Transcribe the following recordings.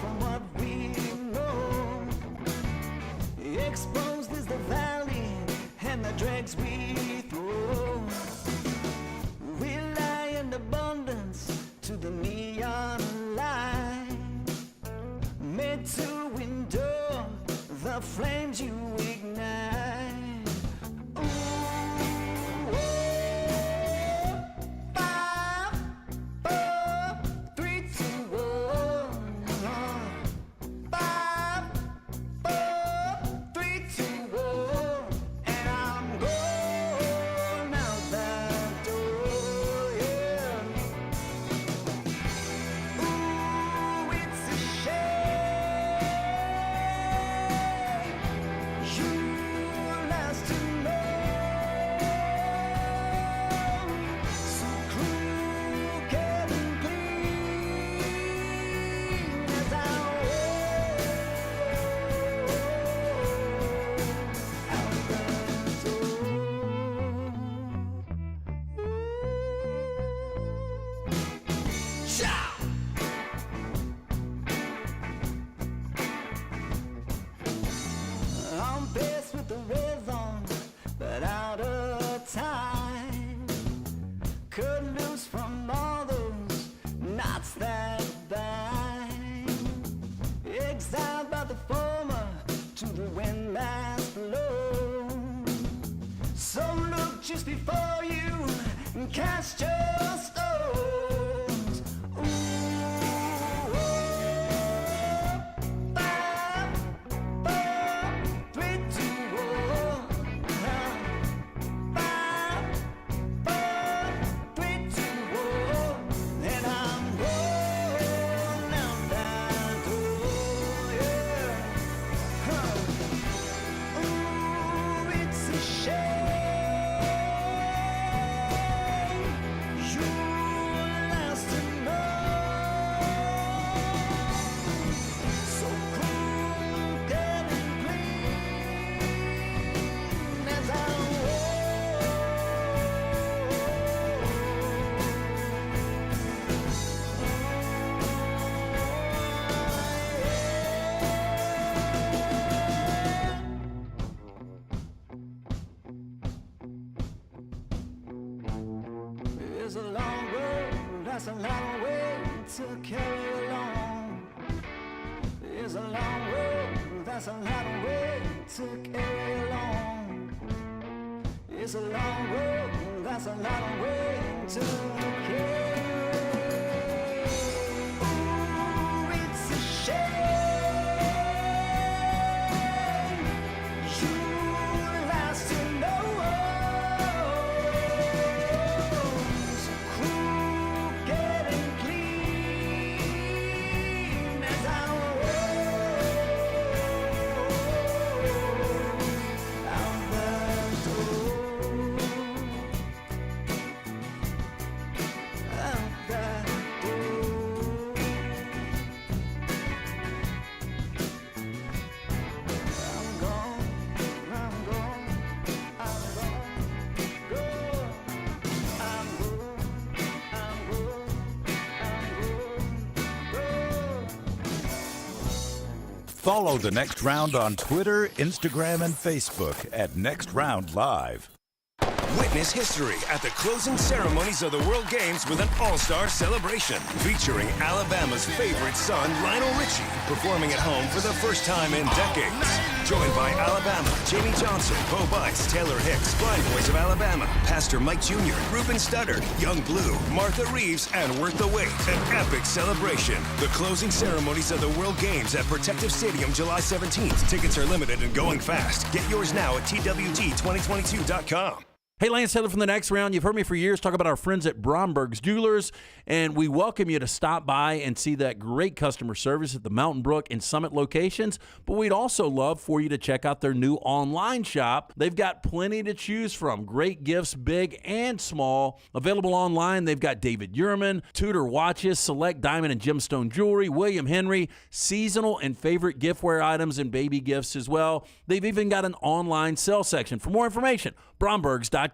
from what we know. Exposed is the valley and the dregs we throw. We lie in abundance to the neon light, made to endure the flames you ignite. Ooh, oh, 5, 4, 3, 2, 1. 5, 4, 3, 2, 1. And I'm going out that door, yeah. Ooh, it's a shame you last to know. So crooked and clean as I walk out the door. Ciao! I'm paced with the rhythm, but out of time. Cut loose from all those knots that bind. Exiled by the former to the wind that blows. So look just before you and cast your stones. Ooh, oh, 5, 4, 3, 2, 1. 5, 4, 3, 2, 1. And I'm going out that door, yeah. Ooh, it's a shame you last to know. So crooked and clean as I It's a long road, that's a long way to carry along. It's a long road, that's a long way to carry along. It's a long road, that's a long way to carry. Ooh, it's a shame you last to know. So crooked and clean as I roll out the door. Out that door. I'm gone, I'm gone, I'm gone, go. I'm good, I'm good, I'm good, go. Follow The Next Round on Twitter, Instagram, and Facebook at Next Round Live. Witness history at the closing ceremonies of the World Games with an all-star celebration featuring Alabama's favorite son, Lionel Richie, performing at home for the first time in decades. Joined by Alabama, Jamie Johnson, Bo Bice, Taylor Hicks, Blind Boys of Alabama, Pastor Mike Jr., Ruben Studdard, Young Blue, Martha Reeves, and Worth the Wait. An epic celebration. The closing ceremonies of the World Games at Protective Stadium, July 17th. Tickets are limited and going fast. Get yours now at twg2022.com. Hey, Lance Taylor from The Next Round. You've heard me for years talk about our friends at Bromberg's Jewelers, and we welcome you to stop by and see that great customer service at the Mountain Brook and Summit locations. But we'd also love for you to check out their new online shop. They've got plenty to choose from. Great gifts, big and small. Available online, they've got David Yurman, Tudor watches, select diamond and gemstone jewelry, William Henry, seasonal and favorite giftware items and baby gifts as well. They've even got an online sale section. For more information, brombergs.com.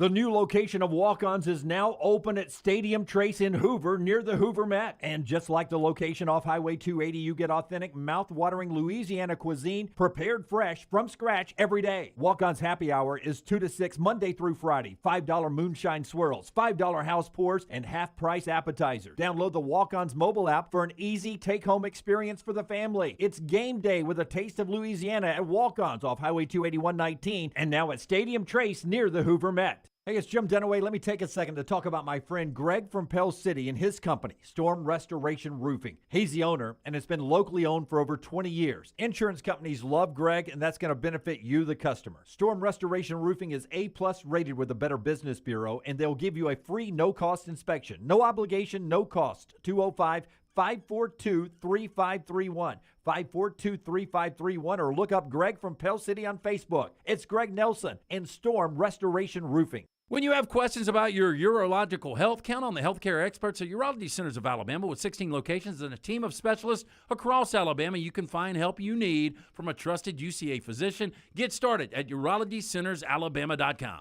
The new location of Walk-Ons is now open at Stadium Trace in Hoover near the Hoover Met. And just like the location off Highway 280, you get authentic, mouth-watering Louisiana cuisine prepared fresh from scratch every day. Walk-Ons Happy Hour is 2 to 6 Monday through Friday. $5 moonshine swirls, $5 house pours, and half-price appetizers. Download the Walk-Ons mobile app for an easy take-home experience for the family. It's game day with a taste of Louisiana at Walk-Ons off Highway 281-19 and now at Stadium Trace near the Hoover Met. Hey, it's Jim Dunaway. Let me take a second to talk about my friend Greg from Pell City and his company, Storm Restoration Roofing. He's the owner, and it's been locally owned for over 20 years. Insurance companies love Greg, and that's going to benefit you, the customer. Storm Restoration Roofing is A-plus rated with the Better Business Bureau, and they'll give you a free no-cost inspection. No obligation, no cost. 205-542-3531. 542-3531, or look up Greg from Pell City on Facebook. It's Greg Nelson and Storm Restoration Roofing. When you have questions about your urological health, count on the healthcare experts at Urology Centers of Alabama. With 16 locations and a team of specialists across Alabama, you can find help you need from a trusted UCA physician. Get started at urologycentersalabama.com.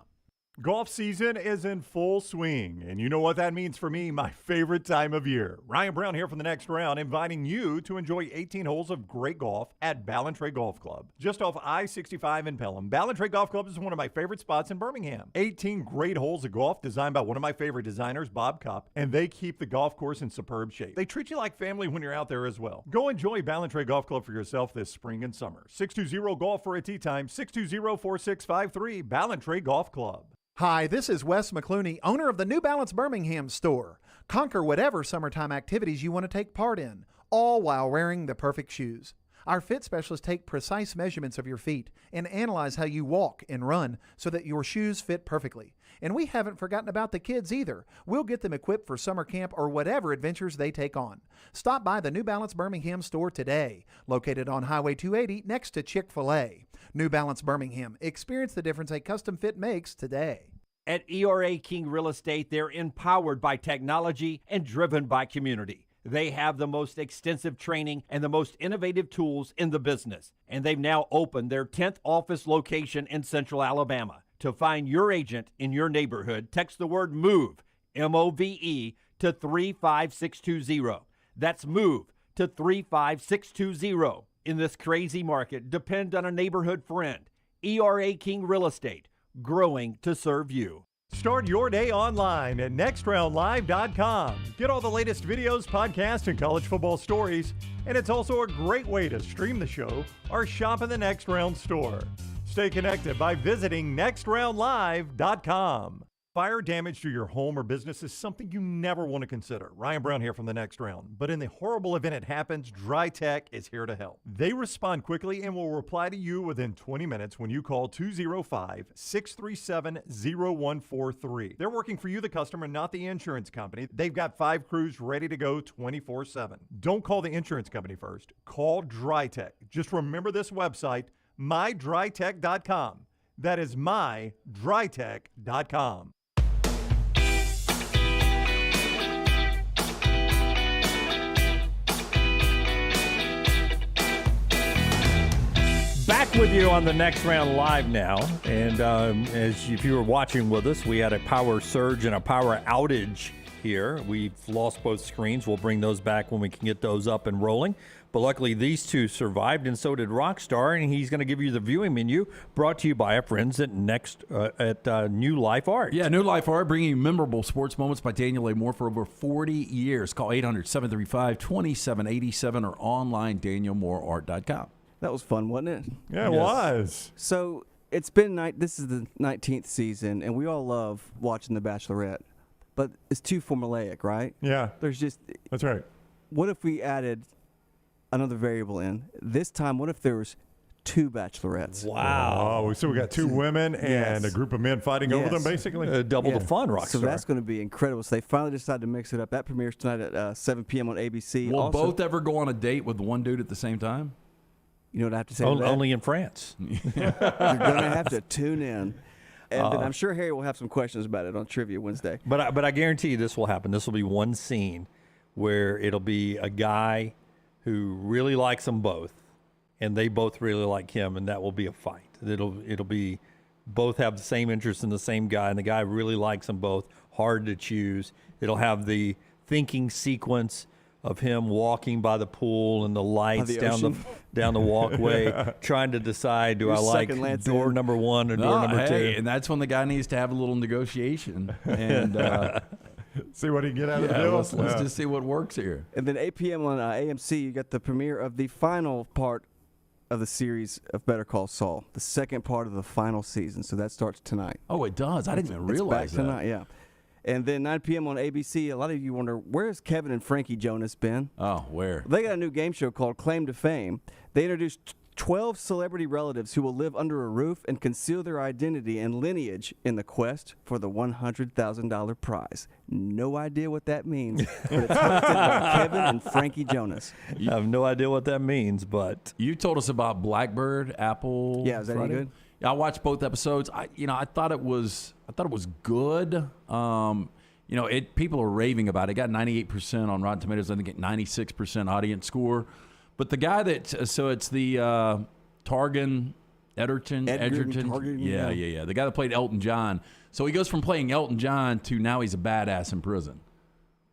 Golf season is in full swing, and you know what that means for me, my favorite time of year. Ryan Brown here from the Next Round, inviting you to enjoy 18 holes of great golf at Ballantrae Golf Club. Just off I-65 in Pelham, Ballantrae Golf Club is one of my favorite spots in Birmingham. 18 great holes of golf designed by one of my favorite designers, Bob Cupp, and they keep the golf course in superb shape. They treat you like family when you're out there as well. Go enjoy Ballantrae Golf Club for yourself this spring and summer. 620-GOLF for a tee time, 620-4653, Ballantrae Golf Club. Hi, this is Wes McClooney, owner of the New Balance Birmingham store. Conquer whatever summertime activities you want to take part in, all while wearing the perfect shoes. Our fit specialists take precise measurements of your feet and analyze how you walk and run so that your shoes fit perfectly. And we haven't forgotten about the kids either. We'll get them equipped for summer camp or whatever adventures they take on. Stop by the New Balance Birmingham store today, located on Highway 280 next to Chick-fil-A. New Balance Birmingham. Experience the difference a custom fit makes today. At ERA King Real Estate, they're empowered by technology and driven by community. They have the most extensive training and the most innovative tools in the business. And they've now opened their 10th office location in Central Alabama. To find your agent in your neighborhood, text the word MOVE, M-O-V-E, to 35620. That's MOVE to 35620. In this crazy market, depend on a neighborhood friend. ERA King Real Estate, growing to serve you. Start your day online at nextroundlive.com. Get all the latest videos, podcasts, and college football stories. And it's also a great way to stream the show or shop in the Next Round store. Stay connected by visiting nextroundlive.com. Fire damage to your home or business is something you never want to consider. Ryan Brown here from the Next Round. But in the horrible event it happens, Dry Tech is here to help. They respond quickly and will reply to you within 20 minutes when you call 205-637-0143. They're working for you, the customer, not the insurance company. They've got 5 crews ready to go 24/7. Don't call the insurance company first. Call Dry Tech. Just remember this website, mydrytech.com. That is mydrytech.com. Back with you on the Next Round Live now. And as if you were watching with us, we had a power surge and a power outage here. We've lost both screens. We'll bring those back when we can get those up and rolling. But luckily, these two survived, and so did Rockstar, and he's going to give you the viewing menu brought to you by our friends at New Life Art. Yeah, New Life Art, bringing you memorable sports moments by Daniel A. Moore for over 40 years. Call 800-735-2787 or online, danielmooreart.com. That was fun, wasn't it? Yeah, it was. So it's been this is the 19th season, and we all love watching The Bachelorette, but it's too formulaic, right? Yeah. That's right. What if we added another variable in? This time, what if there was 2 bachelorettes? Wow. Oh, so we got 2 women and a group of men fighting over them, basically? Double the fun, Rockstar. So that's going to be incredible. So they finally decided to mix it up. That premieres tonight at 7 p.m. on ABC. Will both ever go on a date with one dude at the same time? You know what I have to say to that? Only in France. You're going to have to tune in. And then I'm sure Harry will have some questions about it on Trivia Wednesday. But I guarantee you this will happen. This will be one scene where it'll be a guy who really likes them both, and they both really like him, and that will be a fight. It'll be both have the same interest in the same guy, and the guy really likes them both. Hard to choose. It'll have the thinking sequence of him walking by the pool and the lights down the walkway, trying to decide, do I like door number 1 or door number 2? And that's when the guy needs to have a little negotiation and see what he can get out of the deal. Let's just see what works here. And then 8 p.m. on AMC, you got the premiere of the final part of the series of Better Call Saul, the second part of the final season. So that starts tonight. Oh, it does. I didn't even realize it's back tonight, yeah. And then 9 p.m. on ABC, a lot of you wonder, where's Kevin and Frankie Jonas been? Oh, where? They got a new game show called Claim to Fame. They introduced 12 celebrity relatives who will live under a roof and conceal their identity and lineage in the quest for the $100,000 prize. No idea what that means, but it's hosted by Kevin and Frankie Jonas. I have no idea what that means, but You told us about Blackbird, Apple. Yeah, is that any Friday? good? Yeah, I watched both episodes. I thought it was good. People are raving about it. It got 98% on Rotten Tomatoes. I think it 96% audience score. But the guy it's the Targan Edgerton. Targaryen, Yeah. The guy that played Elton John. So he goes from playing Elton John to now he's a badass in prison.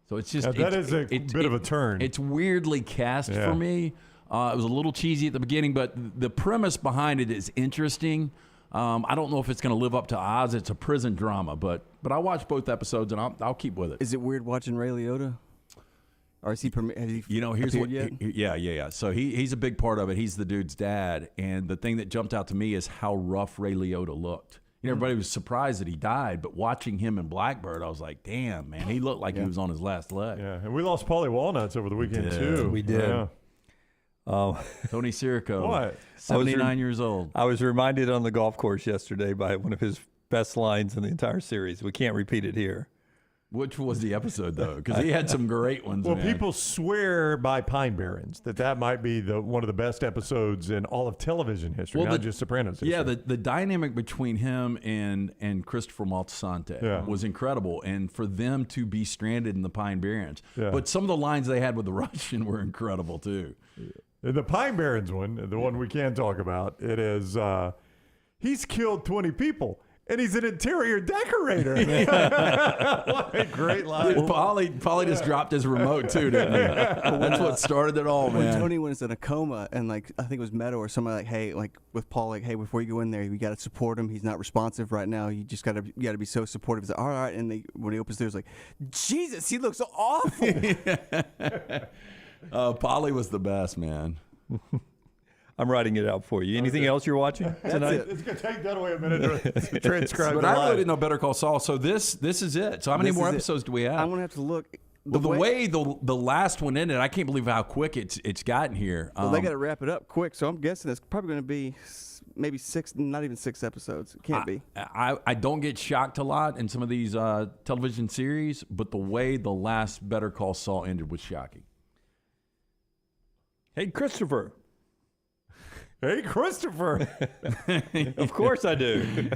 So it's just that is a bit of a turn. It's weirdly cast for me. It was a little cheesy at the beginning, but the premise behind it is interesting. I don't know if it's going to live up to Oz. It's a prison drama, but I watched both episodes and I'll keep with it. Is it weird watching Ray Liotta? Or is he? Here's what. Yet? Yeah. So he's a big part of it. He's the dude's dad, and the thing that jumped out to me is how rough Ray Liotta looked. Everybody was surprised that he died, but watching him in Blackbird, I was like, damn, man, he looked like he was on his last leg. Yeah, and we lost Paulie Walnuts over the weekend too. We did. Yeah. Tony Sirico, What? 79 years old. I was reminded on the golf course yesterday by one of his best lines in the entire series. We can't repeat it here. Which was the episode, though? Because he had some great ones. Well, man. people swear by Pine Barrens that might be one of the best episodes in all of television history, not just Sopranos history. Yeah, the dynamic between him and Christopher Moltisanti was incredible, and for them to be stranded in the Pine Barrens. Yeah. But some of the lines they had with the Russian were incredible, too. The Pine Barrens one, the one we can talk about, it is he's killed 20 people. And he's an interior decorator. What a great line. Dude, Paulie just dropped his remote, too, didn't he? That's what started it all, When man. Tony was in a coma, and I think it was Meadow or somebody hey, with Paul, hey, before you go in there, you got to support him. He's not responsive right now. You just got to be so supportive. He's like, all right. And when he opens the door, he's like, Jesus, he looks awful. Paulie was the best, man. I'm writing it out for you. Anything else you're watching tonight? It's going to take that away a minute to transcribe But the I line. really didn't know Better Call Saul, so this is it. So how many This more is it. episodes do we have? I'm going to have to look. The way the last one ended, I can't believe how quick it's gotten here. Well, they got to wrap it up quick, so I'm guessing it's probably going to be maybe 6, not even 6 episodes. It can't be. I don't get shocked a lot in some of these television series, but the way the last Better Call Saul ended was shocking. Hey, Christopher. Hey, Christopher. Of course I do.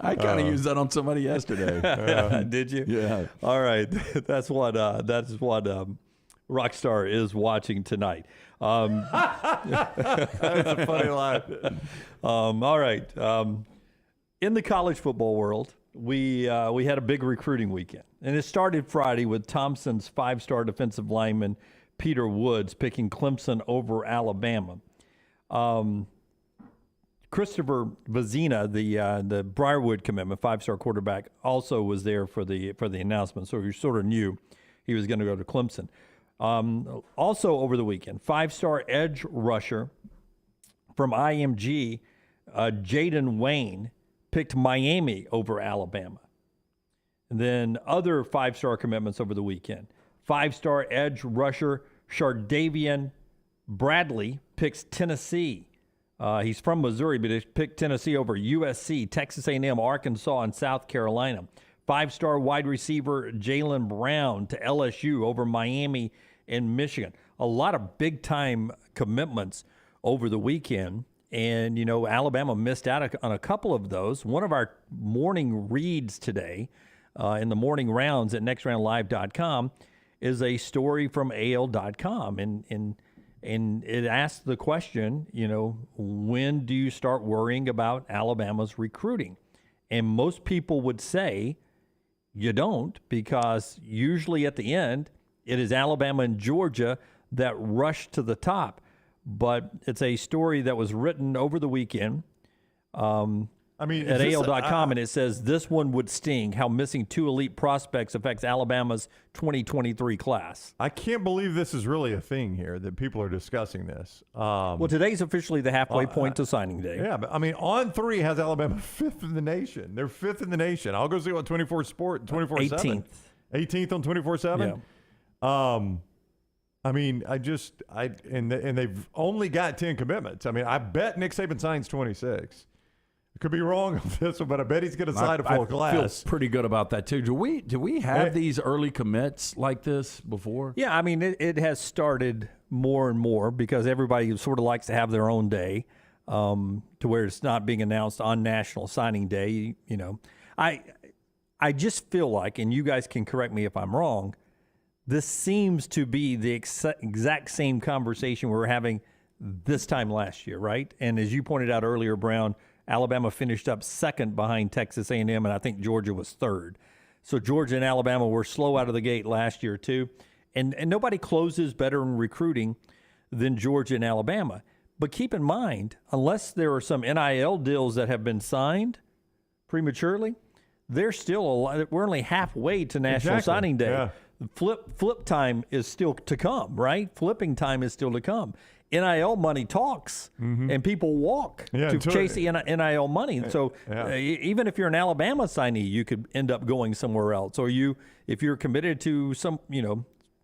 I kind of used that on somebody yesterday. Did you? Yeah. All right. That's what Rockstar is watching tonight. That's a funny line. All right. In the college football world, we had a big recruiting weekend, and it started Friday with Thompson's 5-star defensive lineman Peter Woods picking Clemson over Alabama. Christopher Vazina, the Briarwood commitment, 5-star quarterback, also was there for the announcement, so you sort of knew he was going to go to Clemson. Also over the weekend, 5-star edge rusher from IMG, Jaden Wayne, picked Miami over Alabama. And then other 5-star commitments over the weekend. 5-star edge rusher Shardavian Bradley picks Tennessee. He's from Missouri, but he picked Tennessee over USC, Texas A&M, Arkansas, and South Carolina. 5-star wide receiver Jaylen Brown to LSU over Miami and Michigan. A lot of big-time commitments over the weekend. And, Alabama missed out on a couple of those. One of our morning reads today in the morning rounds at nextroundlive.com is a story from AL.com. And it asks the question, when do you start worrying about Alabama's recruiting? And most people would say you don't, because usually at the end, it is Alabama and Georgia that rush to the top. But it's a story that was written over the weekend at AL.com, and it says this one would sting, how missing 2 elite prospects affects Alabama's 2023 class. I can't believe this is really a thing here, that people are discussing this. Well, today's officially the halfway point to signing day. Yeah, but I mean, On 3 has Alabama 5th in the nation. They're 5th in the nation. I'll go see what 24/7. 18th on 24/7. Yeah. I mean, and they've only got 10 commitments. I mean, I bet Nick Saban signs 26. I could be wrong on this one, but I bet he's going to sign a full class. I feel pretty good about that too. Do we have these early commits like this before? Yeah, I mean, it has started more and more because everybody sort of likes to have their own day, to where it's not being announced on National Signing Day. You know, I just feel like, and you guys can correct me if I'm wrong, this seems to be the exact same conversation we were having this time last year, right? And as you pointed out earlier, Brown, Alabama finished up second behind Texas A&M, and I think Georgia was third. So Georgia and Alabama were slow out of the gate last year too. And nobody closes better in recruiting than Georgia and Alabama. But keep in mind, unless there are some NIL deals that have been signed prematurely, we're only halfway to National Signing Day. Yeah. Flip time is still to come, right? Flipping time is still to come. NIL money talks, and people walk to chase the NIL money. And so even if you're an Alabama signee, you could end up going somewhere else. Or if you're committed to some,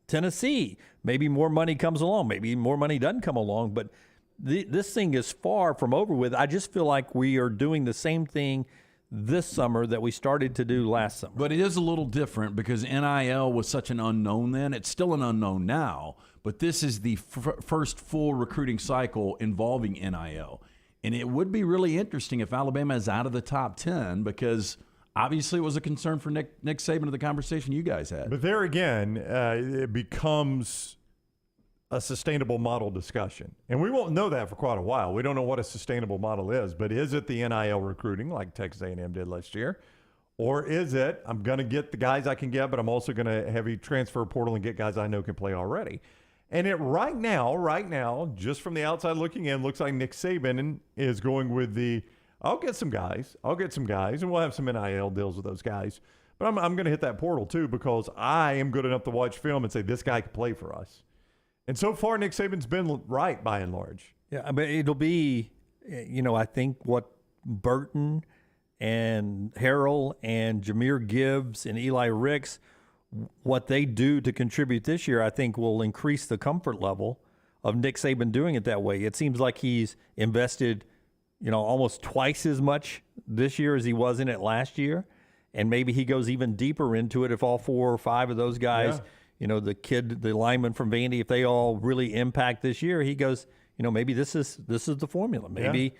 Tennessee, maybe more money comes along. Maybe more money doesn't come along. But this thing is far from over with. I just feel like we are doing the same thing this summer that we started to do last summer. But it is a little different because NIL was such an unknown then. It's still an unknown now, but this is the first full recruiting cycle involving NIL. And it would be really interesting if Alabama is out of the top 10 because obviously it was a concern for Nick Saban of the conversation you guys had. But there again, it becomes a sustainable model discussion. And we won't know that for quite a while. We don't know what a sustainable model is, but is it the NIL recruiting like Texas A&M did last year? Or is it, I'm going to get the guys I can get, but I'm also going to heavy transfer portal and get guys I know can play already? And it right now, just from the outside looking in, looks like Nick Saban is going with I'll get some guys, and we'll have some NIL deals with those guys. But I'm going to hit that portal too because I am good enough to watch film and say this guy could play for us. And so far, Nick Saban's been right by and large. Yeah, I mean, it'll be, I think what Burton and Harrell and Jahmyr Gibbs and Eli Ricks, what they do to contribute this year, I think will increase the comfort level of Nick Saban doing it that way. It seems like he's invested, almost twice as much this year as he was in it last year. And maybe he goes even deeper into it if all 4 or 5 of those guys, the lineman from Vandy, if they all really impact this year, he goes, maybe this is the formula. Maybe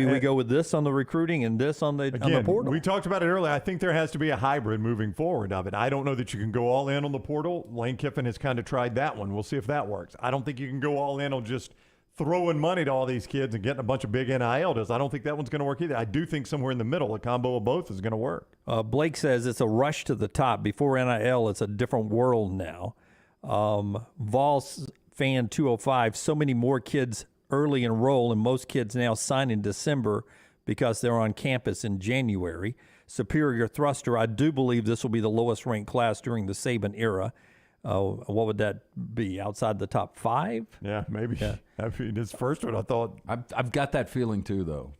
we go with this on the recruiting and this on the portal. We talked about it earlier. I think there has to be a hybrid moving forward of it. I don't know that you can go all in on the portal. Lane Kiffin has kind of tried that one. We'll see if that works. I don't think you can go all in on just throwing money to all these kids and getting a bunch of big NIL deals. I don't think that one's going to work either. I do think somewhere in the middle, a combo of both is going to work. Blake says it's a rush to the top. Before NIL, it's a different world now. Vols fan 205, so many more kids early enroll, and most kids now sign in December because they're on campus in January. Superior thruster, I do believe this will be the lowest ranked class during the Saban era. What would that be, outside the top 5? Yeah, maybe. Yeah. I mean, his first one, I thought. I've got that feeling too, though.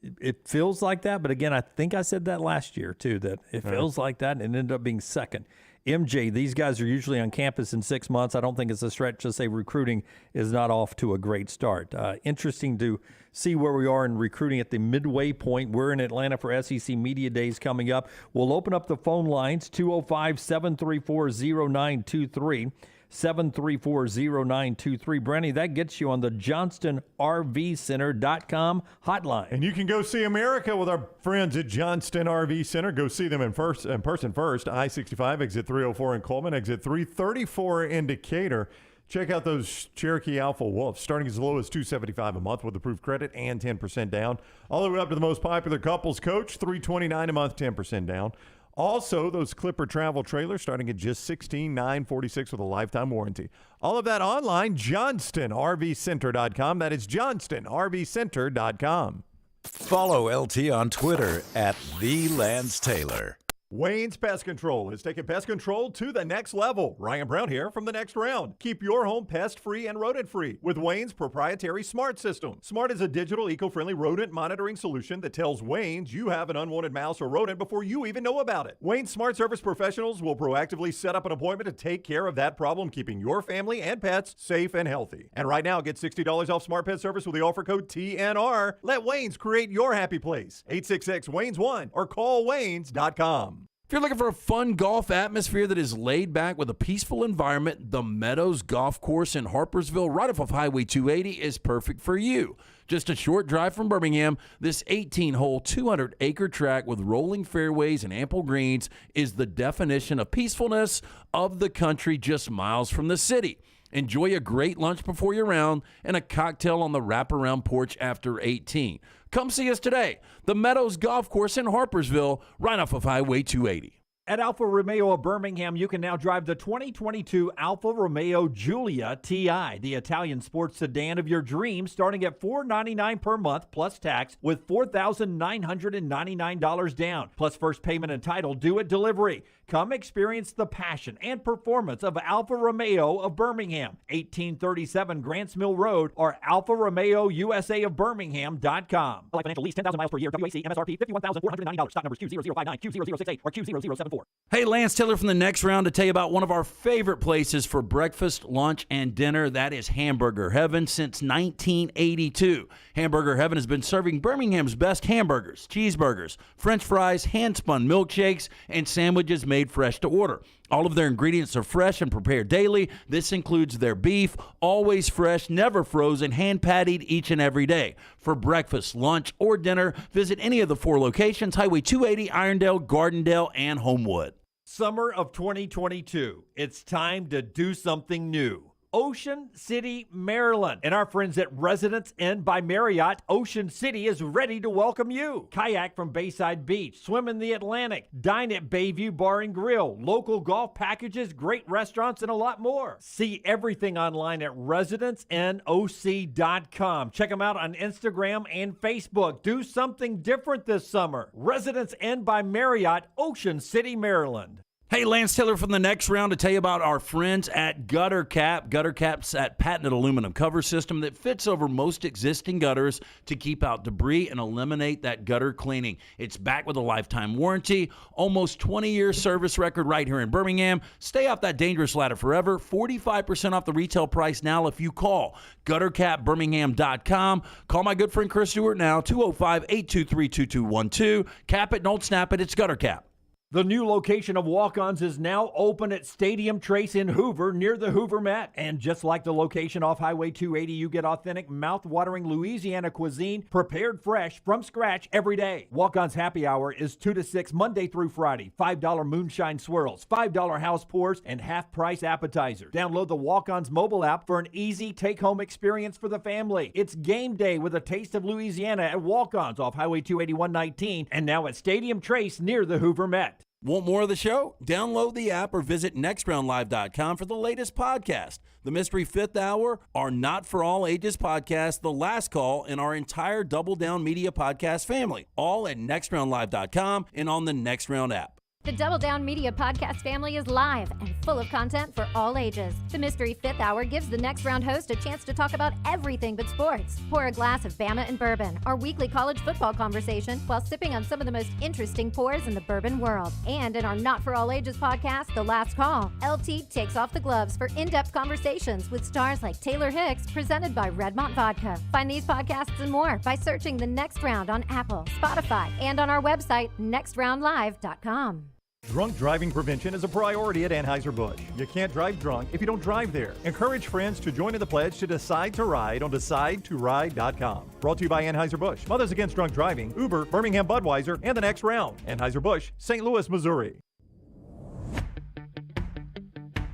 It feels like that, but again, I think I said that last year too, that it feels like that, and it ended up being second. MJ, these guys are usually on campus in 6 months. I don't think it's a stretch to say recruiting is not off to a great start. Interesting to see where we are in recruiting at the midway point. We're in Atlanta for SEC Media Days coming up. We'll open up the phone lines, 205-734-0923. 734-0923. Brenny, that gets you on the JohnstonRVCenter.com hotline. And you can go see America with our friends at Johnston RV Center. Go see them in person first. I-65, exit 304 in Coleman, exit 334 in Decatur. Check out those Cherokee Alpha Wolves, starting as low as $275 a month with approved credit and 10% down, all the way up to the most popular couples coach, $329 a month, 10% down. Also, those Clipper travel trailers starting at just $16,946 with a lifetime warranty. All of that online, JohnstonRVCenter.com. That is JohnstonRVCenter.com. Follow LT on Twitter at @TheLanceTaylor. Wayne's Pest Control is taking pest control to the next level. Ryan Brown here from the next round. Keep your home pest-free and rodent-free with Wayne's proprietary Smart System. Smart is a digital, eco-friendly rodent monitoring solution that tells Wayne's you have an unwanted mouse or rodent before you even know about it. Wayne's Smart Service professionals will proactively set up an appointment to take care of that problem, keeping your family and pets safe and healthy. And right now, get $60 off Smart Pet Service with the offer code TNR. Let Wayne's create your happy place. 866-WAYNES1 or call Waynes.com. If you're looking for a fun golf atmosphere that is laid back with a peaceful environment, the Meadows Golf Course in Harpersville, right off of Highway 280, is perfect for you. Just a short drive from Birmingham, this 18-hole, 200-acre track with rolling fairways and ample greens is the definition of peacefulness of the country just miles from the city. Enjoy a great lunch before your round and a cocktail on the wraparound porch after 18. Come see us today. The Meadows Golf Course in Harpersville, right off of Highway 280. At Alfa Romeo of Birmingham, you can now drive the 2022 Alfa Romeo Giulia TI, the Italian sports sedan of your dreams, starting at $499 per month plus tax with $4,999 down, plus first payment and title due at delivery. Come experience the passion and performance of Alfa Romeo of Birmingham, 1837 Grants Mill Road, or Alfa Romeo USA of Birmingham.com. Like financial lease, 10,000 miles per year, WAC, MSRP, $51,490. Stock numbers Q0059, Q0068, or Q0074. Hey, Lance Taylor from the next round to tell you about one of our favorite places for breakfast, lunch, and dinner. That is Hamburger Heaven since 1982. Hamburger Heaven has been serving Birmingham's best hamburgers, cheeseburgers, French fries, hand-spun milkshakes, and sandwiches made fresh to order. All of their ingredients are fresh and prepared daily. This includes their beef, always fresh, never frozen, hand-pattied each and every day. For breakfast, lunch, or dinner, visit any of the 4 locations, Highway 280, Irondale, Gardendale, and Homewood. Summer of 2022. It's time to do something new. Ocean City, Maryland. And our friends at Residence Inn by Marriott, Ocean City is ready to welcome you. Kayak from Bayside Beach, swim in the Atlantic, dine at Bayview Bar and Grill, local golf packages, great restaurants, and a lot more. See everything online at residencenoc.com. Check them out on Instagram and Facebook. Do something different this summer. Residence Inn by Marriott, Ocean City, Maryland. Hey, Lance Taylor from the next round to tell you about our friends at Gutter Cap. Gutter Cap's that patented aluminum cover system that fits over most existing gutters to keep out debris and eliminate that gutter cleaning. It's backed with a lifetime warranty, almost 20-year service record right here in Birmingham. Stay off that dangerous ladder forever. 45% off the retail price now if you call guttercapbirmingham.com. Call my good friend Chris Stewart now, 205-823-2212. Cap it, don't snap it. It's Gutter Cap. The new location of Walk-Ons is now open at Stadium Trace in Hoover near the Hoover Met. And just like the location off Highway 280, you get authentic, mouth-watering Louisiana cuisine prepared fresh from scratch every day. Walk-Ons happy hour is 2 to 6 Monday through Friday. $5 moonshine swirls, $5 house pours, and half-price appetizers. Download the Walk-Ons mobile app for an easy take-home experience for the family. It's game day with a taste of Louisiana at Walk-Ons off Highway 281-19 and now at Stadium Trace near the Hoover Met. Want more of the show? Download the app or visit nextroundlive.com for the latest podcast. The Mystery Fifth Hour, our Not For All Ages podcast, The Last Call, and our entire Double Down Media podcast family. All at nextroundlive.com and on the Next Round app. The Double Down Media podcast family is live and full of content for all ages. The Mystery Fifth Hour gives the Next Round host a chance to talk about everything but sports. Pour a glass of Bama and bourbon, our weekly college football conversation, while sipping on some of the most interesting pours in the bourbon world. And in our Not For All Ages podcast, The Last Call, LT takes off the gloves for in-depth conversations with stars like Taylor Hicks, presented by Redmont Vodka. Find these podcasts and more by searching The Next Round on Apple, Spotify, and on our website, nextroundlive.com. Drunk driving prevention is a priority at Anheuser-Busch. You can't drive drunk if you don't drive there. Encourage friends to join in the pledge to Decide to Ride on DecideToRide.com. Brought to you by Anheuser-Busch, Mothers Against Drunk Driving, Uber, Birmingham Budweiser, and the Next Round. Anheuser-Busch, St. Louis, Missouri.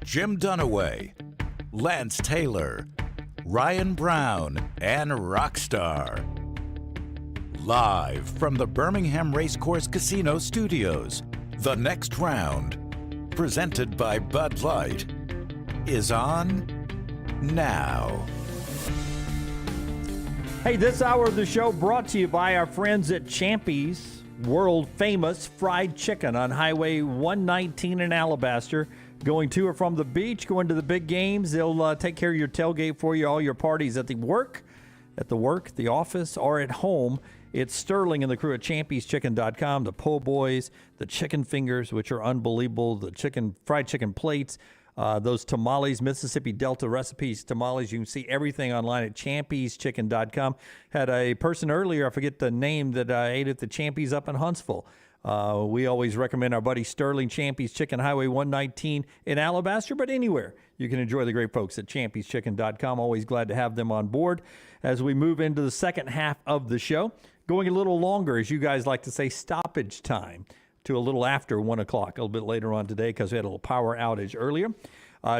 Jim Dunaway. Lance Taylor, Ryan Brown, and Rockstar. Live from the Birmingham Racecourse Casino Studios, the next round, presented by Bud Light, is on now. Hey, this hour of the show brought to you by our friends at Champy's, world famous fried chicken on Highway 119 in Alabaster. Going to or from the beach, going to the big games, they'll take care of your tailgate for you, all your parties at the work, the office, or at home. It's Sterling and the crew at champyschicken.com, the po' boys, the chicken fingers, which are unbelievable, the fried chicken plates, those tamales, Mississippi Delta recipes tamales. You can see everything online at champyschicken.com. Had a person earlier, I forget the name, that ate at the Champy's up in Huntsville. We always recommend our buddy Sterling, Champy's Chicken, Highway 119 in Alabaster, but anywhere you can enjoy the great folks at champyschicken.com. Always glad to have them on board as we move into the second half of the show. Going a little longer, as you guys like to say, stoppage time to a little after 1 o'clock, a little bit later on today because we had a little power outage earlier.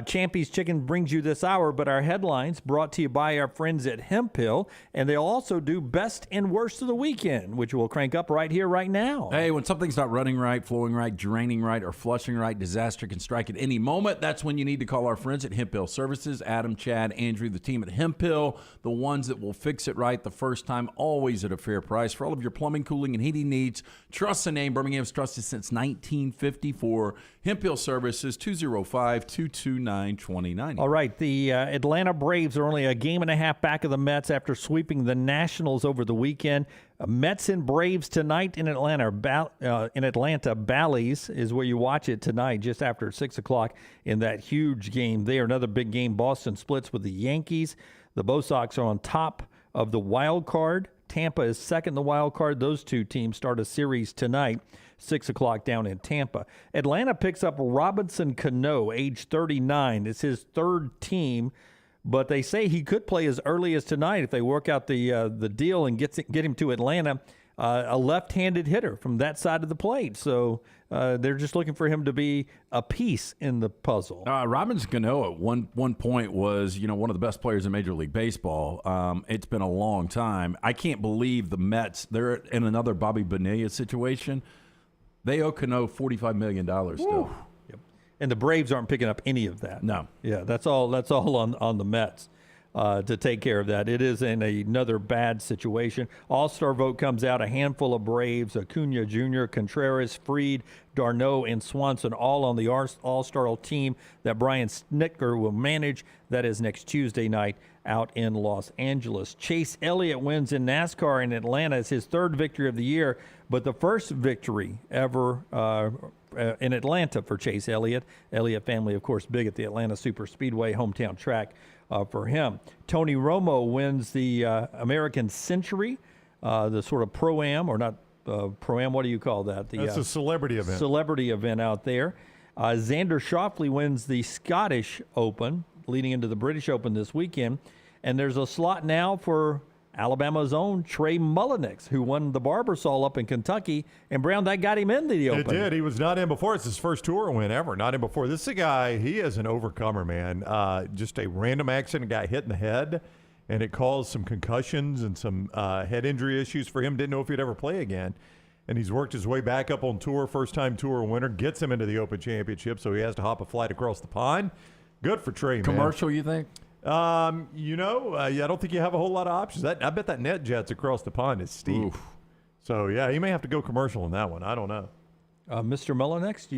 Champy's Chicken brings you this hour, but our headlines brought to you by our friends at Hemp Hill, and they'll also do best and worst of the weekend, which we'll crank up right here, right now. Hey, when something's not running right, flowing right, draining right, or flushing right, disaster can strike at any moment. That's when you need to call our friends at Hemp Hill Services. Adam, Chad, Andrew, the team at Hemp Hill, the ones that will fix it right the first time, always at a fair price. For all of your plumbing, cooling, and heating needs, trust the name. Birmingham's trusted since 1954. Hemp Hill Services, 205-229-2090. All right, the Atlanta Braves are only a game and a half back of the Mets after sweeping the Nationals over the weekend. Mets and Braves tonight in Atlanta. Bally's is where you watch it tonight, just after 6 o'clock in that huge game there. Another big game. Boston splits with the Yankees. The Bo Sox are on top of the wild card. Tampa is second in the wild card. Those two teams start a series tonight, 6 o'clock down in Tampa. Atlanta picks up Robinson Cano, age 39. It's his third team, but they say he could play as early as tonight if they work out the deal and get him to Atlanta. A left-handed hitter from that side of the plate. So they're just looking for him to be a piece in the puzzle. Robinson Cano at one point was, one of the best players in Major League Baseball. It's been a long time. I can't believe the Mets, they're in another Bobby Bonilla situation. They owe Cano $45 million still. Yep. And the Braves aren't picking up any of that. No. Yeah, that's all on the Mets to take care of that. It is in another bad situation. All-star vote comes out. A handful of Braves, Acuna Jr., Contreras, Fried, Darno, and Swanson, all on the all-star team that Brian Snitker will manage. That is next Tuesday night out in Los Angeles. Chase Elliott wins in NASCAR in Atlanta. It's his third victory of the year, but the first victory ever in Atlanta for Chase Elliott. Elliott family, of course, big at the Atlanta Superspeedway, hometown track for him. Tony Romo wins the American Century, the sort of Pro-Am, or not Pro-Am, what do you call that? That's a celebrity event. Celebrity event out there. Xander Schauffele wins the Scottish Open, leading into the British Open this weekend. And there's a slot now for Alabama's own Trey Mullenix, who won the Barbasol up in Kentucky. And, Brown, that got him into the Open. It did. He was not in before. It's his first tour win ever. Not in before. This is a guy, he is an overcomer, man. Just a random accident, got hit in the head, and it caused some concussions and some head injury issues for him. Didn't know if he'd ever play again. And he's worked his way back up on tour, first-time tour winner, gets him into the Open Championship, so he has to hop a flight across the pond. Good for Trey, man. Commercial, you think? I don't think you have a whole lot of options. I bet that net jets across the pond is steep. Oof. So, yeah, he may have to go commercial in that one. I don't know. Mr. Mullenix,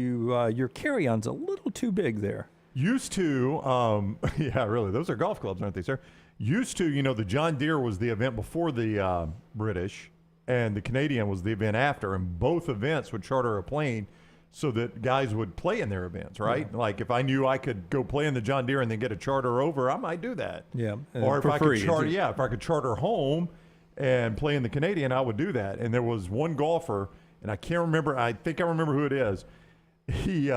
your carry-on's a little too big there. Used to, yeah, really, those are golf clubs, aren't they, sir? Used to, the John Deere was the event before the British, and the Canadian was the event after, and both events would charter a plane so that guys would play in their events, right? Yeah. Like if I knew I could go play in the John Deere and then get a charter over, I might do that. Yeah, or if I could if I could charter home and play in the Canadian, I would do that. And there was one golfer, and I can't remember. I think I remember who it is. He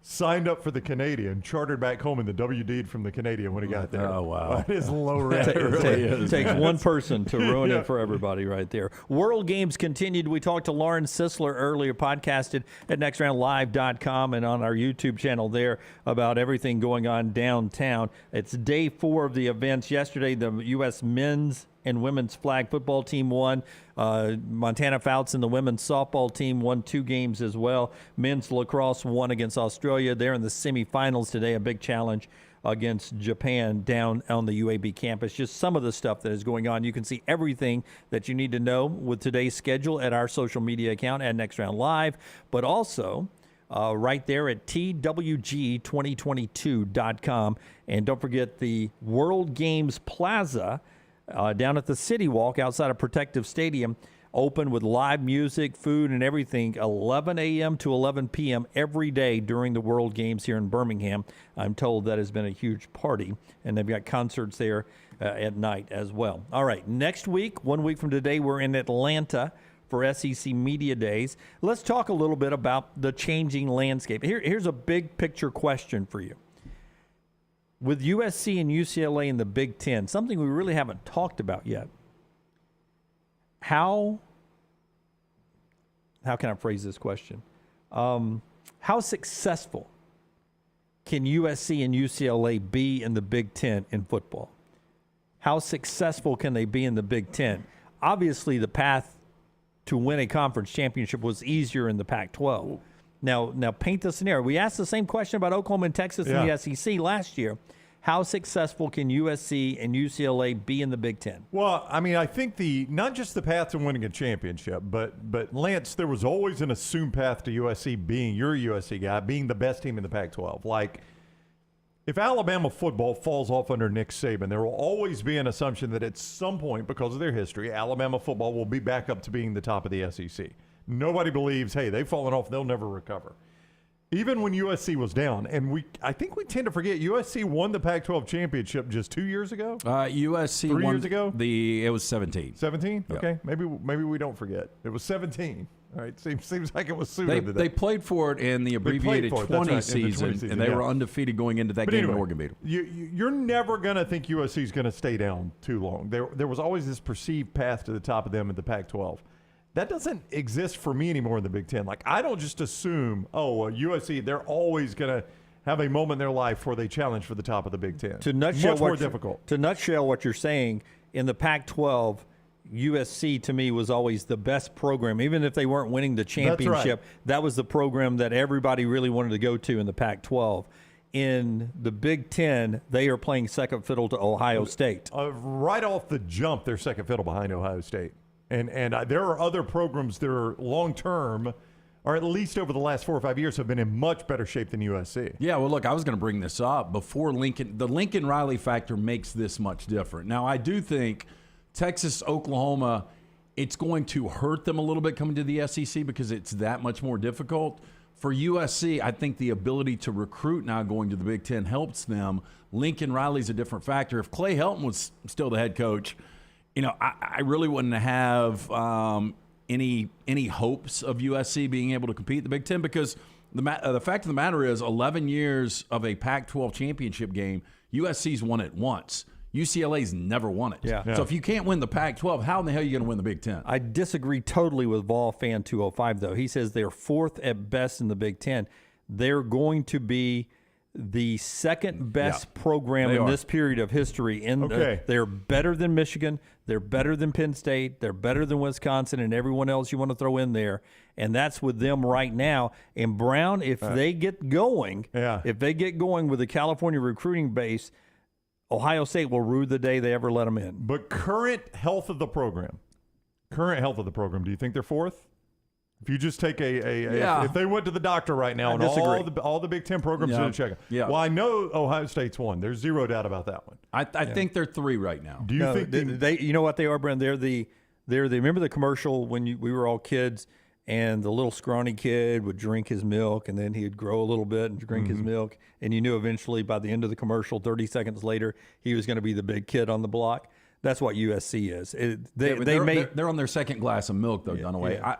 signed up for the Canadian, chartered back home, and the WD'd from the Canadian when he got there. Oh, wow. That is low rent. It really is. It takes one person to ruin it for everybody right there. World Games continued. We talked to Lauren Sisler earlier, podcasted at nextroundlive.com and on our YouTube channel there about everything going on downtown. It's day 4 of the events. Yesterday, the U.S. men's and women's flag football team won. Montana Fouts and the women's softball team won 2 games as well. Men's lacrosse won against Australia. They're in the semifinals today, a big challenge against Japan down on the UAB campus. Just some of the stuff that is going on. You can see everything that you need to know with today's schedule at our social media account at Next Round Live, but also right there at twg2022.com. And don't forget the World Games Plaza down at the City Walk outside of Protective Stadium, open with live music, food, and everything, 11 a.m. to 11 p.m. every day during the World Games here in Birmingham. I'm told that has been a huge party, and they've got concerts there at night as well. All right, next week, 1 week from today, we're in Atlanta for SEC Media Days. Let's talk a little bit about the changing landscape. Here's a big picture question for you. With USC and UCLA in the Big Ten, something we really haven't talked about yet, how can I phrase this question? How successful can USC and UCLA be in the Big Ten in football? How successful can they be in the Big Ten? Obviously, the path to win a conference championship was easier in the Pac-12. Now paint the scenario. We asked the same question about Oklahoma and Texas in the SEC last year. How successful can USC and UCLA be in the Big Ten? Well, I mean, I think not just the path to winning a championship, but Lance, there was always an assumed path to USC being your USC guy, being the best team in the Pac-12. Like, if Alabama football falls off under Nick Saban, there will always be an assumption that at some point, because of their history, Alabama football will be back up to being the top of the SEC. Nobody believes, hey, they've fallen off, they'll never recover. Even when USC was down, and I think we tend to forget USC won the Pac-12 championship just 2 years ago. USC 3 won years ago. It was 17. 17. Yep. Okay, maybe we don't forget. It was 17. All right, seems like it was sooner than that. They played for it in the abbreviated 20 season, and they were undefeated going into that game. Anyway, in Oregon beat them. You're never going to think USC is going to stay down too long. There was always this perceived path to the top of them in the Pac-12. That doesn't exist for me anymore in the Big Ten. Like, I don't just assume, USC, they're always going to have a moment in their life where they challenge for the top of the Big Ten. Much more difficult. To nutshell what you're saying, in the Pac-12, USC to me was always the best program. Even if they weren't winning the championship, that was the program that everybody really wanted to go to in the Pac-12. In the Big Ten, they are playing second fiddle to Ohio State. Right off the jump, they're second fiddle behind Ohio State. And there are other programs that are long-term, or at least over the last 4 or 5 years, have been in much better shape than USC. Yeah, well, look, I was going to bring this up before Lincoln. The Lincoln Riley factor makes this much different. Now, I do think Texas, Oklahoma, it's going to hurt them a little bit coming to the SEC because it's that much more difficult. For USC, I think the ability to recruit now going to the Big Ten helps them. Lincoln Riley's a different factor. If Clay Helton was still the head coach, I really wouldn't have any hopes of USC being able to compete in the Big Ten because the fact of the matter is 11 years of a Pac-12 championship game, USC's won it once. UCLA's never won it. Yeah. So if you can't win the Pac-12, how in the hell are you going to win the Big Ten? I disagree totally with Vol Fan 205, though. He says they're 4th at best in the Big Ten. They're going to be the second best program in this period of history. They're better than Michigan. They're better than Penn State. They're better than Wisconsin and everyone else you want to throw in there. And that's with them right now. And Brown, if they get going, with the California recruiting base, Ohio State will rue the day they ever let them in. But current health of the program, do you think they're 4th? If you just take if they went to the doctor right now and all the Big Ten programs did a check. Yeah. Well, I know Ohio State's 1. There's zero doubt about that one. I think they're 3 right now. Do you think they? You know what they are, Brent? They're the. Remember the commercial when we were all kids, and the little scrawny kid would drink his milk, and then he'd grow a little bit and drink his milk, and you knew eventually by the end of the commercial, 30 seconds later, he was going to be the big kid on the block. That's what USC is. They're on their second glass of milk, though, Dunaway.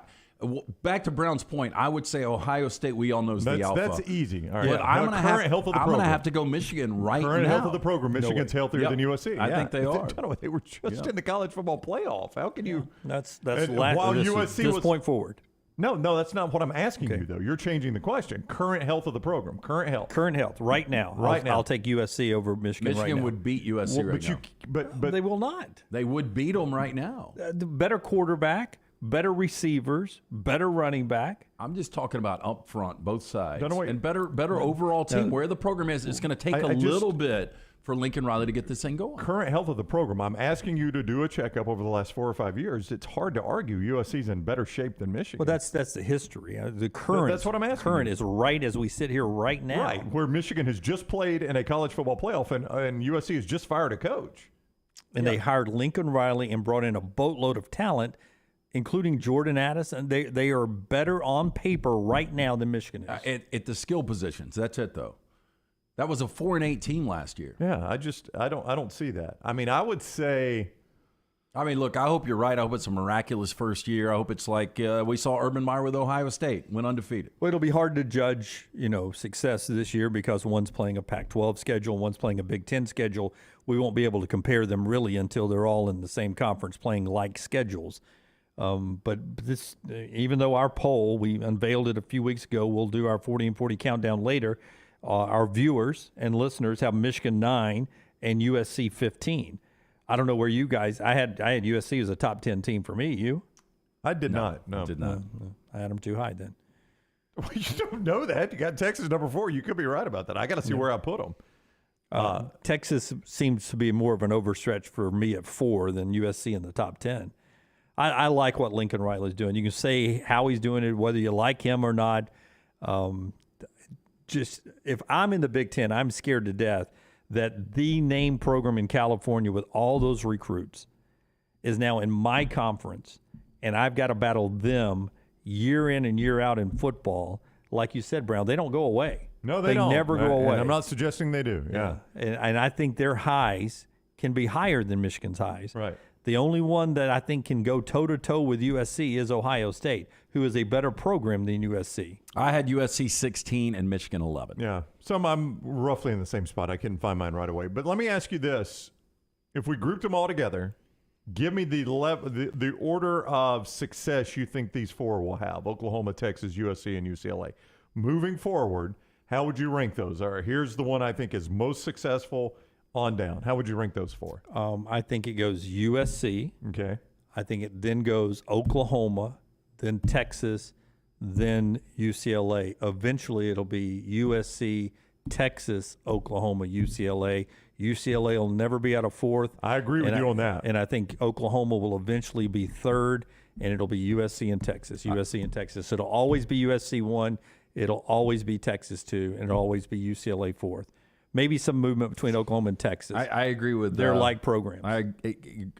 Back to Brown's point, I would say Ohio State, we all know is the alpha. That's easy. All right. But I'm going to have to go Michigan right current now. health of the program. Michigan's healthier than USC. I think they are. They were just in the college football playoff. How can you? That's while USC this was point forward. No, that's not what I'm asking you, though. You're changing the question. Current health of the program. Current health right now. I'll take USC over Michigan right now. Michigan would beat USC right now. But they will not. They would beat them right now. The better quarterback, better receivers, better running back. I'm just talking about up front, both sides. Don't know what- And better overall team. Where the program is, it's going to take a little bit for Lincoln Riley to get this thing going. Current health of the program. I'm asking you to do a checkup over the last 4 or 5 years. It's hard to argue USC's in better shape than Michigan. Well, that's the history. The current. That's what I'm asking. Current is right as we sit here right now. Right, where Michigan has just played in a college football playoff, and USC has just fired a coach. And they hired Lincoln Riley and brought in a boatload of talent, including Jordan Addison. They are better on paper right now than Michigan is. At the skill positions, that's it though. That was a 4-8 team last year. Yeah, I don't see that. I mean, I would say. I mean, look, I hope you're right. I hope it's a miraculous first year. I hope it's like we saw Urban Meyer with Ohio State, went undefeated. Well, it'll be hard to judge, success this year because one's playing a Pac-12 schedule, one's playing a Big Ten schedule. We won't be able to compare them really until they're all in the same conference playing like schedules. But this, even though our poll, we unveiled it a few weeks ago, we'll do our 40 and 40 countdown later. Our viewers and listeners have Michigan 9 and USC 15. I don't know where you guys. I had USC as a top 10 team for me. You? I did not. No, did not. No. I had them too high then. Well, you don't know that. You got Texas number 4. You could be right about that. I got to see where I put them. Texas seems to be more of an overstretch for me at 4 than USC in the top 10. I like what Lincoln Riley's doing. You can say how he's doing it, whether you like him or not. Just if I'm in the Big Ten, I'm scared to death that the name program in California with all those recruits is now in my conference, and I've got to battle them year in and year out in football. Like you said, Brown, they don't go away. No, they don't. They never go away. And I'm not suggesting they do. Yeah. And I think their highs can be higher than Michigan's highs. Right. The only one that I think can go toe-to-toe with USC is Ohio State, who is a better program than USC. I had USC 16 and Michigan 11. Yeah. I'm roughly in the same spot. I couldn't find mine right away. But let me ask you this. If we grouped them all together, give me the order of success you think these 4 will have: Oklahoma, Texas, USC, and UCLA. Moving forward, how would you rank those? All right, here's the one I think is most successful on down. How would you rank those 4? I think it goes USC. Okay. I think it then goes Oklahoma, then Texas, then UCLA. Eventually, it'll be USC, Texas, Oklahoma, UCLA. UCLA will never be out of 4th. I agree with you on that. And I think Oklahoma will eventually be 3rd, and it'll be USC and Texas, USC and Texas. It'll always be USC 1. It'll always be Texas 2, and it'll always be UCLA 4th. Maybe some movement between Oklahoma and Texas. I agree with their like programs. I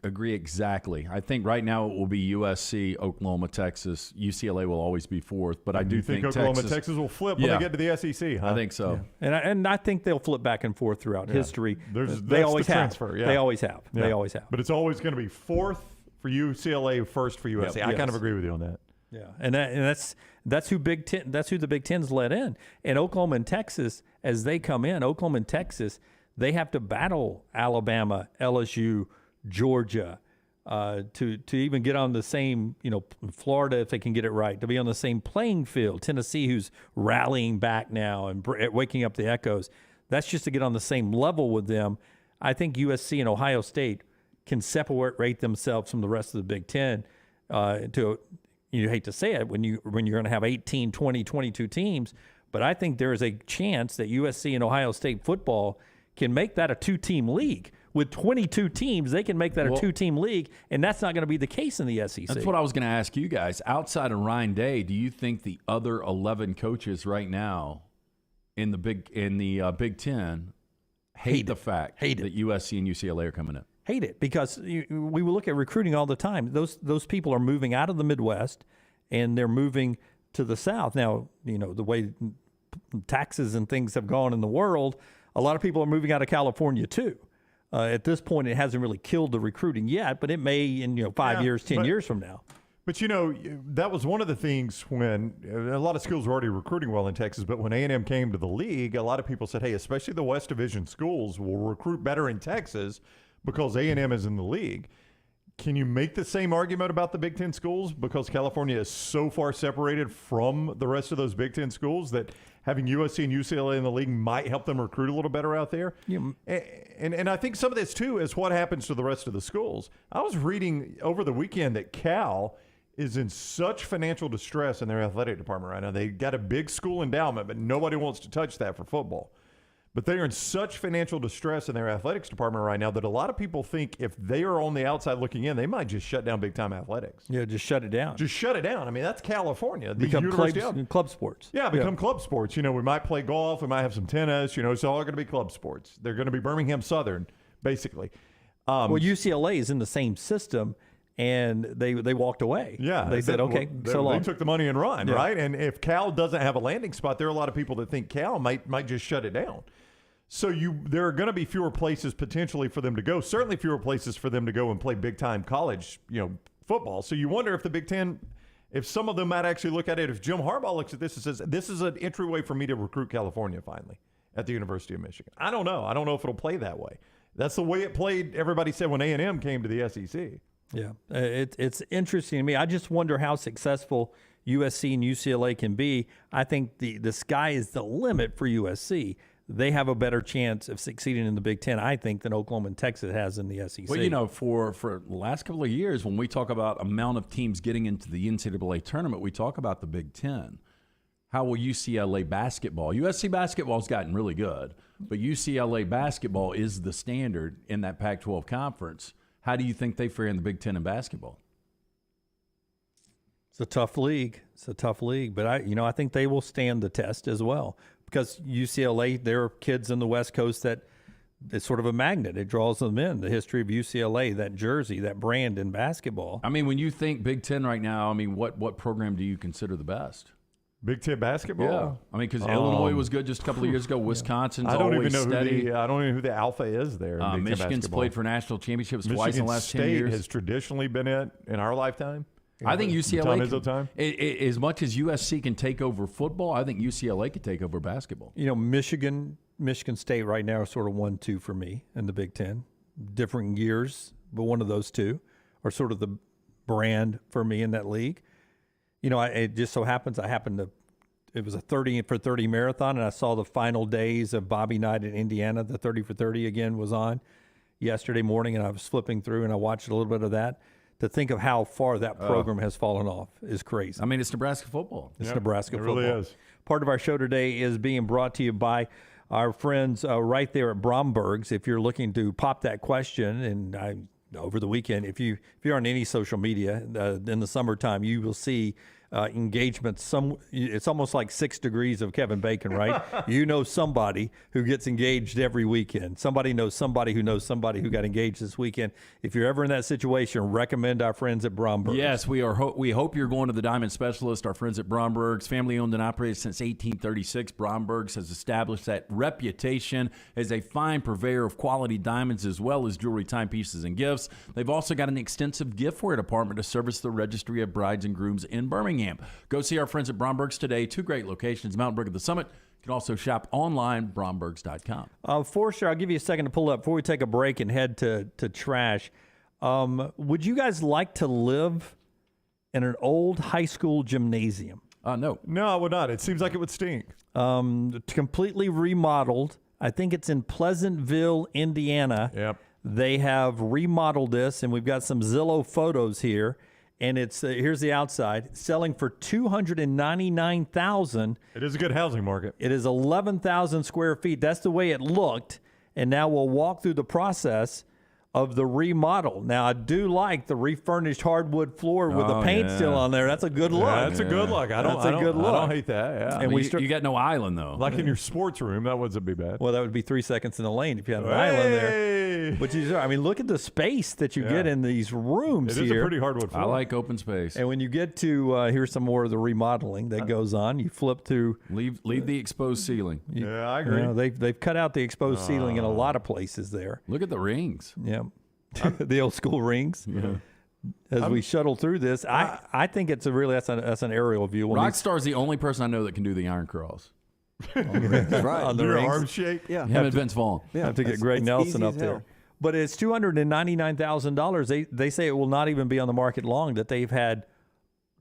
agree exactly. I think right now it will be USC, Oklahoma, Texas. UCLA will always be 4th, but I do think Oklahoma and Texas will flip when they get to the SEC. Huh? I think so. Yeah. And I think they'll flip back and forth throughout history. They always have. Transfer, yeah. They always have. Yeah. They always have. But it's always going to be 4th for UCLA, 1st for USC. Yep. I kind of agree with you on that. Yeah, and that's who the Big Ten's let in. And Oklahoma and Texas, as they come in, Oklahoma and Texas, they have to battle Alabama, LSU, Georgia, to even get on the same, Florida if they can get it right, to be on the same playing field. Tennessee, who's rallying back now and waking up the echoes, that's just to get on the same level with them. I think USC and Ohio State can separate themselves from the rest of the Big Ten to. You hate to say it when you're going to have 18, 20, 22 teams, but I think there is a chance that USC and Ohio State football can make that a 2-team league. With 22 teams, they can make that a 2-team league, and that's not going to be the case in the SEC. That's what I was going to ask you guys. Outside of Ryan Day, do you think the other 11 coaches right now in the Big Ten hate the fact that USC and UCLA are coming in? Hate it, because we will look at recruiting all the time. Those people are moving out of the Midwest and they're moving to the South. Now, the way taxes and things have gone in the world, a lot of people are moving out of California too. At this point, it hasn't really killed the recruiting yet, but it may in 5 years, 10 years from now. But, that was one of the things when a lot of schools were already recruiting well in Texas, but when A&M came to the league, a lot of people said, hey, especially the West Division schools will recruit better in Texas because A&M is in the league. Can you make the same argument about the Big Ten schools because California is so far separated from the rest of those Big Ten schools that having USC and UCLA in the league might help them recruit a little better out there? Yeah. And I think some of this, too, is what happens to the rest of the schools. I was reading over the weekend that Cal is in such financial distress in their athletic department right now. They got a big school endowment, but nobody wants to touch that for football. But they are in such financial distress in their athletics department right now that a lot of people think if they are on the outside looking in, they might just shut down big-time athletics. Yeah, just shut it down. Just shut it down. I mean, that's California. Become club sports. Yeah, become club sports. We might play golf. We might have some tennis. It's all going to be club sports. They're going to be Birmingham Southern, basically. Well, UCLA is in the same system. And they walked away. Yeah. They said, okay, so long. They took the money and run, right? And if Cal doesn't have a landing spot, there are a lot of people that think Cal might just shut it down. So there are going to be fewer places potentially for them to go, certainly fewer places for them to go and play big-time college, football. So you wonder if the Big Ten, if some of them might actually look at it, if Jim Harbaugh looks at this and says, this is an entryway for me to recruit California finally at the University of Michigan. I don't know. I don't know if it'll play that way. That's the way it played, everybody said, when A&M came to the SEC. Yeah, it's interesting to me. I just wonder how successful USC and UCLA can be. I think the sky is the limit for USC. They have a better chance of succeeding in the Big Ten, I think, than Oklahoma and Texas has in the SEC. Well, for the last couple of years, when we talk about amount of teams getting into the NCAA tournament, we talk about the Big Ten. How will UCLA basketball? USC basketball's gotten really good, but UCLA basketball is the standard in that Pac-12 conference. How do you think they fare in the Big Ten in basketball? It's a tough league. But I think they will stand the test as well because UCLA, there are kids in the West Coast that it's sort of a magnet. It draws them in. The history of UCLA, that jersey, that brand in basketball. I mean, when you think Big Ten right now, I mean, what program do you consider the best? Big Ten basketball? Yeah. I mean, because Illinois was good just a couple of years ago. Wisconsin's always steady. I don't even know who the alpha is there. In Michigan's played for national championships twice in the last 10 years. Michigan State has traditionally been it in our lifetime. I think UCLA, as much as USC can take over football, I think UCLA could take over basketball. Michigan State right now are sort of 1-2 for me in the Big Ten. Different years, but one of those two are sort of the brand for me in that league. It just so happens it was a 30 for 30 marathon, and I saw the final days of Bobby Knight in Indiana. The 30 for 30 again was on yesterday morning, and I was flipping through, and I watched a little bit of that. To think of how far that program has fallen off is crazy. I mean, it's Nebraska football. It's Nebraska football. It really is. Part of our show today is being brought to you by our friends right there at Bromberg's. If you're looking to pop that question, and over the weekend, if you're on any social media in the summertime, you will see engagements. It's almost like 6 degrees of Kevin Bacon, right? You know somebody who gets engaged every weekend. Somebody knows somebody who knows somebody who got engaged this weekend. If you're ever in that situation, recommend our friends at Bromberg's. Yes, we are. We hope you're going to the Diamond Specialist. Our friends at Bromberg's, family owned and operated since 1836. Bromberg's has established that reputation as a fine purveyor of quality diamonds as well as jewelry, timepieces, and gifts. They've also got an extensive giftware department to service the registry of brides and grooms in Birmingham. Go see our friends at Bromberg's today. 2 great locations, Mountain Brook at the Summit. You can also shop online, brombergs.com. Forrester, I'll give you a second to pull up before we take a break and head to trash. Would you guys like to live in an old high school gymnasium? No. No, I would not. It seems like it would stink. Completely remodeled. I think it's in Pleasantville, Indiana. Yep. They have remodeled this, and we've got some Zillow photos here. And it's here's the outside, selling for $299,000. It is a good housing market. It is 11,000 square feet. That's the way it looked. And now we'll walk through the process of the remodel. Now, I do like the refurnished hardwood floor with the paint still on there. That's a good look. Yeah, that's a good look. I don't hate that. Yeah. And you got no island, though. Like in your sports room, that wouldn't be bad. Well, that would be 3 seconds in the lane if you had an island there. But look at the space that you get in these rooms here. It is a pretty hardwood floor. I like open space. And when you get to, here's some more of the remodeling that goes on. You flip through. Leave the exposed ceiling. Yeah, I agree. They've cut out the exposed ceiling in a lot of places there. Look at the rings. Yeah. The old school rings. Yeah. as we shuttle through this. I think it's that's an aerial view. Rockstar's the only person I know that can do the iron cross. That's right. On the Your rings. arm shake? Yeah. Him and Vince Vaughn. Yeah. Have to get Greg it's Nelson easy up as there. hell. But it's $299,000. They say it will not even be on the market long, that they've had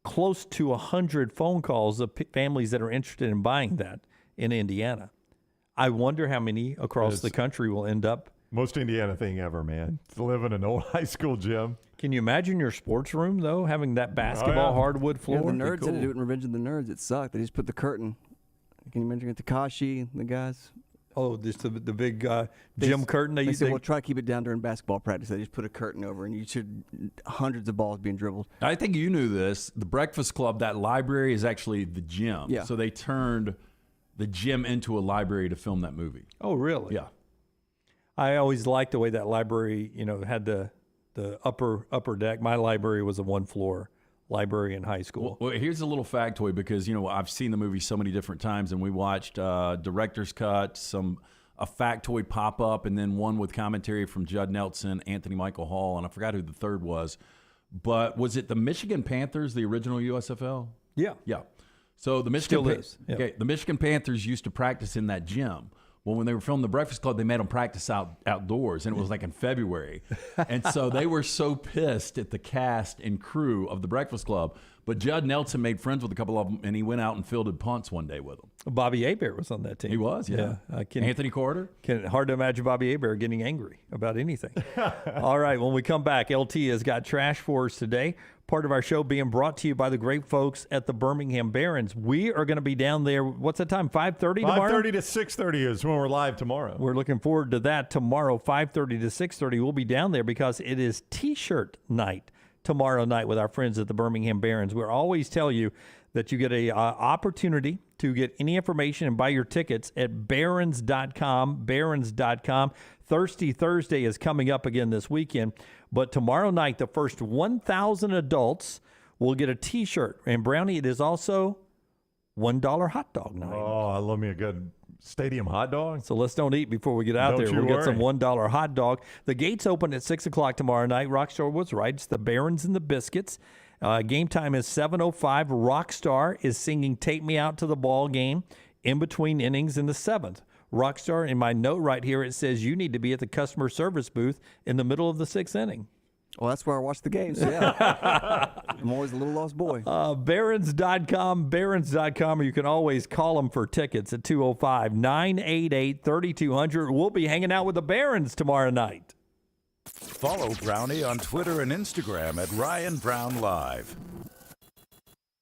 close to 100 phone calls of families that are interested in buying that in Indiana. I wonder how many across the country will end up. Most Indiana thing ever, man. To live in an old high school gym. Can you imagine your sports room, though, having that basketball hardwood Yeah, floor? the nerds had to do it in Revenge of the Nerds. It sucked. They just put the curtain. Can you imagine Takashi, the guys? Oh, just the big gym curtain. They said, well, try to keep it down during basketball practice. They just put a curtain over, and you should hundreds of balls being dribbled. I think you knew this. The Breakfast Club, that library is actually the gym. Yeah. So they turned the gym into a library to film that movie. Oh, really? Yeah. I always liked the way that library, had the upper deck. My library was a one-floor library in high school. Well, here's a little factoid because, I've seen the movie so many different times, and we watched director's cut, a factoid pop up, and then one with commentary from Judd Nelson, Anthony Michael Hall, and I forgot who the third was. But was it the Michigan Panthers, the original USFL? Yeah. Yeah. So the Michigan Still is. Yeah. Okay, the Michigan Panthers used to practice in that gym. Well, when they were filming The Breakfast Club, they made them practice outdoors, and it was like in February. And so they were so pissed at the cast and crew of The Breakfast Club. But Judd Nelson made friends with a couple of them, and he went out and fielded punts one day with them. Bobby Hebert was on that team. He was, yeah. Anthony Carter. Hard to imagine Bobby Hebert getting angry about anything. All right, when we come back, LT has got trash for us today. Part of our show being brought to you by the great folks at the Birmingham Barons. We are going to be down there. What's the time? 5:30 tomorrow? 5:30 to 6:30 is when we're live tomorrow. We're looking forward to that tomorrow, 5:30 to 6:30. We'll be down there because it is T-shirt night tomorrow night with our friends at the Birmingham Barons. We always tell you that you get a opportunity to get any information and buy your tickets at barons.com, barons.com. Thirsty Thursday is coming up again this weekend, but tomorrow night, the first 1,000 adults will get a T-shirt. And, Brownie, it is also $1 hot dog night. Oh, I love me a good stadium hot dog. So let's don't eat before we get out Don't there. you We'll get some worry. $1 hot dog. The gates open at 6 o'clock tomorrow night. Rockstar was right. It's the Barons and the Biscuits. Game time is 7:05. Rockstar is singing Take Me Out to the Ball Game in between innings in the 7th. Rockstar, in my note right here, it says you need to be at the customer service booth in the middle of the 6th inning. Well, that's where I watch the games. Yeah. I'm always a little lost boy. Barons.com, barons.com, or you can always call them for tickets at 205-988-3200. We'll be hanging out with the Barons tomorrow night. Follow Brownie on Twitter and Instagram at Ryan Brown Live.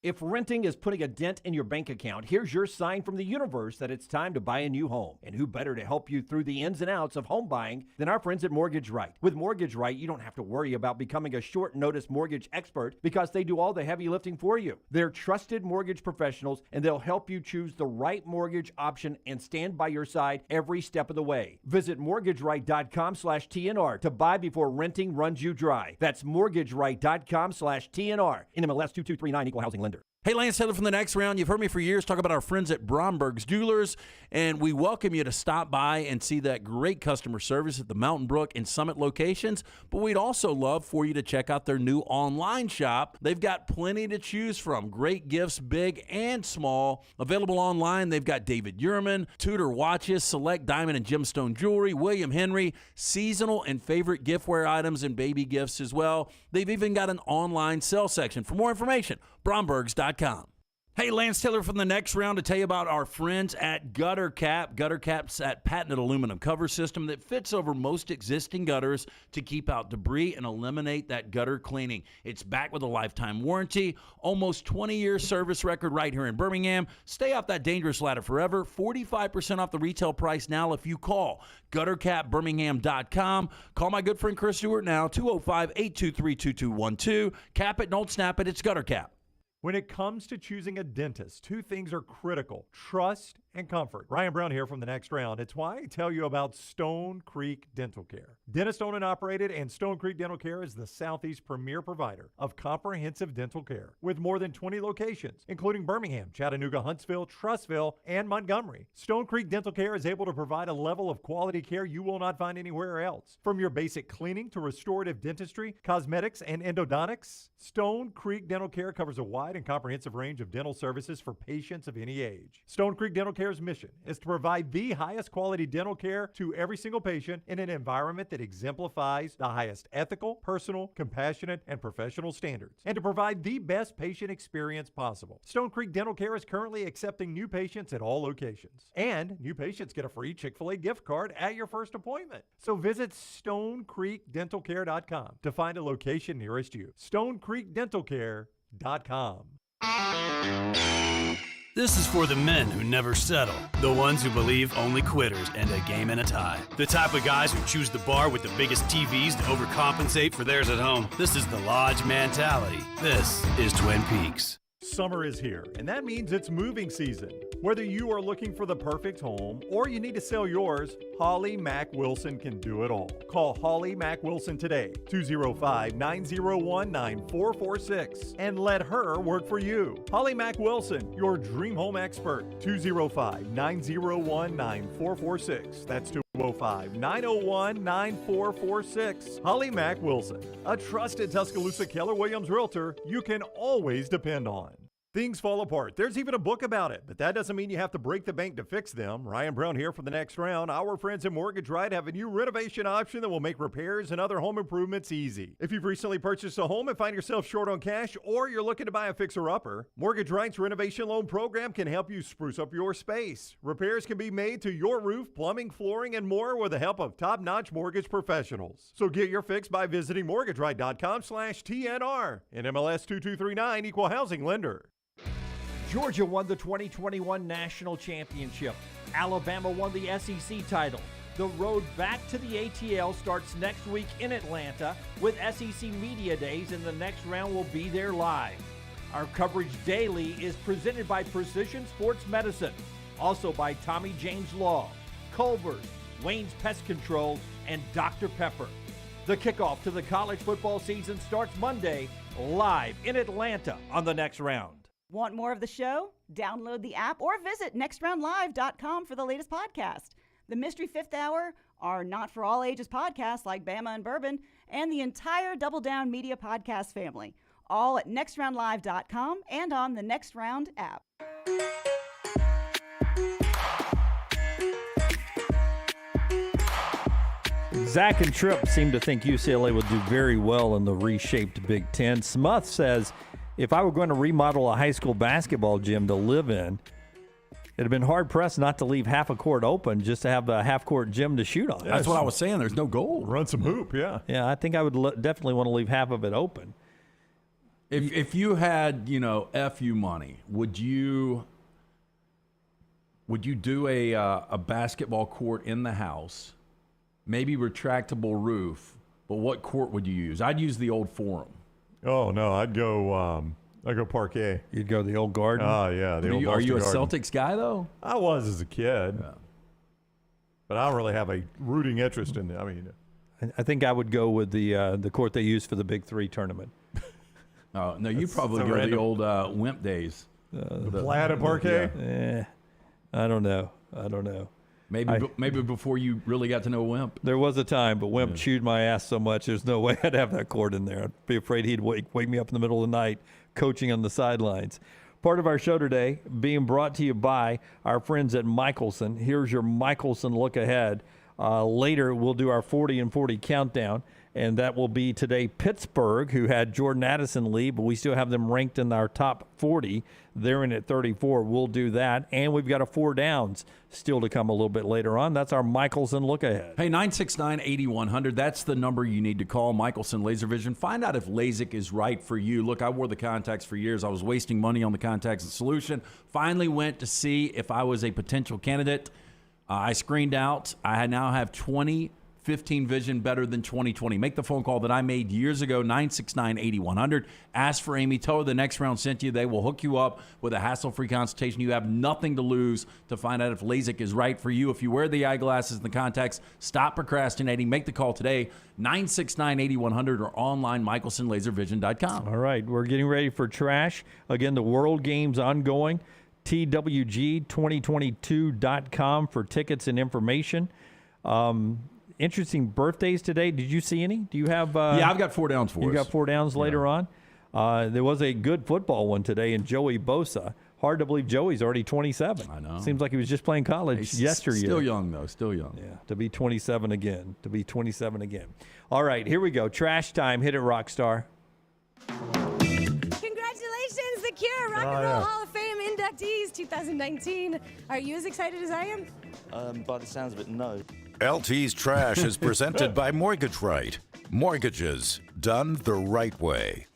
If renting is putting a dent in your bank account, here's your sign from the universe that it's time to buy a new home. And who better to help you through the ins and outs of home buying than our friends at Mortgage Right. With Mortgage Right, you don't have to worry about becoming a short notice mortgage expert because they do all the heavy lifting for you. They're trusted mortgage professionals, and they'll help you choose the right mortgage option and stand by your side every step of the way. Visit mortgageright.com/TNR to buy before renting runs you dry. That's mortgageright.com/TNR. NMLS 2239, Equal Housing Lender. Hey, Lance Taylor from the Next Round. You've heard me for years talk about our friends at Bromberg's Jewelers, and we welcome you to stop by and see that great customer service at the Mountain Brook and Summit locations. But we'd also love for you to check out their new online shop. They've got plenty to choose from. Great gifts, big and small. Available online, they've got David Yurman, Tudor watches, select diamond and gemstone jewelry, William Henry, seasonal and favorite giftware items, and baby gifts as well. They've even got an online sale section. For more information, brombergs.com. Hey, Lance Taylor from the Next Round to tell you about our friends at Gutter Cap. Gutter Cap's that patented aluminum cover system that fits over most existing gutters to keep out debris and eliminate that gutter cleaning. It's backed with a lifetime warranty, almost 20-year service record right here in Birmingham. Stay off that dangerous ladder forever. 45% off the retail price now if you call guttercapbirmingham.com. Call my good friend Chris Stewart now, 205-823-2212. Cap it, don't snap it. It's Gutter Cap. When it comes to choosing a dentist, two things are critical: trust and comfort. Ryan Brown here from the Next Round. It's why I tell you about Stone Creek Dental Care. Dentist owned and operated, and Stone Creek Dental Care is the Southeast premier provider of comprehensive dental care with more than 20 locations, including Birmingham, Chattanooga, Huntsville, Trussville, and Montgomery. Stone Creek Dental Care is able to provide a level of quality care you will not find anywhere else. From your basic cleaning to restorative dentistry, cosmetics, and endodontics, Stone Creek Dental Care covers a wide and comprehensive range of dental services for patients of any age. Stone Creek Dental Care's mission is to provide the highest quality dental care to every single patient in an environment that exemplifies the highest ethical, personal, compassionate, and professional standards, and to provide the best patient experience possible. Stone Creek Dental Care is currently accepting new patients at all locations, and new patients get a free Chick-fil-A gift card at your first appointment. So visit StoneCreekDentalCare.com to find a location nearest you. StoneCreekDentalCare.com. This is for the men who never settle, the ones who believe only quitters end a game in a tie, the type of guys who choose the bar with the biggest TVs to overcompensate for theirs at home. This is the Lodge mentality. This is Twin Peaks. Summer is here, and that means it's moving season. Whether you are looking for the perfect home or you need to sell yours, Holly Mack Wilson can do it all. Call Holly Mack Wilson today, 205-901-9446, and let her work for you. Holly Mack Wilson, your dream home expert, 205-901-9446. That's 205-901-9446. Holly Mack Wilson, a trusted Tuscaloosa Keller Williams realtor you can always depend on. Things fall apart. There's even a book about it, but that doesn't mean you have to break the bank to fix them. Ryan Brown here for the Next Round. Our friends at Mortgage Right have a new renovation option that will make repairs and other home improvements easy. If you've recently purchased a home and find yourself short on cash, or you're looking to buy a fixer-upper, Mortgage Right's renovation loan program can help you spruce up your space. Repairs can be made to your roof, plumbing, flooring, and more with the help of top-notch mortgage professionals. So get your fix by visiting mortgageright.com/TNR. And MLS 2239, Equal Housing Lender. Georgia won the 2021 National Championship. Alabama won the SEC title. The road back to the ATL starts next week in Atlanta with SEC Media Days, and the Next Round will be there live. Our coverage daily is presented by Precision Sports Medicine, also by Tommy James Law, Culver's, Wayne's Pest Control, and Dr. Pepper. The kickoff to the college football season starts Monday, live in Atlanta on the Next Round. Want more of the show? Download the app or visit nextroundlive.com for the latest podcast. The Mystery Fifth Hour, our Not For All Ages podcast like Bama and Bourbon, and the entire Double Down Media podcast family, all at nextroundlive.com and on the Next Round app. Zach and Tripp seem to think UCLA will do very well in the reshaped Big Ten. Smuth says, if I were going to remodel a high school basketball gym to live in, it'd have been hard-pressed not to leave half a court open just to have a half-court gym to shoot on. That's what I was saying. There's no goal. Run some hoop, yeah. Yeah, I think I would definitely want to leave half of it open. If you had, FU money, would you do a basketball court in the house, maybe retractable roof, but what court would you use? I'd use the old Forum. Oh, no, I'd go parquet. You'd go the old Garden? Oh, yeah, the old Are you a Garden. Celtics guy, though? I was as a kid. Yeah. But I don't really have a rooting interest in it. I think I would go with the court they used for the Big Three tournament. Oh, no, you probably go the old Wimp days. The plaid and parquet? Yeah. I don't know. Maybe before you really got to know Wimp. There was a time, but Wimp chewed my ass so much, there's no way I'd have that court in there. I'd be afraid he'd wake me up in the middle of the night coaching on the sidelines. Part of our show today being brought to you by our friends at Michelson. Here's your Michelson look ahead. Later, we'll do our 40 and 40 countdown, and that will be today Pittsburgh, who had Jordan Addison leave, but we still have them ranked in our top 40. They're in at 34. We'll do that, and we've got a 4 downs still to come a little bit later on. That's our Michelson look ahead. Hey, 969-8100, that's the number you need to call. Michelson Laser Vision. Find out if LASIK is right for you. Look, I wore the contacts for years. I was wasting money on the contacts and solution. Finally went to see if I was a potential candidate. I screened out. I now have 20 15 vision better than 2020. Make the phone call that I made years ago, 969-8100. Ask for Amy. Tell her the next round sent you. They will hook you up with a hassle-free consultation. You have nothing to lose to find out if LASIK is right for you. If you wear the eyeglasses and the contacts, stop procrastinating. Make the call today, 969-8100 or online, michelsonlaservision.com. All right, we're getting ready for trash. Again, the World Games ongoing. TWG2022.com for tickets and information. Interesting birthdays today. Did you see any? Do you have? Yeah, I've got 4 downs for us. You got 4 downs later on. There was a good football one today in Joey Bosa. Hard to believe Joey's already 27. I know. Seems like he was just playing college yesteryear. Still young, though. Still young. Yeah, to be 27 again. All right, here we go. Trash time. Hit it, Rockstar. Congratulations, The Cure, Rock and Roll Hall of Fame inductees 2019. Are you as excited as I am? By the sounds of it, no. LT's Trash is presented by Mortgage Right. Mortgages done the right way.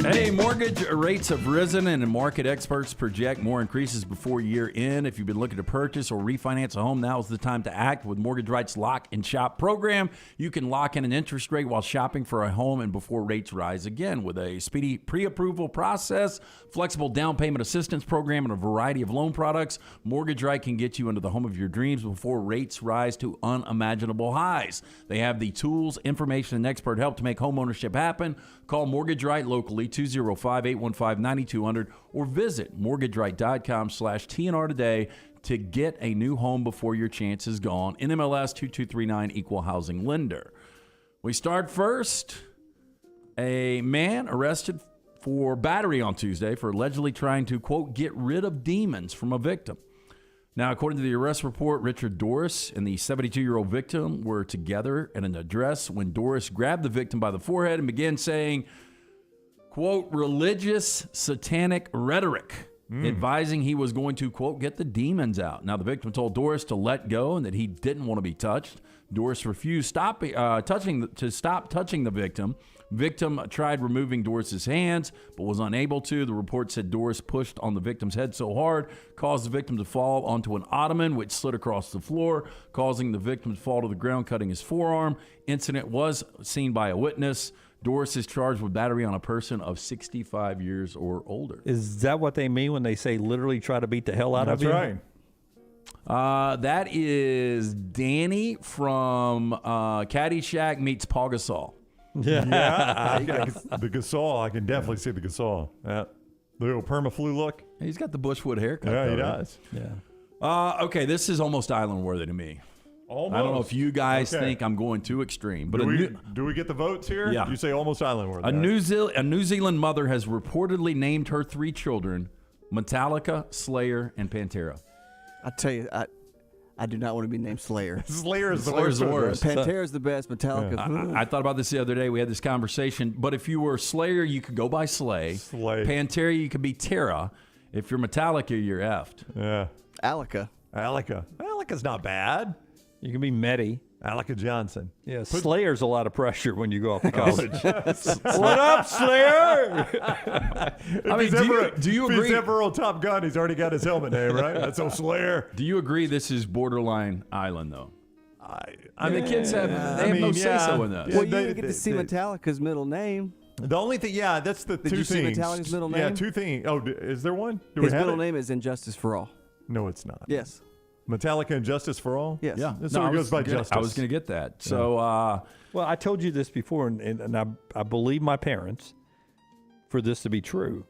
Hey, mortgage rates have risen, and market experts project more increases before year end. If you've been looking to purchase or refinance a home, now is the time to act. With Mortgage Right's Lock and Shop program, you can lock in an interest rate while shopping for a home and before rates rise again. With a speedy pre-approval process, flexible down payment assistance program, and a variety of loan products, Mortgage Right can get you into the home of your dreams before rates rise to unimaginable highs. They have the tools, information, and expert help to make home ownership happen. Call Mortgage Right locally, 205-815-9200, or visit mortgageright.com/TNR today to get a new home before your chance is gone. NMLS 2239, Equal Housing Lender. We start first. A man arrested for battery on Tuesday for allegedly trying to, quote, get rid of demons from a victim. Now, according to the arrest report, Richard Doris and the 72-year-old victim were together at an address when Doris grabbed the victim by the forehead and began saying, quote, religious satanic rhetoric, advising he was going to, quote, get the demons out. Now, the victim told Doris to let go and that he didn't want to be touched. Doris refused to stop touching the victim. Victim tried removing Doris's hands, but was unable to. The report said Doris pushed on the victim's head so hard, caused the victim to fall onto an ottoman, which slid across the floor, causing the victim to fall to the ground, cutting his forearm. Incident was seen by a witness. Doris is charged with battery on a person of 65 years or older. Is that what they mean when they say literally try to beat the hell out of you? That's right. That is Danny from Caddyshack meets Paul Gasol. Yeah, the Gasol. I can definitely see the Gasol. Yeah. The little perma-flu look. He's got the Bushwood haircut. Yeah, though, he right? does. Yeah. Okay, this is almost island worthy to me. Almost. I don't know if you guys Okay. think I'm going too extreme, but do we get the votes here? Yeah. You say almost island worthy. a New Zealand mother has reportedly named her 3 children Metallica, Slayer, and Pantera. I tell you, I do not want to be named Slayer. Slayer is the Slayer's the worst. Pantera is the best. Metallica. I thought about this the other day. We had this conversation. But if you were Slayer, you could go by Slay. Pantera, you could be Terra. If you're Metallica, you're effed. Yeah. Alika. Alika's not bad. You can be Medi. Alika Johnson. Yeah, Slayer's a lot of pressure when you go off to college. What up, Slayer? I mean, do you If agree? he's ever on Top Gun, he's already got his helmet name, right? That's so Slayer. Do you agree this is borderline island, though? I mean, the kids have no say-so in this. Well, you didn't get to see Metallica's middle name. The only thing, that's the Did two you see things. Metallica's middle Yeah, name? 2 things. Oh, is there one? Do His we have middle it? name is Injustice for All. No, it's not. Yes. Metallica and Justice for All? Yes. Yeah. So it goes by Justice. I was going to get that. So, Well, I told you this before, and I believe my parents for this to be true.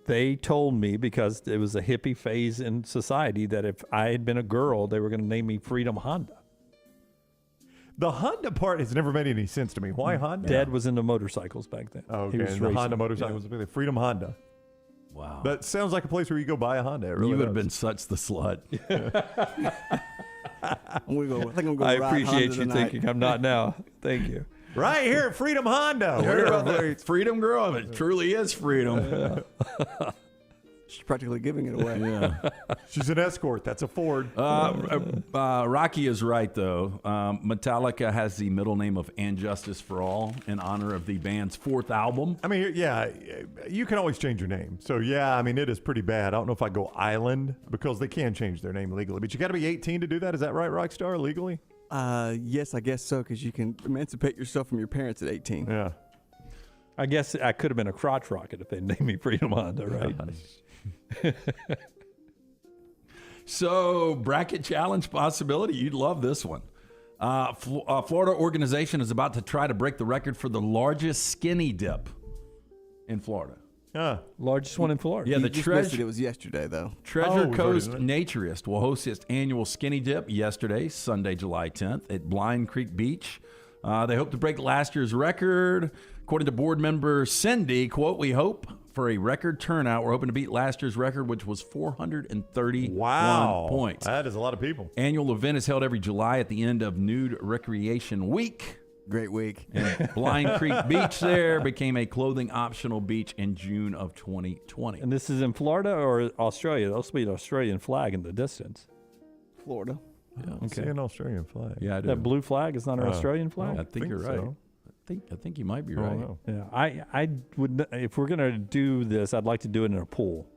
They told me, because it was a hippie phase in society, that if I had been a girl, they were going to name me Freedom Honda. The Honda part has never made any sense to me. Why Honda? Dad was into motorcycles back then. Oh, He okay. was And the racing. Honda motorcycle was the Freedom Honda. wow. That sounds like a place where you go buy a Honda. It really You would have does. been such the slut. I'm gonna go. I think I'm gonna I ride appreciate Honda you tonight. thinking. I'm not now. Thank you. Right here at Freedom Honda. Heard about that freedom, girl? It truly is freedom. She's practically giving it away. Yeah. She's an escort. That's a Ford. Rocky is right, though. Metallica has the middle name of And Justice for All in honor of the band's 4th album. I mean, yeah, you can always change your name. So, yeah, I mean, it is pretty bad. I don't know if I go Island because they can change their name legally. But you got to be 18 to do that. Is that right, Rockstar, legally? Yes, I guess so, because you can emancipate yourself from your parents at 18. Yeah. I guess I could have been a crotch rocket if they named me Freedom Honda, right? So, bracket challenge possibility. You'd love this one. Florida organization is about to try to break the record for the largest skinny dip in Florida. Largest one in Florida. Yeah, You just missed it. It was yesterday, though. Treasure Coast Naturist will host its annual skinny dip yesterday, Sunday, July 10th, at Blind Creek Beach. They hope to break last year's record. According to board member Cindy, quote, "We hope for a record turnout. We're hoping to beat last year's record, which was 431 points." That is a lot of people. Annual event is held every July at the end of Nude Recreation Week. Great week. And Blind Creek Beach there became a clothing optional beach in June of 2020. And this is in Florida or Australia? There'll be an Australian flag in the distance. Florida. Yeah. I see an Australian flag. Yeah, I do. That blue flag is not an Australian flag? I think you're right. so. I think you might be right. No. Yeah, I would. If we're gonna do this, I'd like to do it in a pool.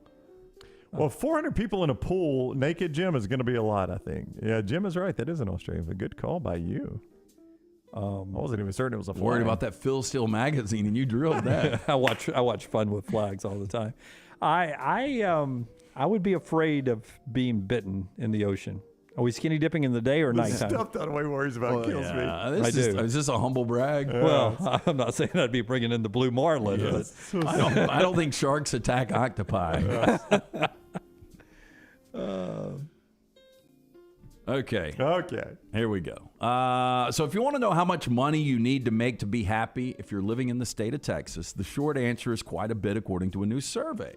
Well, 400 people in a pool, naked Jim, is going to be a lot, I think. Yeah, Jim is right. That is an Australian. A good call by you. I wasn't even certain it was a flag. Worried about that Phil Steele magazine, and you drilled that. I watch Fun with Flags all the time. I would be afraid of being bitten in the ocean. Are we skinny dipping in the day or This nighttime? stuff Dunaway worries about kills me. Is this a humble brag? Well, I'm not saying I'd be bringing in the blue marlin, but I don't think sharks attack octopi. Okay. Here we go. So if you want to know how much money you need to make to be happy if you're living in the state of Texas, the short answer is quite a bit according to a new survey.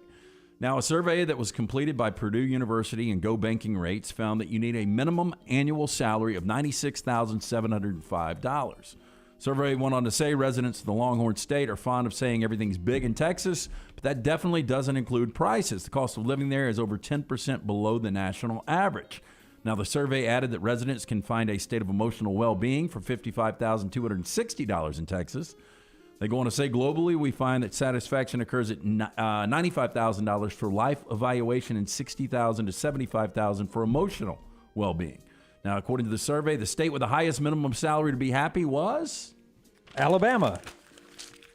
Now, a survey that was completed by Purdue University and Go Banking Rates found that you need a minimum annual salary of $96,705. Survey went on to say residents of the Longhorn State are fond of saying everything's big in Texas, but that definitely doesn't include prices. The cost of living there is over 10% below the national average. Now, the survey added that residents can find a state of emotional well-being for $55,260 in Texas. They go on to say globally, we find that satisfaction occurs at $95,000 for life evaluation and $60,000 to $75,000 for emotional well-being. Now, according to the survey, the state with the highest minimum salary to be happy was Alabama.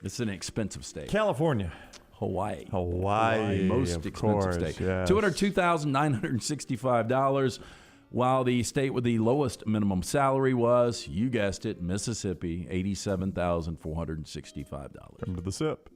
This is an expensive state. California. Hawaii. of Most expensive course, state. yes. $202,965. While the state with the lowest minimum salary was, you guessed it, Mississippi, $87,465. Come to the SIP.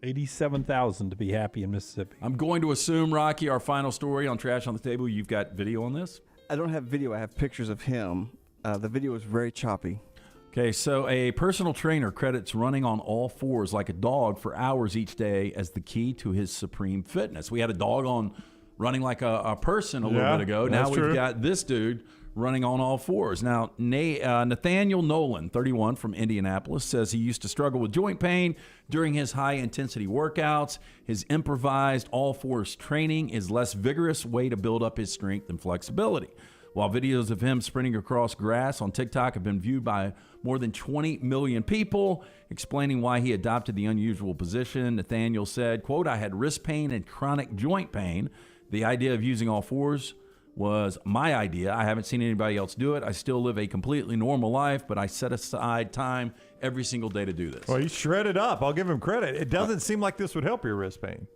$87,000 to be happy in Mississippi. I'm going to assume, Rocky, our final story on Trash on the Table, you've got video on this? I don't have video. I have pictures of him. The video is very choppy. Okay, so a personal trainer credits running on all fours like a dog for hours each day as the key to his supreme fitness. We had a dog on running like a person a little bit ago. Now we've got this dude running on all fours. Now, Nathaniel Nolan, 31, from Indianapolis, says he used to struggle with joint pain during his high-intensity workouts. His improvised all-fours training is less vigorous way to build up his strength and flexibility. While videos of him sprinting across grass on TikTok have been viewed by more than 20 million people, explaining why he adopted the unusual position, Nathaniel said, quote, "I had wrist pain and chronic joint pain. The idea of using all fours was my idea. I haven't seen anybody else do it. I still live a completely normal life, but I set aside time every single day to do this." Well, he's shredded up. I'll give him credit. It doesn't seem like this would help your wrist pain.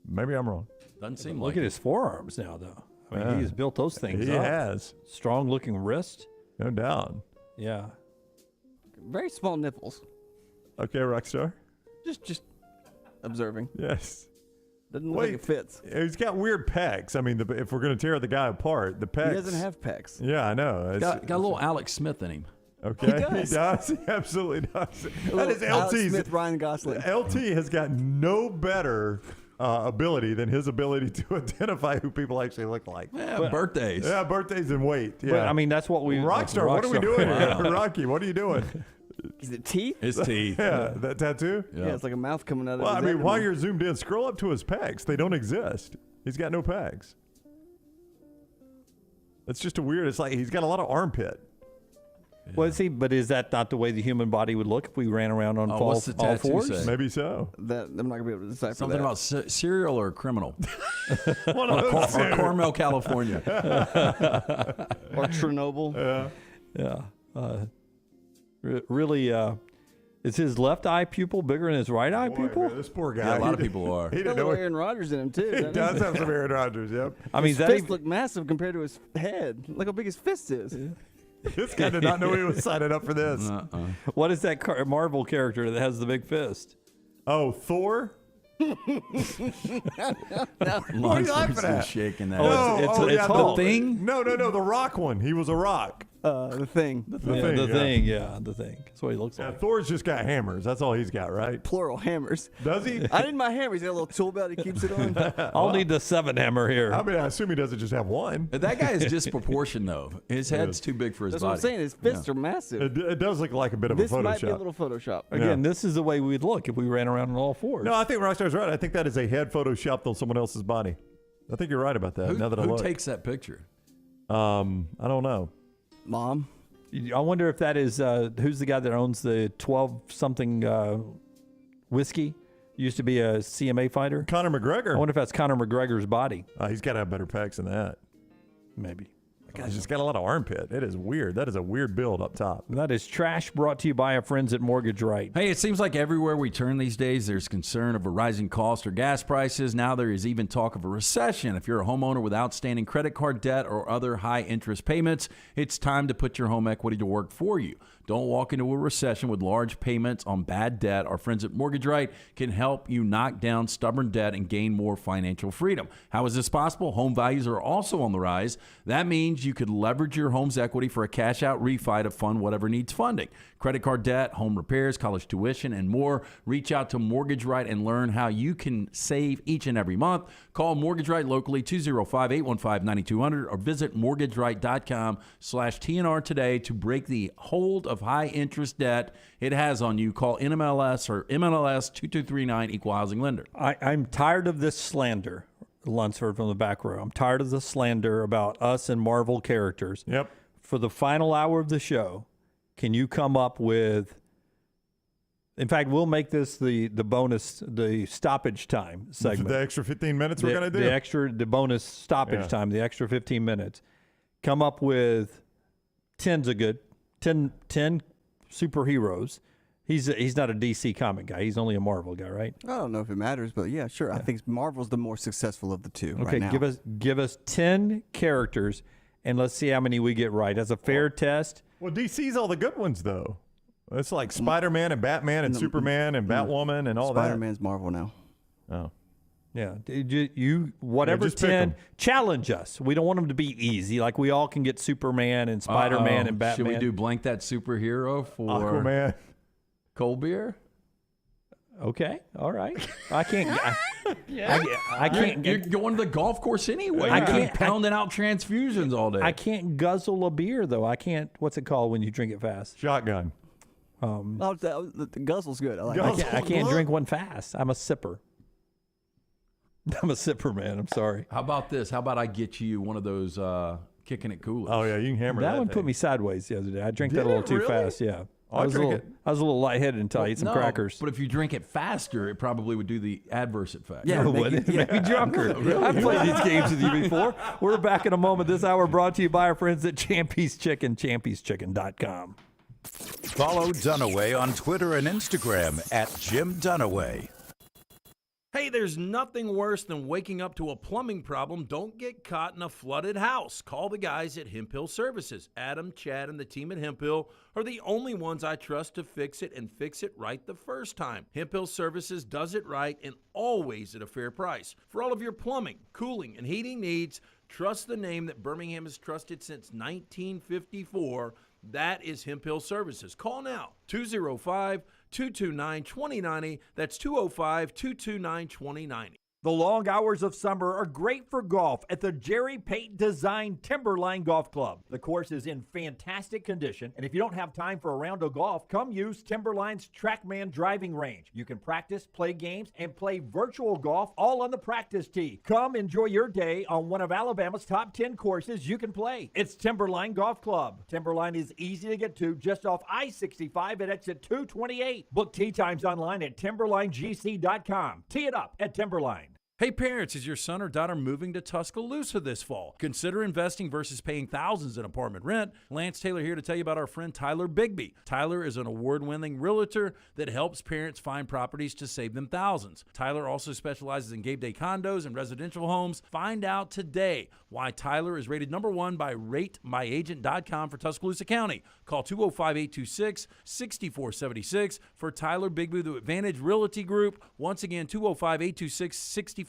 Maybe I'm wrong. Doesn't seem Look like at it. his forearms now, though. I mean, he's built those things He up. has. Strong-looking wrist. No doubt. Yeah. Very small nipples. Okay, Rockstar. Just observing. Yes. Doesn't look like it fits. He's got weird pecs. I mean, if we're going to tear the guy apart, the pecs. He doesn't have pecs. Yeah, I know. Got a little Alex Smith in him. Okay, He does. He absolutely does. A That is little Alex LT's. Smith, Ryan Gosling. LT has got no better ability than his ability to identify who people actually look like. Yeah, birthdays. Yeah, birthdays and weight. Yeah. But, I mean, that's what we... Rockstar, what are we doing here? Rocky, what are you doing? Is it teeth? His teeth. Yeah, that tattoo? Yeah, it's like a mouth coming out of Well, I his mean, while abdomen. you're zoomed in, scroll up to his pecs. They don't exist. He's got no pecs. It's just a weird, it's like he's got a lot of armpit. Well, see, but is that not the way the human body would look if we ran around on all what's the tattoo fours? say? Maybe so. I'm not gonna be able to decipher Something that. about cereal or criminal. One of those or two. Carmel, California. Or Chernobyl. Yeah. Really, is his left eye pupil bigger than his right eye pupil? Man, this poor guy. Yeah, a lot of people are. He Got a didn't know little Aaron Rodgers in him too. He doesn't does have some Aaron Rodgers, yep. I mean, his fist look massive compared to his head. Look how big his fist is. This guy did not know he was signing up for this. what is that Marvel character that has the big fist? Oh, Thor? What are you laughing at? Shaking that. It's the Hulk. Thing? No, the Rock one. He was a rock. The Thing. The thing. That's what he looks Yeah, like. Thor's just got hammers. That's all he's got, right? Plural hammers. Does he? I need my hammer. He's got a little tool belt he keeps it on. I'll need the 7 hammer here. I mean, I assume he doesn't just have one. That guy is disproportioned, though. His head's too big for his That's body. what I'm saying. His fists are massive. It does look like a bit of This a Photoshop. might be a little Photoshop. Again, this is the way we'd look if we ran around on all fours. No, I think Rockstar's right. I think that is a head photoshopped on someone else's body. I think you're right about that. Now that I Who look, takes that picture? I don't know. Mom. I wonder if that is who's the guy that owns the 12-something whiskey? Used to be a CMA fighter. Conor McGregor. I wonder if that's Conor McGregor's body. He's got to have better pecs than that. Maybe. Guy's just got a lot of armpit. It is weird. That is a weird build up top. That is trash brought to you by our friends at Mortgage Right. Hey, it seems like everywhere we turn these days, there's concern of a rising cost or gas prices. Now there is even talk of a recession. If you're a homeowner with outstanding credit card debt or other high interest payments, it's time to put your home equity to work for you. Don't walk into a recession with large payments on bad debt. Our friends at Mortgage Right can help you knock down stubborn debt and gain more financial freedom. How is this possible? Home values are also on the rise. That means you could leverage your home's equity for a cash-out refi to fund whatever needs funding. Credit card debt, home repairs, college tuition, and more. Reach out to Mortgage Right and learn how you can save each and every month. Call Mortgage Right locally, 205-815-9200, or visit mortgageright.com/TNR today to break the hold of high interest debt it has on you. Call NMLS or MLS 2239 Equal Housing Lender. I'm tired of this slander, Lunsford from the back row. I'm tired of the slander about us and Marvel characters. Yep. For the final hour of the show, can you come up with, in fact, we'll make this the bonus, the stoppage time segment. The extra 15 minutes we're going to do. The bonus stoppage time, the extra 15 minutes. Come up with 10 superheroes. He's not a DC comic guy. He's only a Marvel guy, right? I don't know if it matters, but yeah, sure. I think Marvel's the more successful of the two right now. give us 10 characters, and let's see how many we get right. As a fair test. Well, DC's all the good ones, though. It's like Spider-Man and Batman and Superman and Batwoman and all that. Spider-Man's Marvel now. Oh. Yeah. Whatever 10, challenge us. We don't want them to be easy. Like we all can get Superman and Spider-Man and Batman. Should we do blank that superhero for Aquaman? Cold beer? Okay. All right. I can't. I can't. You're going to the golf course anyway. I can't pounding out transfusions all day. I can't guzzle a beer though. I can't. What's it called when you drink it fast? Shotgun. The guzzle's good. I like I can't drink one fast. I'm a sipper. I'm a sipper, man. I'm sorry. How about this? How about I get you one of those kicking it coolers? Oh yeah, you can hammer that. That one thing. put me sideways the other day. I drank Did that a little it too really? fast. Yeah. Oh, I was a little lightheaded until I ate some No, crackers. But if you drink it faster, it probably would do the adverse effect. Yeah, it would. Make me drunker. I've played these games with you before. We're back in a moment. This hour brought to you by our friends at Champy's Chicken, champyschicken.com. Follow Dunaway on Twitter and Instagram at Jim Dunaway. Hey, there's nothing worse than waking up to a plumbing problem. Don't get caught in a flooded house. Call the guys at Hemp Hill Services. Adam, Chad, and the team at Hemp Hill are the only ones I trust to fix it and fix it right the first time. Hemp Hill Services does it right and always at a fair price. For all of your plumbing, cooling, and heating needs, trust the name that Birmingham has trusted since 1954. That is Hemp Hill Services. Call now, 205-229-2090. That's 205-229-2090. The long hours of summer are great for golf at the Jerry Pate designed Timberline Golf Club. The course is in fantastic condition, and if you don't have time for a round of golf, come use Timberline's TrackMan driving range. You can practice, play games, and play virtual golf all on the practice tee. Come enjoy your day on one of Alabama's top 10 courses you can play. It's Timberline Golf Club. Timberline is easy to get to just off I-65 at exit 228. Book tee times online at timberlinegc.com. Tee it up at Timberline. Hey parents, is your son or daughter moving to Tuscaloosa this fall? Consider investing versus paying thousands in apartment rent. Lance Taylor here to tell you about our friend Tyler Bigby. Tyler is an award-winning realtor that helps parents find properties to save them thousands. Tyler also specializes in Gabe Day condos and residential homes. Find out today why Tyler is rated #1 by RateMyAgent.com for Tuscaloosa County. Call 205-826-6476 for Tyler Bigby, the Advantage Realty Group. Once again, 205-826-6476.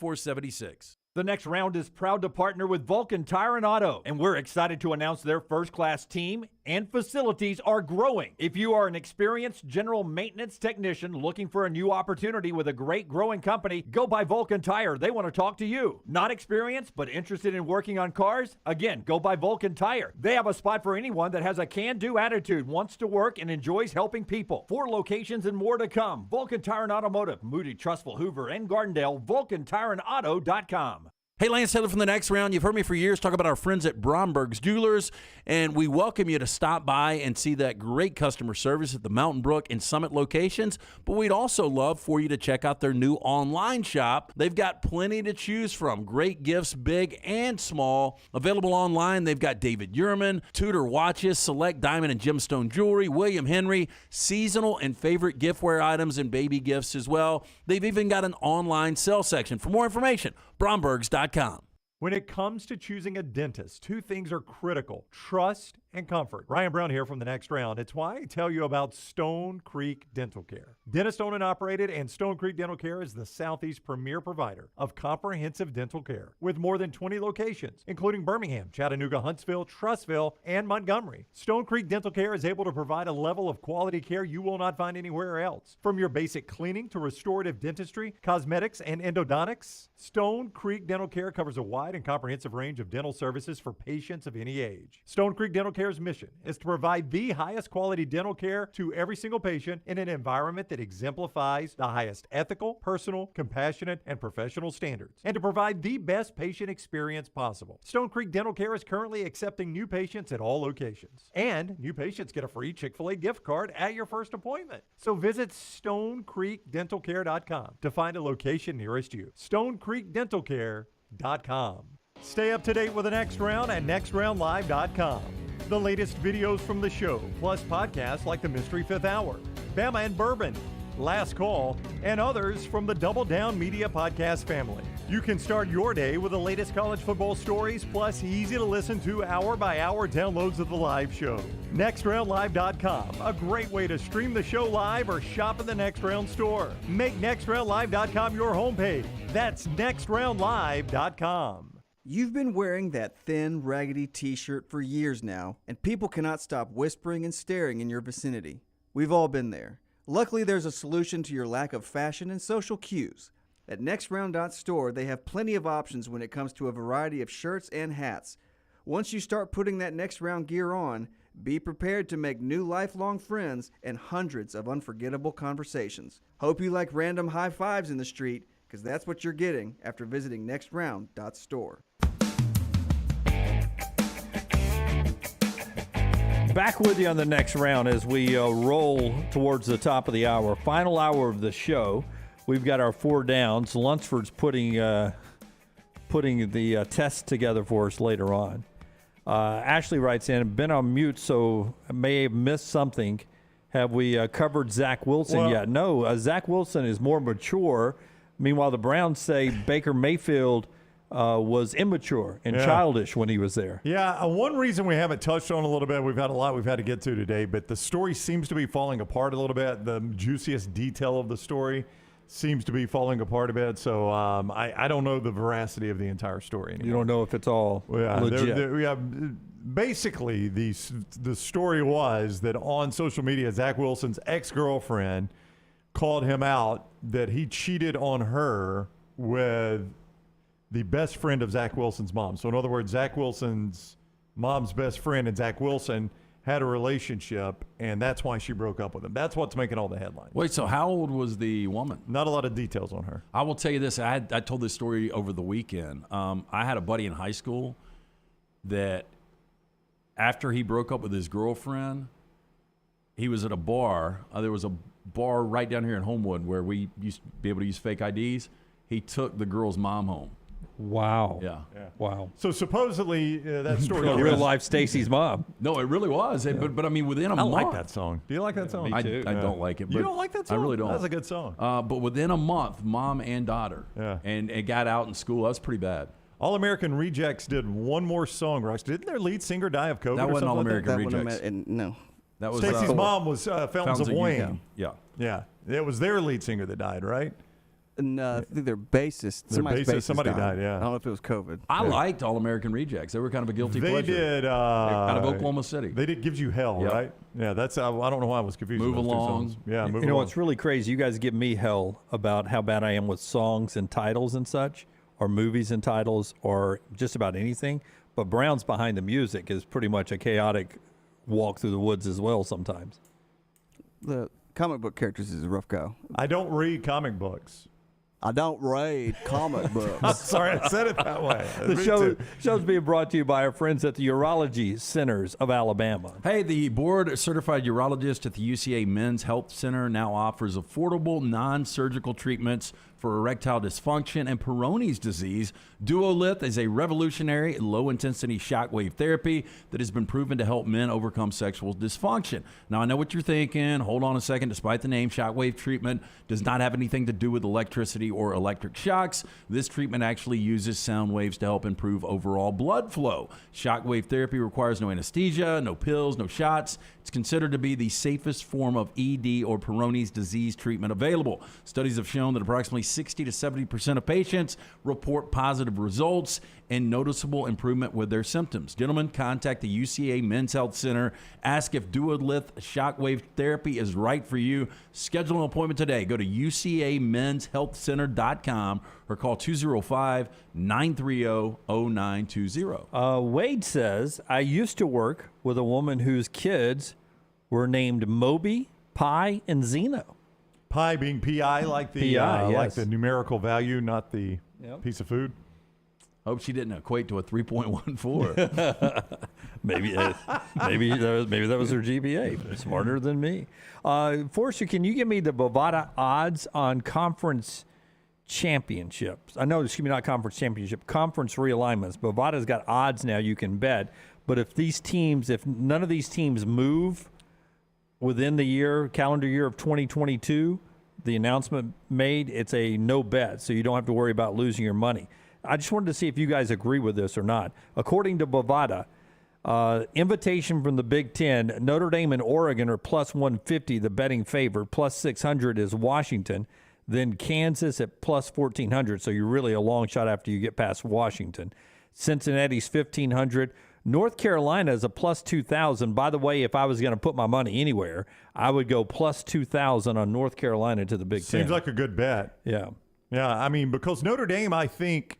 The next round is proud to partner with Vulcan Tire and Auto, and we're excited to announce their first-class team and facilities are growing. If you are an experienced general maintenance technician looking for a new opportunity with a great growing company, go by Vulcan Tire. They want to talk to you. Not experienced, but interested in working on cars? Again, go by Vulcan Tire. They have a spot for anyone that has a can-do attitude, wants to work, and enjoys helping people. 4 locations and more to come. Vulcan Tire and Automotive, Moody, Trustful, Hoover, and Gardendale, VulcanTireandAuto.com. Hey, Lance Taylor from the next round. You've heard me for years talk about our friends at Bromberg's Jewelers, and we welcome you to stop by and see that great customer service at the Mountain Brook and Summit locations. But we'd also love for you to check out their new online shop. They've got plenty to choose from. Great gifts, big and small. Available online, they've got David Yurman, Tudor watches, select diamond and gemstone jewelry, William Henry, seasonal and favorite giftware items and baby gifts as well. They've even got an online sale section. For more information, Brombergs.com. When it comes to choosing a dentist, 2 things are critical: trust and comfort. Ryan Brown here from the next round. It's why I tell you about Stone Creek Dental Care. Dentist owned and operated, and Stone Creek Dental Care is the Southeast premier provider of comprehensive dental care with more than 20 locations, including Birmingham, Chattanooga, Huntsville, Trussville, and Montgomery. Stone Creek Dental Care is able to provide a level of quality care you will not find anywhere else. From your basic cleaning to restorative dentistry, cosmetics, and endodontics, Stone Creek Dental Care covers a wide and comprehensive range of dental services for patients of any age. Stone Creek Dental Care's mission is to provide the highest quality dental care to every single patient in an environment that exemplifies the highest ethical, personal, compassionate, and professional standards, and to provide the best patient experience possible. Stone Creek Dental Care is currently accepting new patients at all locations, and new patients get a free Chick-fil-A gift card at your first appointment. So visit StoneCreekDentalCare.com to find a location nearest you. StoneCreekDentalCare.com. Stay up to date with the next round at NextRoundLive.com. The latest videos from the show, plus podcasts like the Mystery Fifth Hour, Bama and Bourbon, Last Call, and others from the Double Down Media podcast family. You can start your day with the latest college football stories, plus easy to listen to hour-by-hour downloads of the live show. NextRoundLive.com, a great way to stream the show live or shop in the Next Round store. Make NextRoundLive.com your homepage. That's NextRoundLive.com. You've been wearing that thin, raggedy t-shirt for years now, and people cannot stop whispering and staring in your vicinity. We've all been there. Luckily, there's a solution to your lack of fashion and social cues. At NextRound.store, they have plenty of options when it comes to a variety of shirts and hats. Once you start putting that Next Round gear on, be prepared to make new lifelong friends and hundreds of unforgettable conversations. Hope you like random high fives in the street, because that's what you're getting after visiting NextRound.store. Back with you on the next round as we roll towards the top of the hour. Final hour of the show. We've got our 4 downs. Lunsford's putting the test together for us later on. Ashley writes in, been on mute, so I may have missed something. Have we covered Zach Wilson yet? No, Zach Wilson is more mature. Meanwhile, the Browns say Baker Mayfield was immature and childish when he was there. Yeah, one reason we haven't touched on a little bit, we've had a lot we've had to get to today, but the story seems to be falling apart a little bit. The juiciest detail of the story seems to be falling apart a bit, so I don't know the veracity of the entire story anymore. You don't know if it's all legit. Basically, the story was that on social media, Zach Wilson's ex-girlfriend called him out that he cheated on her with the best friend of Zach Wilson's mom. So in other words, Zach Wilson's mom's best friend and Zach Wilson had a relationship, and that's why she broke up with him. That's what's making all the headlines. Wait, so how old was the woman? Not a lot of details on her. I will tell you this. I told this story over the weekend. I had a buddy in high school that after he broke up with his girlfriend, he was at a bar. There was a bar right down here in Homewood where we used to be able to use fake IDs. He took the girl's mom home. Wow. Yeah. Wow. So supposedly that story. Real life Stacy's mom. No, it really was. But I mean, within a month. I like that song. Do you like that song? I don't like it. You don't like that song? I really don't. That's a good song. But within a month, mom and daughter. Yeah. And it got out in school. That was pretty bad. All American Rejects did one more song, Rox. Didn't their lead singer die of COVID? That or wasn't something All like that? American Rejects. No. That was Stacy's mom was Fountains of Wayne. Yeah. Yeah. It was their lead singer that died, right? And I think their bassist. Their Somebody's bassist, bassist somebody died, yeah. I don't know if it was COVID. I liked All American Rejects. They were kind of a guilty They pleasure. did. Out of Oklahoma City. They did Gives You Hell, Yep. right? Yeah, that's. I don't know why I was confused. Move with those two Along. songs. Yeah, Move You know Along. what's really crazy? You guys give me hell about how bad I am with songs and titles and such, or movies and titles, or just about anything. But Brown's Behind the Music is pretty much a chaotic walk through the woods as well sometimes. The comic book characters is a rough go. I don't read comic books. I don't read comic books. Sorry, I said it that way. The Me show, too. show's being brought to you by our friends at the Urology Centers of Alabama. Hey, the board-certified urologist at the UCA Men's Health Center now offers affordable non-surgical treatments for erectile dysfunction and Peyronie's disease. Duolith is a revolutionary low-intensity shockwave therapy that has been proven to help men overcome sexual dysfunction. Now, I know what you're thinking. Hold on a second. Despite the name, shockwave treatment does not have anything to do with electricity or electric shocks. This treatment actually uses sound waves to help improve overall blood flow. Shockwave therapy requires no anesthesia, no pills, no shots. It's considered to be the safest form of ED or Peyronie's disease treatment available. Studies have shown that approximately 60 to 70% of patients report positive results and noticeable improvement with their symptoms. Gentlemen, contact the UCA Men's Health Center. Ask if Duolith shockwave therapy is right for you. Schedule an appointment today. Go to UCAMen'sHealthCenter.com or call 205-930-0920. Wade says, I used to work with a woman whose kids were named Moby, Pi, and Zeno. Pi being PI, like the PI, like yes. the numerical value, not the Yep. piece of food. Hope she didn't equate to a 3.14. Maybe that was her GPA. Smarter than me. Forster, can you give me the Bovada odds on conference championships? I know, excuse me, not conference championship, conference realignments. Bovada's got odds now you can bet. But if none of these teams move within the calendar year of 2022, the announcement made, it's a no bet, so you don't have to worry about losing your money. I just wanted to see if you guys agree with this or not. According to Bovada, invitation from the Big Ten, Notre Dame and Oregon are plus 150, the betting favorite. Plus 600 is Washington. Then Kansas at plus 1,400, so you're really a long shot after you get past Washington. Cincinnati's 1,500. North Carolina is a plus 2,000. By the way, if I was going to put my money anywhere, I would go plus 2,000 on North Carolina to the Big Ten. Seems like a good bet. Yeah. Yeah, I mean, because Notre Dame, I think,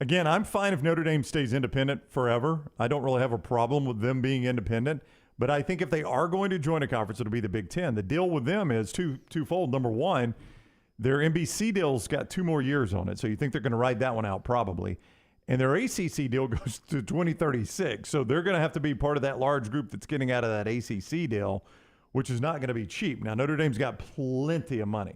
again, I'm fine if Notre Dame stays independent forever. I don't really have a problem with them being independent. But I think if they are going to join a conference, it'll be the Big Ten. The deal with them is twofold. Number one, their NBC deal's got 2 more years on it, so you think they're going to ride that one out probably. And their ACC deal goes to 2036, so they're going to have to be part of that large group that's getting out of that ACC deal, which is not going to be cheap. Now, Notre Dame's got plenty of money.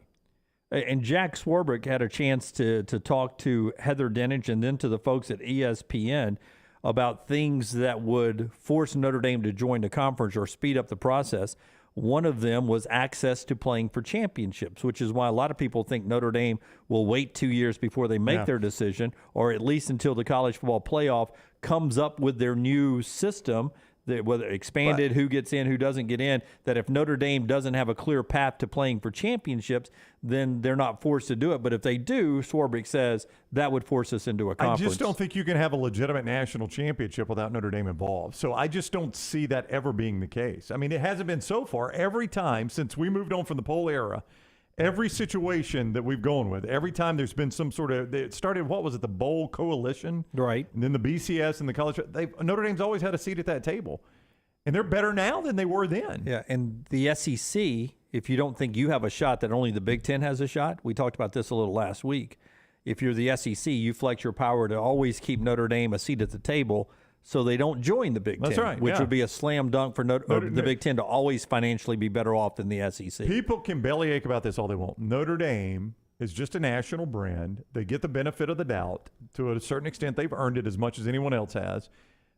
And Jack Swarbrick had a chance to talk to Heather Dinich and then to the folks at ESPN about things that would force Notre Dame to join the conference or speed up the process. One of them was access to playing for championships, which is why a lot of people think Notre Dame will wait 2 years before they make their decision, or at least until the college football playoff comes up with their new system, that whether expanded, who gets in, who doesn't get in, that if Notre Dame doesn't have a clear path to playing for championships, then they're not forced to do it. But if they do, Swarbrick says that would force us into a conference. I just don't think you can have a legitimate national championship without Notre Dame involved. So I just don't see that ever being the case. I mean, it hasn't been so far. Every time since we moved on from the poll era, Every situation that we've gone with, every time there's been some sort of, it started, what was it, the Bowl Coalition? Right. And then the BCS and the college, Notre Dame's always had a seat at that table. And they're better now than they were then. Yeah, and the SEC, if you don't think you have a shot that only the Big Ten has a shot, we talked about this a little last week. If you're the SEC, you flex your power to always keep Notre Dame a seat at the table so they don't join the Big That's Ten, right, which yeah. would be a slam dunk for the Big Ten to always financially be better off than the SEC. People can bellyache about this all they want. Notre Dame is just a national brand. They get the benefit of the doubt. To a certain extent, they've earned it as much as anyone else has.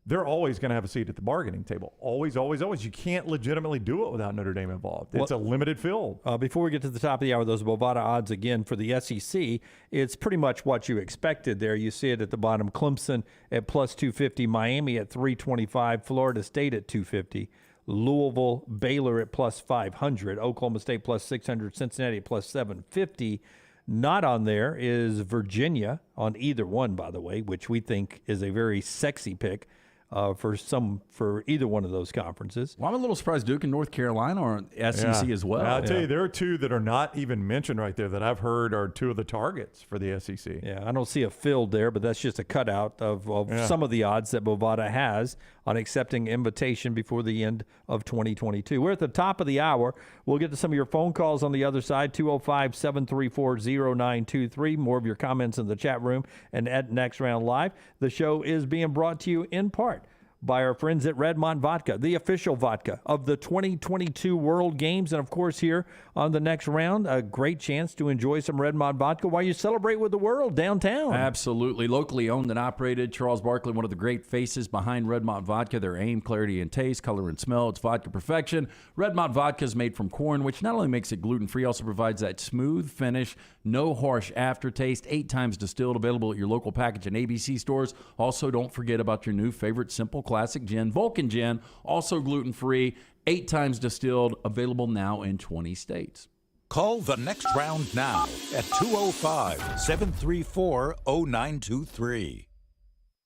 They're always going to have a seat at the bargaining table. Always, always, always. You can't legitimately do it without Notre Dame involved. It's a limited field. Before we get to the top of the hour, those Bovada odds again for the SEC, it's pretty much what you expected there. You see it at the bottom. Clemson at plus 250, Miami at 325, Florida State at 250, Louisville, Baylor at plus 500, Oklahoma State plus 600, Cincinnati at plus 750. Not on there is Virginia on either one, by the way, which we think is a very sexy pick. For either one of those conferences. Well, I'm a little surprised Duke and North Carolina are on SEC as well. I'll tell you, there are two that are not even mentioned right there that I've heard are two of the targets for the SEC. Yeah, I don't see a field there, but that's just a cutout of some of the odds that Bovada has on accepting invitation before the end of 2022. We're at the top of the hour. We'll get to some of your phone calls on the other side, 205-734-0923. More of your comments in the chat room and at Next Round Live. The show is being brought to you in part by our friends at Redmont Vodka, the official vodka of the 2022 World Games. And, of course, here on the Next Round, a great chance to enjoy some Redmont Vodka while you celebrate with the world downtown. Absolutely. Locally owned and operated. Charles Barkley, one of the great faces behind Redmont Vodka. Their aim, clarity and taste, color and smell. It's vodka perfection. Redmont Vodka is made from corn, which not only makes it gluten-free, also provides that smooth finish, no harsh aftertaste, 8 times distilled, available at your local package and ABC stores. Also, don't forget about your new favorite simple classic gin, Vulcan Gin, also gluten-free, 8 times distilled, available now in 20 states. Call the Next Round now at 205-734-0923.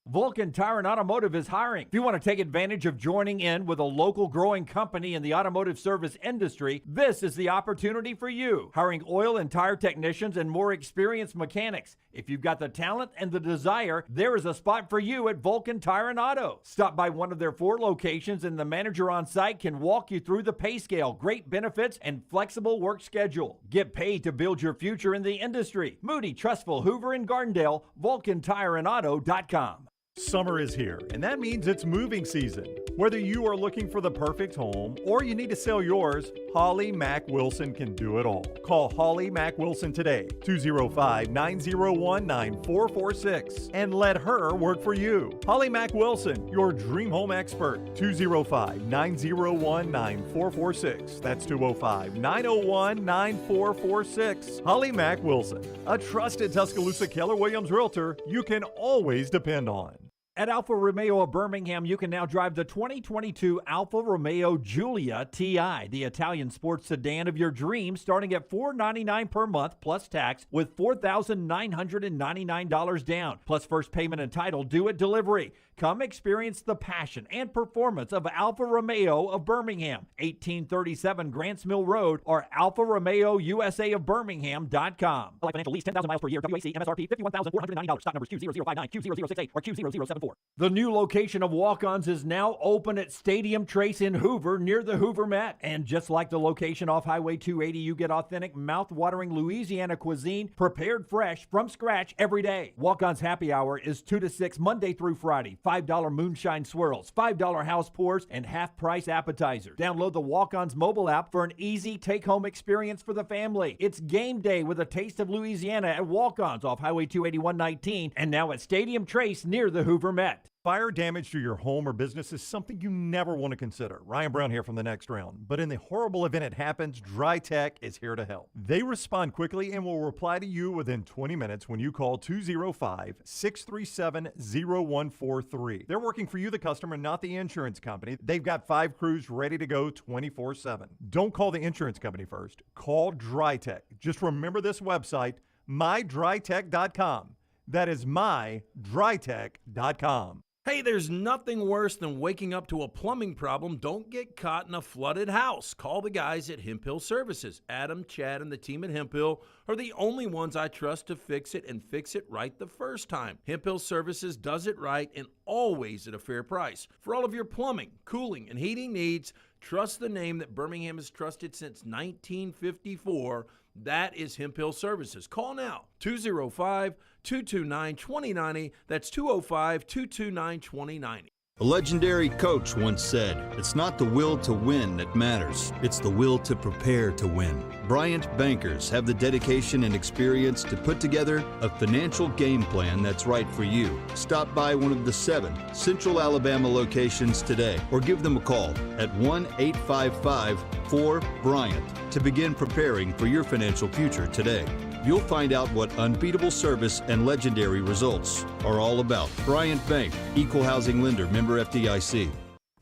Vulcan Tire and Automotive is hiring. If you want to take advantage of joining in with a local growing company in the automotive service industry, this is the opportunity for you. Hiring oil and tire technicians and more experienced mechanics. If you've got the talent and the desire, there is a spot for you at Vulcan Tire and Auto. Stop by one of their 4 locations and the manager on site can walk you through the pay scale, great benefits, and flexible work schedule. Get paid to build your future in the industry. Moody, Trustful, Hoover, and Gardendale, VulcanTireandAuto.com. Summer is here, and that means it's moving season. Whether you are looking for the perfect home or you need to sell yours, Holly Mack Wilson can do it all. Call Holly Mack Wilson today, 205-901-9446, and let her work for you. Holly Mack Wilson, your dream home expert, 205-901-9446. That's 205-901-9446. Holly Mack Wilson, a trusted Tuscaloosa Keller Williams realtor you can always depend on. At Alfa Romeo of Birmingham, you can now drive the 2022 Alfa Romeo Giulia TI, the Italian sports sedan of your dreams, starting at $499 per month plus tax with $4,999 down, plus first payment and title due at delivery. Come experience the passion and performance of Alfa Romeo of Birmingham, 1837 Grants Mill Road, or Alfa Romeo USA of Birmingham.com. Like financial lease, 10,000 miles per year, WAC, MSRP, $51,490. Stock numbers Q0059, Q0068, or Q0074. The new location of Walk-Ons is now open at Stadium Trace in Hoover, near the Hoover Met. And just like the location off Highway 280, you get authentic, mouth-watering Louisiana cuisine prepared fresh from scratch every day. Walk-Ons Happy Hour is 2 to 6 Monday through Friday. $5 moonshine swirls, $5 house pours, and half-price appetizers. Download the Walk-Ons mobile app for an easy take-home experience for the family. It's game day with a taste of Louisiana at Walk-Ons off Highway 281-19 and now at Stadium Trace near the Hoover Met. Fire damage to your home or business is something you never want to consider. Ryan Brown here from the Next Round. But in the horrible event it happens, Dry Tech is here to help. They respond quickly and will reply to you within 20 minutes when you call 205-637-0143. They're working for you, the customer, not the insurance company. They've got 5 crews ready to go 24/7. Don't call the insurance company first. Call Dry Tech. Just remember this website, mydrytech.com. That is mydrytech.com. Hey, there's nothing worse than waking up to a plumbing problem. Don't get caught in a flooded house. Call the guys at Hemp Hill Services. Adam, Chad, and the team at Hemp Hill are the only ones I trust to fix it and fix it right the first time. Hemp Hill Services does it right and always at a fair price. For all of your plumbing, cooling, and heating needs, trust the name that Birmingham has trusted since 1954. That is Hemp Hill Services. Call now, 205-229-2090. That's 205-229-2090. A legendary coach once said, "It's not the will to win that matters, it's the will to prepare to win." Bryant bankers have the dedication and experience to put together a financial game plan that's right for you. Stop by one of the 7 Central Alabama locations today or give them a call at 1-855-4-BRYANT to begin preparing for your financial future today. You'll find out what unbeatable service and legendary results are all about. Bryant Bank, Equal Housing Lender, member FDIC.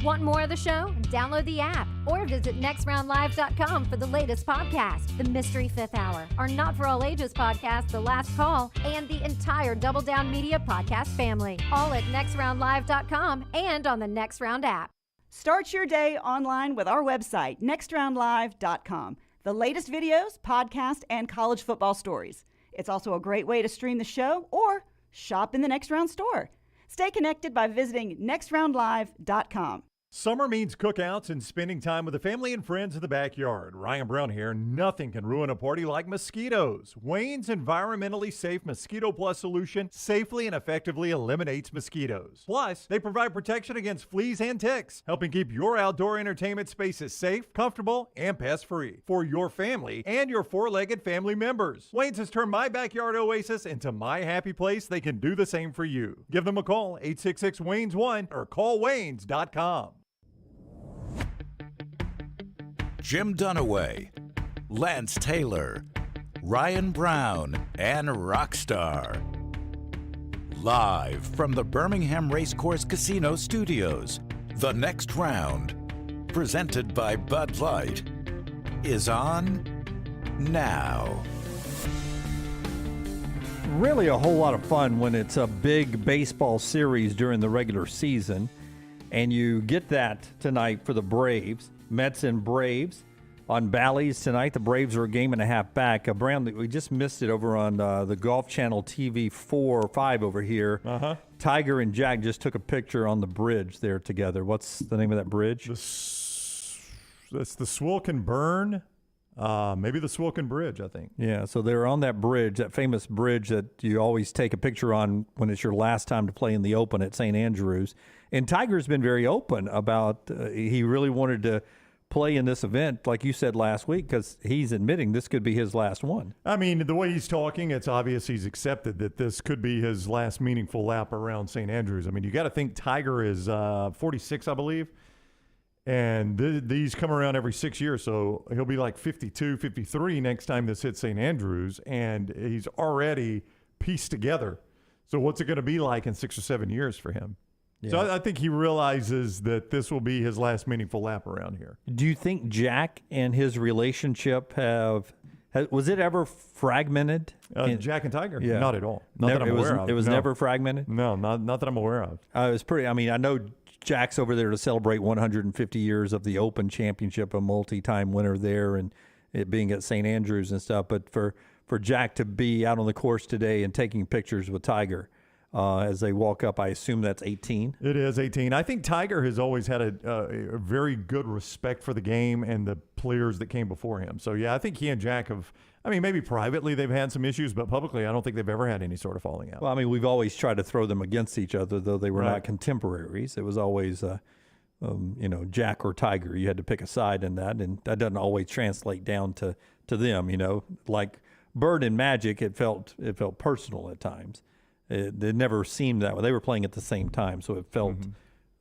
Want more of the show? Download the app or visit nextroundlive.com for the latest podcast, The Mystery Fifth Hour, our Not For All Ages podcast, The Last Call, and the entire Double Down Media podcast family. All at nextroundlive.com and on the Next Round app. Start your day online with our website, nextroundlive.com. The latest videos, podcasts, and college football stories. It's also a great way to stream the show or shop in the Next Round store. Stay connected by visiting nextroundlive.com. Summer means cookouts and spending time with the family and friends in the backyard. Ryan Brown here. Nothing can ruin a party like mosquitoes. Wayne's environmentally safe Mosquito Plus solution safely and effectively eliminates mosquitoes. Plus, they provide protection against fleas and ticks, helping keep your outdoor entertainment spaces safe, comfortable, and pest-free for your family and your 4-legged family members. Wayne's has turned my backyard oasis into my happy place. They can do the same for you. Give them a call, 866-WAYNES1, or callwaynes.com. Jim Dunaway, Lance Taylor, Ryan Brown, and Rockstar. Live from the Birmingham Racecourse Casino Studios, the Next Round, presented by Bud Light, is on now. Really a whole lot of fun when it's a big baseball series during the regular season, and you get that tonight for the Braves. Mets and Braves on Bally's tonight. The Braves are a game and a half back. Brown, we just missed it over on the Golf Channel TV 4 or 5 over here. Tiger and Jack just took a picture on the bridge there together. What's the name of that bridge? That's the Swilken Burn. Maybe the Swilken Bridge, I think. Yeah, so they're on that bridge, that famous bridge that you always take a picture on when it's your last time to play in the Open at St. Andrews. And Tiger's been very open about he really wanted to play in this event, like you said last week, because he's admitting this could be his last one. I mean, the way he's talking, it's obvious he's accepted that this could be his last meaningful lap around St. Andrews. I mean, you got to think Tiger is 46, I believe. And these come around every 6 years, so he'll be like 52, 53 next time this hits St. Andrews, and he's already pieced together. So what's it going to be like in 6 or 7 years for him? Yeah. So I think he realizes that this will be his last meaningful lap around here. Do you think Jack and his relationship was it ever fragmented? Jack and Tiger? Yeah. Not at all. Not that I'm aware of. It was No. never fragmented? No, not that I'm aware of. It was pretty, I mean, I know Jack's over there to celebrate 150 years of the Open Championship, a multi-time winner there, and it being at St. Andrews and stuff. But for Jack to be out on the course today and taking pictures with Tiger as they walk up, I assume that's 18. It is 18. I think Tiger has always had a very good respect for the game and the players that came before him. So, yeah, I think he and Jack have, I mean, maybe privately they've had some issues, but publicly I don't think they've ever had any sort of falling out. Well, I mean, we've always tried to throw them against each other, though they were not contemporaries. It was always, Jack or Tiger. You had to pick a side in that, and that doesn't always translate down to them, Like Bird and Magic, it felt personal at times. It never seemed that way. They were playing at the same time, so it felt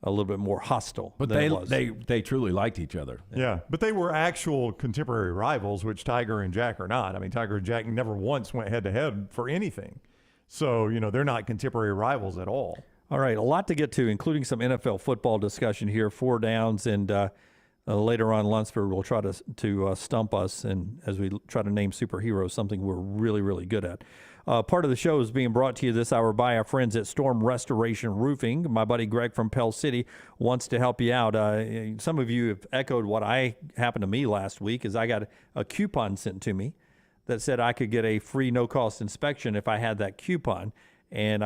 a little bit more hostile. But they truly liked each other. Yeah, but they were actual contemporary rivals, which Tiger and Jack are not. I mean, Tiger and Jack never once went head-to-head for anything. So, they're not contemporary rivals at all. All right, a lot to get to, including some NFL football discussion here, 4 downs, and later on, Lunsford will try to stump us, and as we try to name superheroes, something we're really, really good at. Part of the show is being brought to you this hour by our friends at Storm Restoration Roofing. My buddy Greg from Pell City wants to help you out. Some of you have echoed what happened to me last week is I got a coupon sent to me that said I could get a free no-cost inspection if I had that coupon. And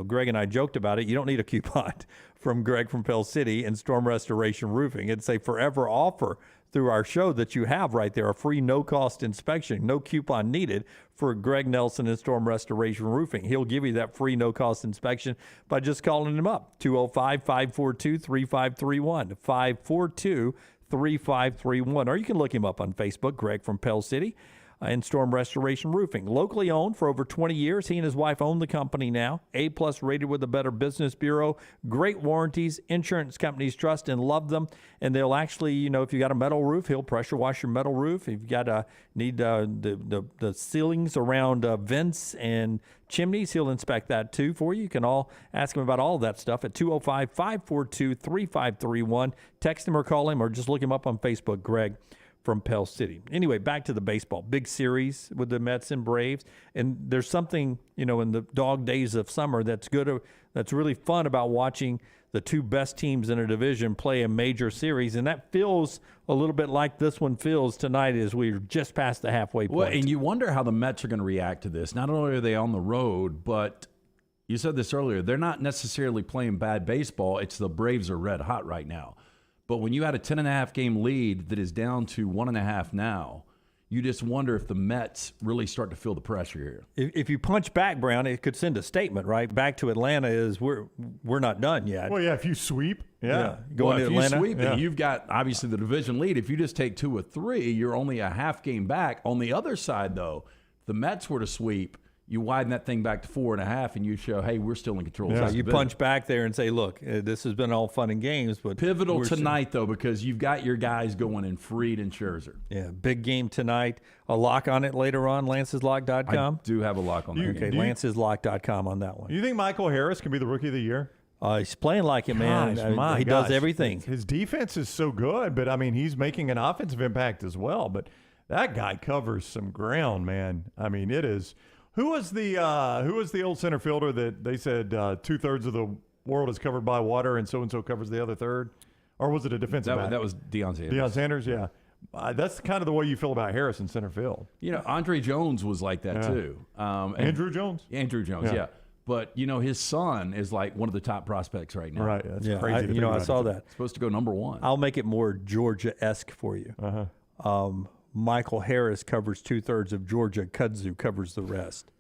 Greg and I joked about it. You don't need a coupon from Greg from Pell City and Storm Restoration Roofing. It's a forever offer through our show that you have right there, a free no-cost inspection, no coupon needed for Greg Nelson and Storm Restoration Roofing. He'll give you that free no-cost inspection by just calling him up, 205-542-3531, 542-3531. Or you can look him up on Facebook, Greg from Pell City and Storm Restoration Roofing. Locally owned for over 20 years. He and his wife own the company now. A-plus rated with the Better Business Bureau. Great warranties. Insurance companies trust and love them. And they'll actually, if you got a metal roof, he'll pressure wash your metal roof. If you got need the ceilings around vents and chimneys, he'll inspect that too for you. You can all ask him about all of that stuff at 205-542-3531. Text him or call him or just look him up on Facebook, Greg from Pell City. Anyway, back to the baseball. Big series with the Mets and Braves. And there's something, in the dog days of summer that's good, that's really fun about watching the two best teams in a division play a major series. And that feels a little bit like this one feels tonight as we're just past the halfway point. Well, and you wonder how the Mets are going to react to this. Not only are they on the road, but you said this earlier, they're not necessarily playing bad baseball. It's the Braves are red hot right now. But when you had a 10.5 game lead that is down to 1.5 now, you just wonder if the Mets really start to feel the pressure here. If you punch back, Brown, it could send a statement, right? Back to Atlanta is we're not done yet. Well, yeah, if you sweep, going to Atlanta. You sweep, and you've got obviously the division lead. If you just take 2 or 3, you're only a half game back. On the other side, though, if the Mets were to sweep, you widen that thing back to 4.5, and you show, hey, we're still in control. Yeah, you punch back there and say, look, this has been all fun and games. But pivotal tonight, though, because you've got your guys going in Fried and Scherzer. Yeah, big game tonight. A lock on it later on, lanceslock.com? I do have a lock on that. Okay, lanceslock.com on that one. You think Michael Harris can be the Rookie of the Year? He's playing like it, man. He does everything. His defense is so good, but, he's making an offensive impact as well. But that guy covers some ground, man. It is – Who was the old center fielder that they said 2/3 of the world is covered by water and so covers the other third? Or was it a defensive back? That was Deion Sanders. Deion Sanders, yeah. That's kind of the way you feel about Harris in center field. Andre Jones was like that too. Andrew Jones? Andrew Jones, yeah. But, his son is like one of the top prospects right now. Right, that's crazy. I saw that. Supposed to go number 1. I'll make it more Georgia-esque for you. Michael Harris covers 2/3 of Georgia. Kudzu covers the rest.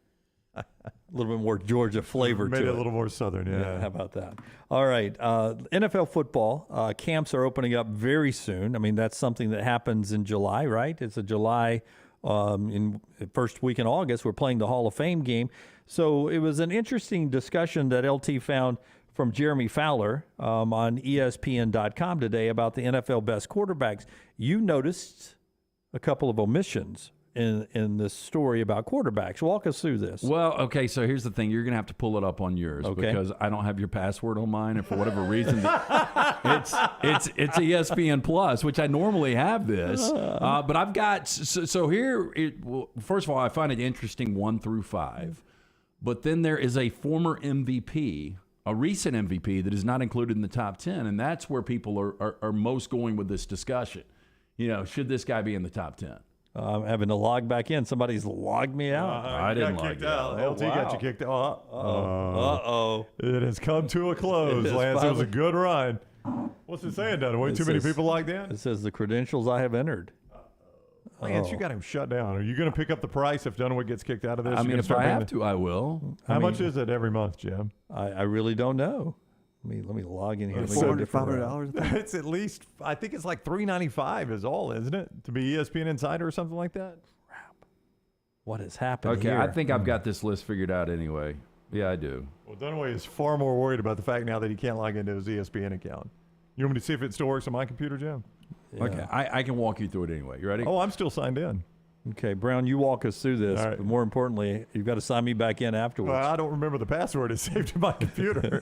A little bit more Georgia flavor to it. Made it a little more southern, yeah. How about that? All right. NFL football camps are opening up very soon. That's something that happens in July, right? It's a July in the first week in August. We're playing the Hall of Fame game. So it was an interesting discussion that LT found from Jeremy Fowler on ESPN.com today about the NFL best quarterbacks. You noticed a couple of omissions in this story about quarterbacks. Walk us through this. Well, okay, so here's the thing. You're going to have to pull it up on yours because I don't have your password on mine, and for whatever reason, it's ESPN Plus, which I normally have this. But I've got – so here, first of all, I find it interesting 1 through 5. But then there is a former MVP, a recent MVP that is not included in the top 10, and that's where people are most going with this discussion. Should this guy be in the top 10? I'm having to log back in. Somebody's logged me out. I didn't log you out. LT got you kicked out. Uh-oh. It has come to a close, Lance. It was a good run. What's it saying, Dun? Way too many people logged in? It says the credentials I have entered. Lance, you got him shut down. Are you going to pick up the price if Dunaway gets kicked out of this? If I have to, I will. How much is it every month, Jim? I really don't know. Let me log in here. $400, $500. It's at least, I think it's like $395 is all, isn't it? To be ESPN Insider or something like that? Crap. What has happened Okay, here? I think I've got this list figured out anyway. Yeah, I do. Well, Dunaway is far more worried about the fact now that he can't log into his ESPN account. You want me to see if it still works on my computer, Jim? Yeah. Okay, I can walk you through it anyway. You ready? Oh, I'm still signed in. Okay, Brown, you walk us through this, All right. but more importantly, you've got to sign me back in afterwards. Well, I don't remember the password. It's saved in my computer.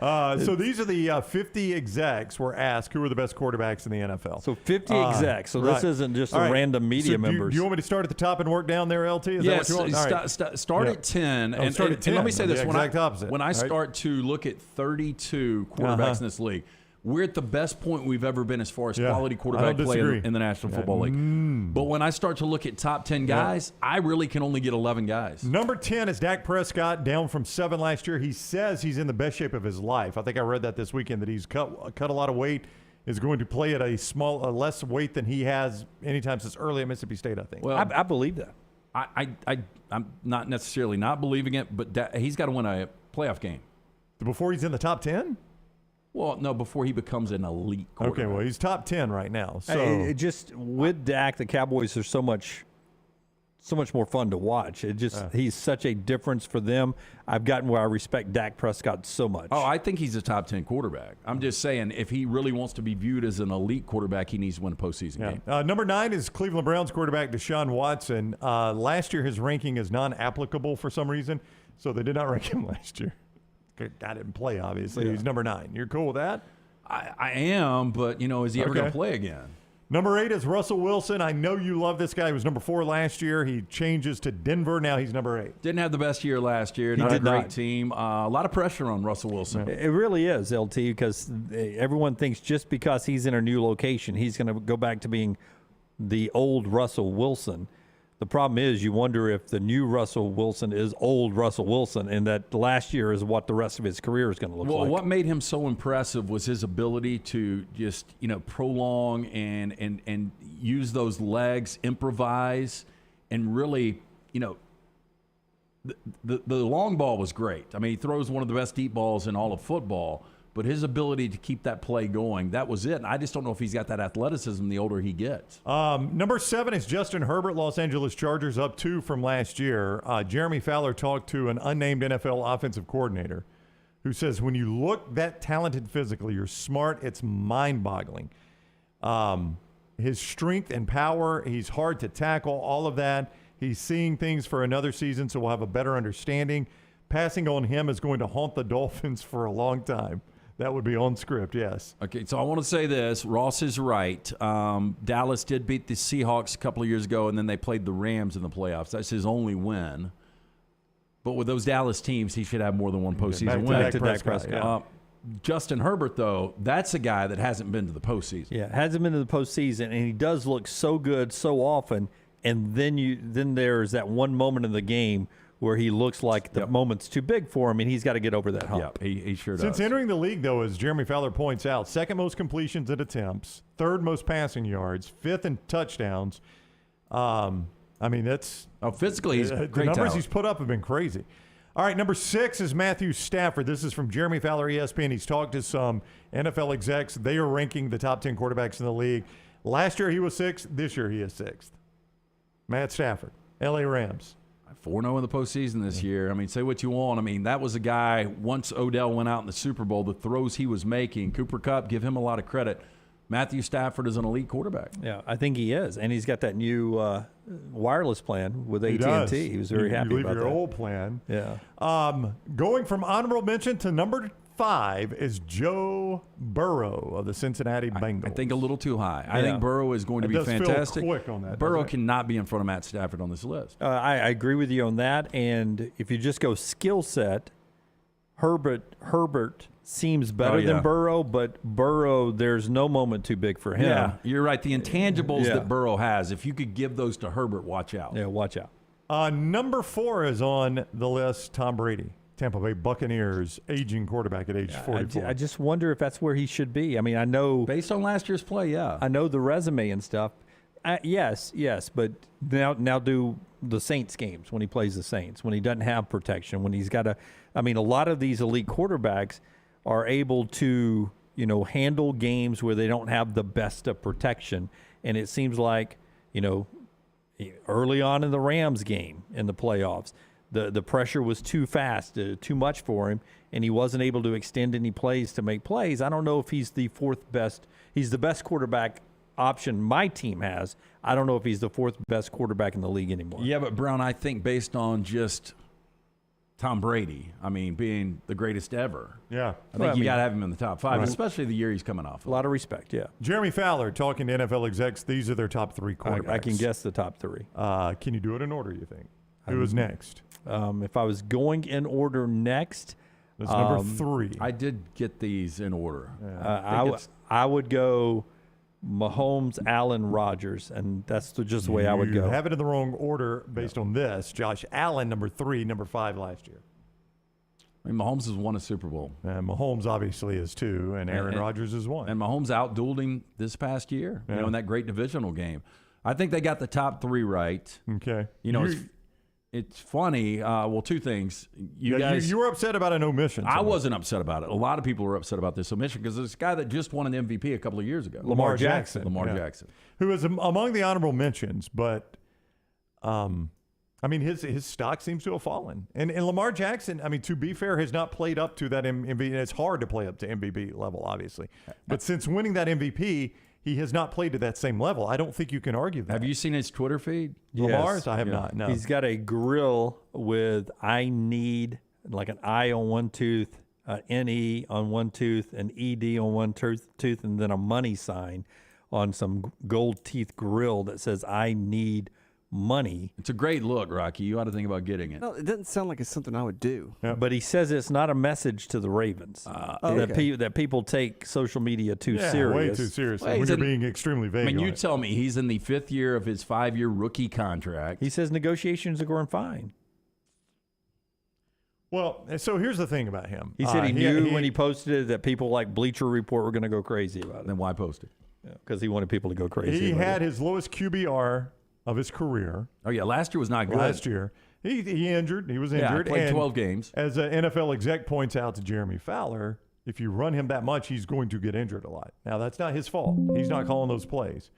So these are the 50 execs were asked who are the best quarterbacks in the NFL. So 50 execs. So this isn't just a random media members. Do you want me to start at the top and work down there, LT? Is Yes, that what you want? All right. start at 10. Oh, start at 10. And let me say this. The exact opposite. When I Right. start to look at 32 quarterbacks in this league, we're at the best point we've ever been as far as quality quarterback play in the National Football League. But when I start to look at top 10 guys, I really can only get 11 guys. Number 10 is Dak Prescott, down from 7 last year. He says he's in the best shape of his life. I think I read that this weekend, that he's cut a lot of weight, is going to play at a less weight than he has anytime since early at Mississippi State, I think. Well, I believe that. I'm not necessarily not believing it, but he's got to win a playoff game. Before he's in the top 10? Well, no, before he becomes an elite quarterback. Okay, well, he's top 10 right now. So It just with Dak, the Cowboys are so much more fun to watch. He's such a difference for them. I've gotten where I respect Dak Prescott so much. Oh, I think he's a top 10 quarterback. I'm just saying, if he really wants to be viewed as an elite quarterback, he needs to win a postseason game. Number 9 is Cleveland Browns quarterback Deshaun Watson. Last year, his ranking is non-applicable for some reason, so they did not rank him last year. I didn't play, obviously. Yeah. He's number 9. You're cool with that? I am, but, is he ever going to play again? Number 8 is Russell Wilson. I know you love this guy. He was number 4 last year. He changes to Denver. Now he's number 8. Didn't have the best year last year. Not a great team. A lot of pressure on Russell Wilson. It really is, LT, because everyone thinks just because he's in a new location, he's going to go back to being the old Russell Wilson. The problem is you wonder if the new Russell Wilson is old Russell Wilson, and that last year is what the rest of his career is going to look like. Well, what made him so impressive was his ability to just, prolong and use those legs, improvise, and really, the long ball was great. I mean, he throws one of the best deep balls in all of football, but his ability to keep that play going, that was it. And I just don't know if he's got that athleticism the older he gets. Number 7 is Justin Herbert, Los Angeles Chargers, up 2 from last year. Jeremy Fowler talked to an unnamed NFL offensive coordinator who says when you look that talented physically, you're smart, it's mind-boggling. His strength and power, he's hard to tackle, all of that. He's seeing things for another season, so we'll have a better understanding. Passing on him is going to haunt the Dolphins for a long time. That would be on script, yes. Okay, so I want to say this. Ross is right. Dallas did beat the Seahawks a couple of years ago, and then they played the Rams in the playoffs. That's his only win. But with those Dallas teams, he should have more than one postseason win. Back to Dak Prescott. Justin Herbert, though, that's a guy that hasn't been to the postseason. Yeah, hasn't been to the postseason, and he does look so good so often. And then there's that one moment in the game where he looks like the moment's too big for him, and he's got to get over that hump. Yeah, he sure does. Since entering the league, though, as Jeremy Fowler points out, 2nd most completions and attempts, 3rd most passing yards, 5th in touchdowns. That's physically he's the great numbers talent. he's put up have been crazy. All right, number 6 is Matthew Stafford. This is from Jeremy Fowler, ESPN. He's talked to some NFL execs. They are ranking the top 10 quarterbacks in the league. Last year he was 6th. This year he is 6th. Matt Stafford, L.A. Rams. 4-0 in the postseason this year. I mean, say what you want. I mean, that was a guy, once Odell went out in the Super Bowl, the throws he was making, Cooper Kupp, give him a lot of credit. Matthew Stafford is an elite quarterback. Yeah, I think he is. And he's got that new wireless plan with AT&T. He was very happy you about leave that. your old plan. Yeah. Going from honorable mention to number 5 is Joe Burrow of the Cincinnati Bengals. I think a little too high. I think Burrow is going to be fantastic. Feel quick on that, Burrow cannot be in front of Matt Stafford on this list. I agree with you on that. And if you just go skill set, Herbert seems better than Burrow, but Burrow, there's no moment too big for him. Yeah, you're right. The intangibles that Burrow has, if you could give those to Herbert, watch out. Yeah, watch out. Number 4 is on the list, Tom Brady. Tampa Bay Buccaneers, aging quarterback at age 44. I just wonder if that's where he should be. I mean, I know based on last year's play, I know the resume and stuff. Yes, but now do the Saints games when he plays the Saints, when he doesn't have protection, when he's got a lot of these elite quarterbacks are able to, handle games where they don't have the best of protection. And it seems like, early on in the Rams game in the playoffs, the pressure was too fast, too much for him, and he wasn't able to extend any plays to make plays. I don't know if he's the 4th best. He's the best quarterback option my team has. I don't know if he's the fourth best quarterback in the league anymore. Yeah, but Brown, I think based on just Tom Brady, being the greatest ever. Yeah. I think you got to have him in the top 5, Right. especially the year he's coming off. A lot of respect, yeah. Jeremy Fowler talking to NFL execs. These are their top 3 quarterbacks. I can guess the top 3. Can you do it in order, you think? Who is next? If I was going in order next. That's number 3. I did get these in order. I would go Mahomes, Allen, Rodgers, and that's just the way I would go. You have it in the wrong order based on this. Josh Allen, number 3, number 5 last year. Mahomes has won a Super Bowl. And Mahomes obviously is 2, and Aaron Rodgers is 1. And Mahomes outdueled him this past year, in that great divisional game. I think they got the top 3 right. Okay. It's funny. Well, 2 things. You were upset about an omission. I wasn't upset about it. A lot of people were upset about this omission because there's a guy that just won an MVP a couple of years ago. Lamar Jackson. Jackson. Who is among the honorable mentions, but his stock seems to have fallen. And Lamar Jackson, to be fair, has not played up to that MVP. And it's hard to play up to MVP level, obviously. But since winning that MVP, he has not played to that same level. I don't think you can argue that. Have you seen his Twitter feed? Lamar's? I have not, no. He's got a grill with I need, like an I on one tooth, NE on one tooth, an ED on one tooth, and then a money sign on some gold teeth grill that says I need money. It's a great look, Rocky. You ought to think about getting it. No, it doesn't sound like it's something I would do. But he says it's not a message to the Ravens. That people take social media too serious. Way too seriously. When you're being extremely vague. You tell me he's in the 5th year of his 5-year rookie contract. He says negotiations are going fine. Well, so here's the thing about him. He said he knew when he posted it that people like Bleacher Report were going to go crazy about it. Then why post it? Because he wanted people to go crazy. He had his lowest QBR of his career. Oh, yeah. Last year was not good. Last year. He injured. He was injured. Yeah, played 12 games. As an NFL exec points out to Jeremy Fowler, if you run him that much, he's going to get injured a lot. Now, that's not his fault. He's not calling those plays.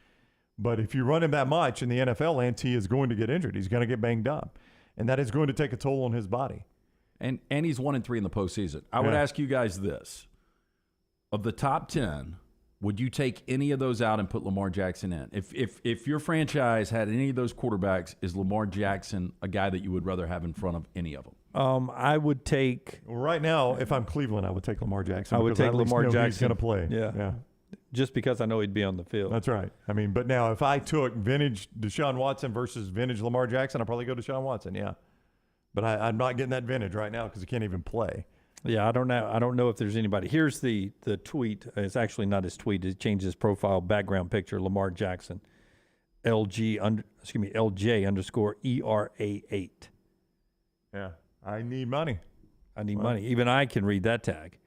But if you run him that much in the NFL, he is going to get injured. He's going to get banged up. And that is going to take a toll on his body. And he's 1-3 in the postseason. I would ask you guys this. Of the top 10, would you take any of those out and put Lamar Jackson in? If your franchise had any of those quarterbacks, is Lamar Jackson a guy that you would rather have in front of any of them? I would take. Well, right now, if I'm Cleveland, I would take Lamar Jackson. I would take Lamar Jackson. He's going to play. Yeah. Just because I know he'd be on the field. That's right. But now if I took vintage Deshaun Watson versus vintage Lamar Jackson, I'd probably go Deshaun Watson. Yeah. But I'm not getting that vintage right now because he can't even play. Yeah, I don't know if there's anybody. Here's the tweet. It's actually not his tweet. It changed his profile background picture. Lamar Jackson, LJ_ERA8. Yeah, I need money. Money. Even I can read that tag.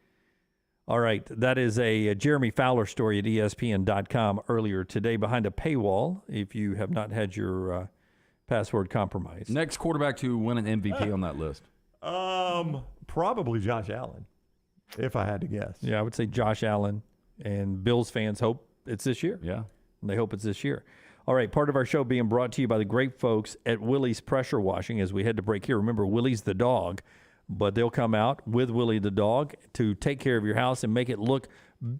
All right, that is a Jeremy Fowler story at ESPN.com earlier today behind a paywall. If you have not had your password compromised. Next quarterback to win an MVP on that list. Probably Josh Allen, if I had to guess. Yeah, I would say Josh Allen, and Bills fans hope it's this year. Yeah. And they hope it's this year. All right, part of our show being brought to you by the great folks at Willie's Pressure Washing as we head to break here. Remember, Willie's the dog, but they'll come out with Willie the dog to take care of your house and make it look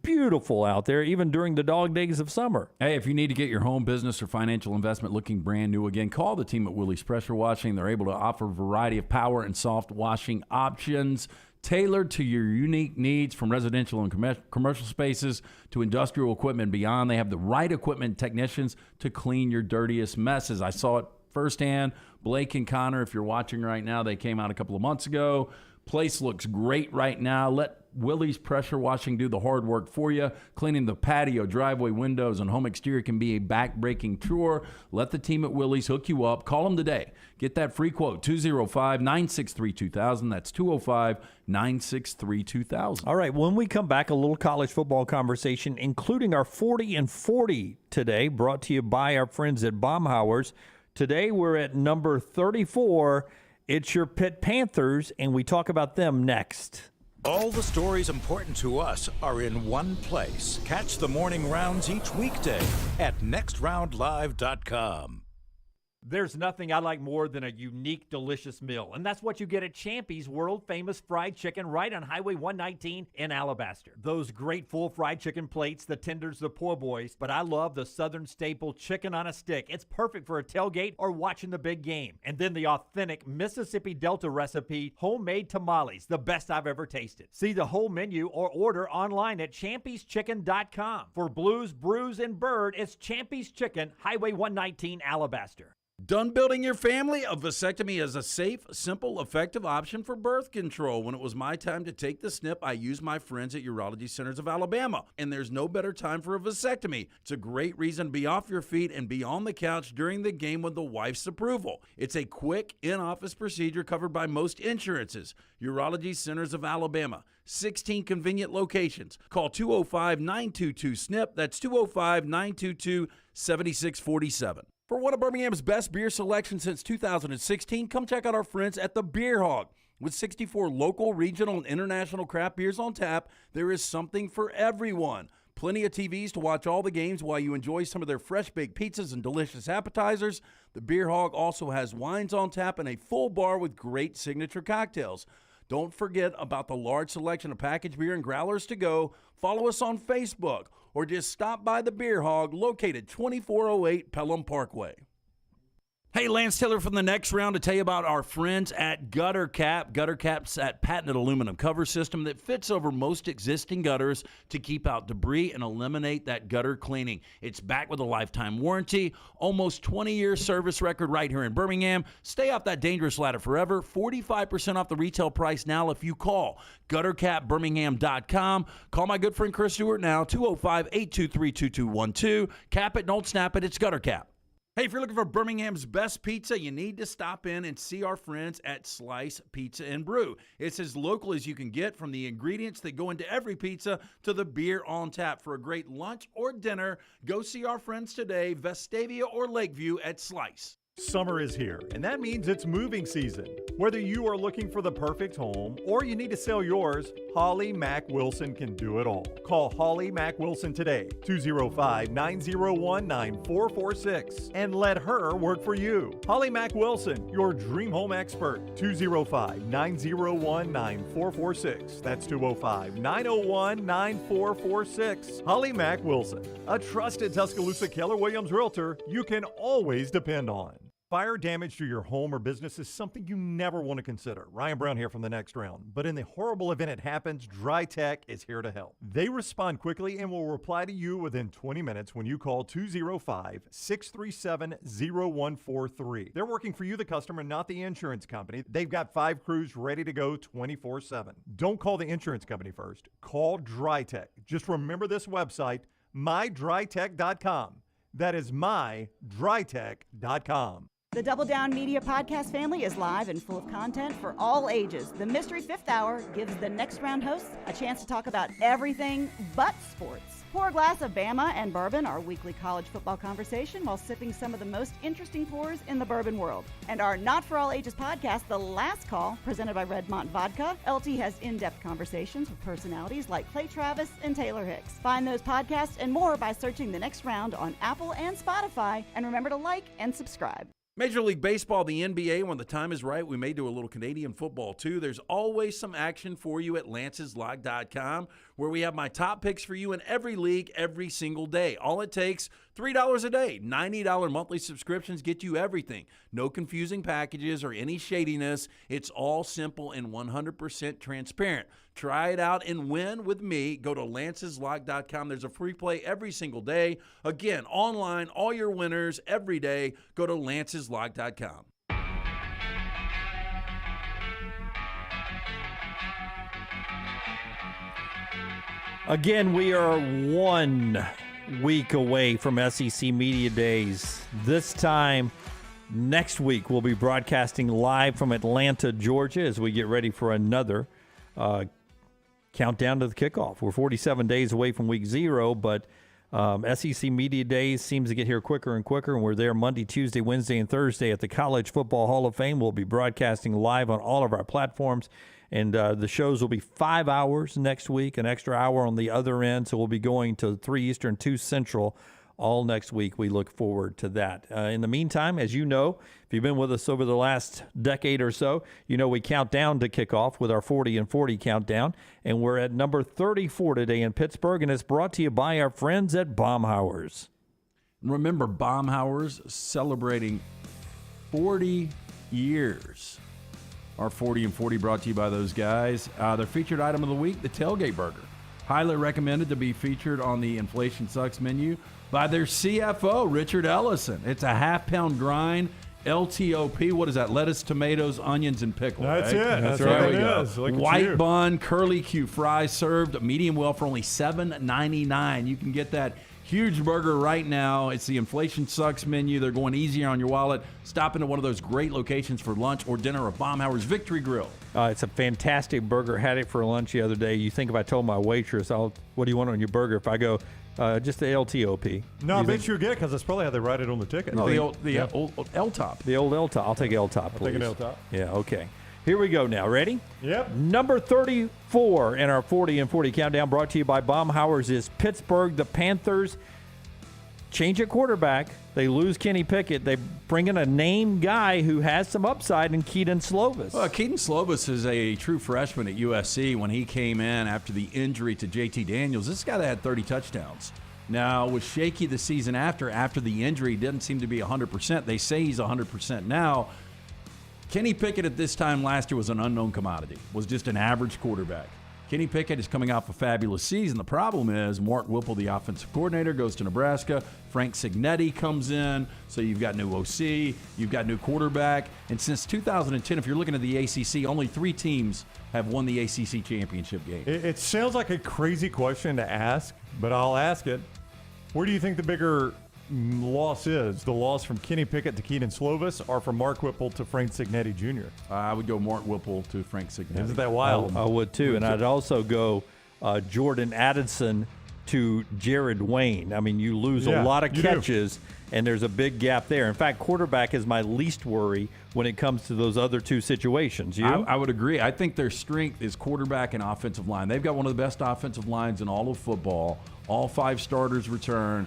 beautiful out there, even during the dog days of summer. Hey, if you need to get your home business or financial investment looking brand new again, call the team at Willie's Pressure Washing. They're able to offer a variety of power and soft washing options tailored to your unique needs, from residential and commercial spaces to industrial equipment and beyond. They have the right equipment and technicians to clean your dirtiest messes. I saw it firsthand. Blake and Connor, if you're watching right now, they came out a couple of months ago. Place looks great right now. Let Willie's Pressure Washing do the hard work for you. Cleaning the patio, driveway, windows, and home exterior can be a back-breaking chore. Let the team at Willie's hook you up. Call them today. Get that free quote, 205-963-2000. That's 205-963-2000. All right, when we come back, a little college football conversation, including our 40 and 40 today, brought to you by our friends at Baumhauer's. Today, we're at number 34. It's your Pitt Panthers, and we talk about them next. All the stories important to us are in one place. Catch the morning rounds each weekday at nextroundlive.com. There's nothing I like more than a unique, delicious meal, and that's what you get at Champy's world-famous fried chicken right on Highway 119 in Alabaster. Those great full fried chicken plates, the tenders, the po' boys, but I love the Southern staple chicken on a stick. It's perfect for a tailgate or watching the big game. And then the authentic Mississippi Delta recipe homemade tamales, the best I've ever tasted. See the whole menu or order online at champyschicken.com. For Blues, Brews, and Bird, it's Champy's Chicken, Highway 119, Alabaster. Done building your family? A vasectomy is a safe, simple, effective option for birth control. When it was my time to take the snip, I used my friends at Urology Centers of Alabama, and there's no better time for a vasectomy. It's a great reason to be off your feet and be on the couch during the game with the wife's approval. It's a quick, in-office procedure covered by most insurances. Urology Centers of Alabama, 16 convenient locations. Call 205-922-SNP. That's 205-922-7647. For one of Birmingham's best beer selections since 2016, come check out our friends at the Beer Hog. With 64 local, regional, and international craft beers on tap, there is something for everyone. Plenty of TVs to watch all the games while you enjoy some of their fresh-baked pizzas and delicious appetizers. The Beer Hog also has wines on tap and a full bar with great signature cocktails. Don't forget about the large selection of packaged beer and growlers to go. Follow us on Facebook or just stop by the Beer Hog located 2408 Pelham Parkway. Hey, Lance Taylor from the Next Round to tell you about our friends at Gutter Cap. Gutter Cap's that patented aluminum cover system that fits over most existing gutters to keep out debris and eliminate that gutter cleaning. It's backed with a lifetime warranty, almost 20-year service record right here in Birmingham. Stay off that dangerous ladder forever. 45% off the retail price now if you call guttercapbirmingham.com. Call my good friend Chris Stewart now, 205-823-2212. Cap it, don't snap it. It's Gutter Cap. Hey, if you're looking for Birmingham's best pizza, you need to stop in and see our friends at Slice Pizza and Brew. It's as local as you can get, from the ingredients that go into every pizza to the beer on tap. For a great lunch or dinner, go see our friends today, Vestavia or Lakeview at Slice. Summer is here, and that means it's moving season. Whether you are looking for the perfect home or you need to sell yours, Holly Mack Wilson can do it all. Call Holly Mack Wilson today, 205-901-9446, and let her work for you. Holly Mack Wilson, your dream home expert, 205-901-9446. That's 205-901-9446. Holly Mack Wilson, a trusted Tuscaloosa Keller Williams realtor you can always depend on. Fire damage to your home or business is something you never want to consider. Ryan Brown here from the Next Round. But in the horrible event it happens, Dry Tech is here to help. They respond quickly and will reply to you within 20 minutes when you call 205-637-0143. They're working for you, the customer, not the insurance company. They've got 5 crews ready to go 24/7. Don't call the insurance company first. Call Dry Tech. Just remember this website, mydrytech.com. That is mydrytech.com. The Double Down Media podcast family is live and full of content for all ages. The Mystery Fifth Hour gives the Next Round hosts a chance to talk about everything but sports. Pour a glass of Bama and bourbon, our weekly college football conversation, while sipping some of the most interesting pours in the bourbon world. And our Not For All Ages podcast, The Last Call, presented by Redmont Vodka. LT has in-depth conversations with personalities like Clay Travis and Taylor Hicks. Find those podcasts and more by searching The Next Round on Apple and Spotify. And remember to like and subscribe. Major League Baseball, the NBA, when the time is right, we may do a little Canadian football too. There's always some action for you at lanceslog.com, where we have my top picks for you in every league every single day. All it takes, $3 a day. $90 monthly subscriptions get you everything. No confusing packages or any shadiness. It's all simple and 100% transparent. Try it out and win with me. Go to lanceslog.com. There's a free play every single day. Again, online, all your winners every day. Go to lanceslog.com. Again, we are 1 week away from SEC Media Days. This time next week, we'll be broadcasting live from Atlanta, Georgia, as we get ready for another countdown to the kickoff. We're 47 days away from week 0, but SEC Media Days seems to get here quicker and quicker, and we're there Monday, Tuesday, Wednesday, and Thursday at the College Football Hall of Fame. We'll be broadcasting live on all of our platforms, and the shows will be 5 hours next week, an extra hour on the other end, so we'll be going to 3 Eastern, 2 Central all next week. We look forward to that. In the meantime, as you know, if you've been with us over the last decade or so, you know we count down to kickoff with our 40 and 40 countdown, and we're at number 34 today in Pittsburgh, and it's brought to you by our friends at Baumhauer's. Remember, Baumhauer's celebrating 40 years. Our 40 and 40 brought to you by those guys. Their featured item of the week, the tailgate burger. Highly recommended to be featured on the Inflation Sucks menu by their CFO, Richard Ellison. It's a half-pound grind, LTOP. What is that? Lettuce, tomatoes, onions, and pickles. That's right? it. That's right. what it is. Look at White you. bun, curly Q fries served medium well for only $7.99. You can get that huge burger right now. It's the Inflation Sucks menu. They're going easier on your wallet. Stop into one of those great locations for lunch or dinner at Baumhauer's Victory Grill. It's a fantastic burger. Had it for lunch the other day. You think if I told my waitress, what do you want on your burger? If I go, just the LTOP. No, I bet you get it because that's probably how they write it on the ticket. No, the old L-top. The old L-top. I'll take L-top, please. Take an L-top. Yeah, okay. Here we go now. Ready? Yep. Number 34 in our 40 and 40 countdown, brought to you by Baumhauer's, is Pittsburgh. The Panthers change at quarterback. They lose Kenny Pickett. They bring in a named guy who has some upside in Keaton Slovis. Well, Keaton Slovis is a true freshman at USC. When he came in after the injury to JT Daniels, this guy that had 30 touchdowns. Now, was shaky the season after the injury. Didn't seem to be 100%. They say he's 100% now. Kenny Pickett at this time last year was an unknown commodity, was just an average quarterback. Kenny Pickett is coming off a fabulous season. The problem is Mark Whipple, the offensive coordinator, goes to Nebraska. Frank Cignetti comes in. So you've got new OC. You've got new quarterback. And since 2010, if you're looking at the ACC, only 3 teams have won the ACC championship game. It sounds like a crazy question to ask, but I'll ask it. Where do you think the bigger loss is? The loss from Kenny Pickett to Keaton Slovis or from Mark Whipple to Frank Cignetti Jr.? I would go Mark Whipple to Frank Cignetti. Isn't that wild? I would too. And I'd also go Jordan Addison to Jared Wayne. I mean, you lose a lot of catches, and there's a big gap there. In fact, quarterback is my least worry when it comes to those other two situations. You? I would agree. I think their strength is quarterback and offensive line. They've got one of the best offensive lines in all of football. All 5 starters return.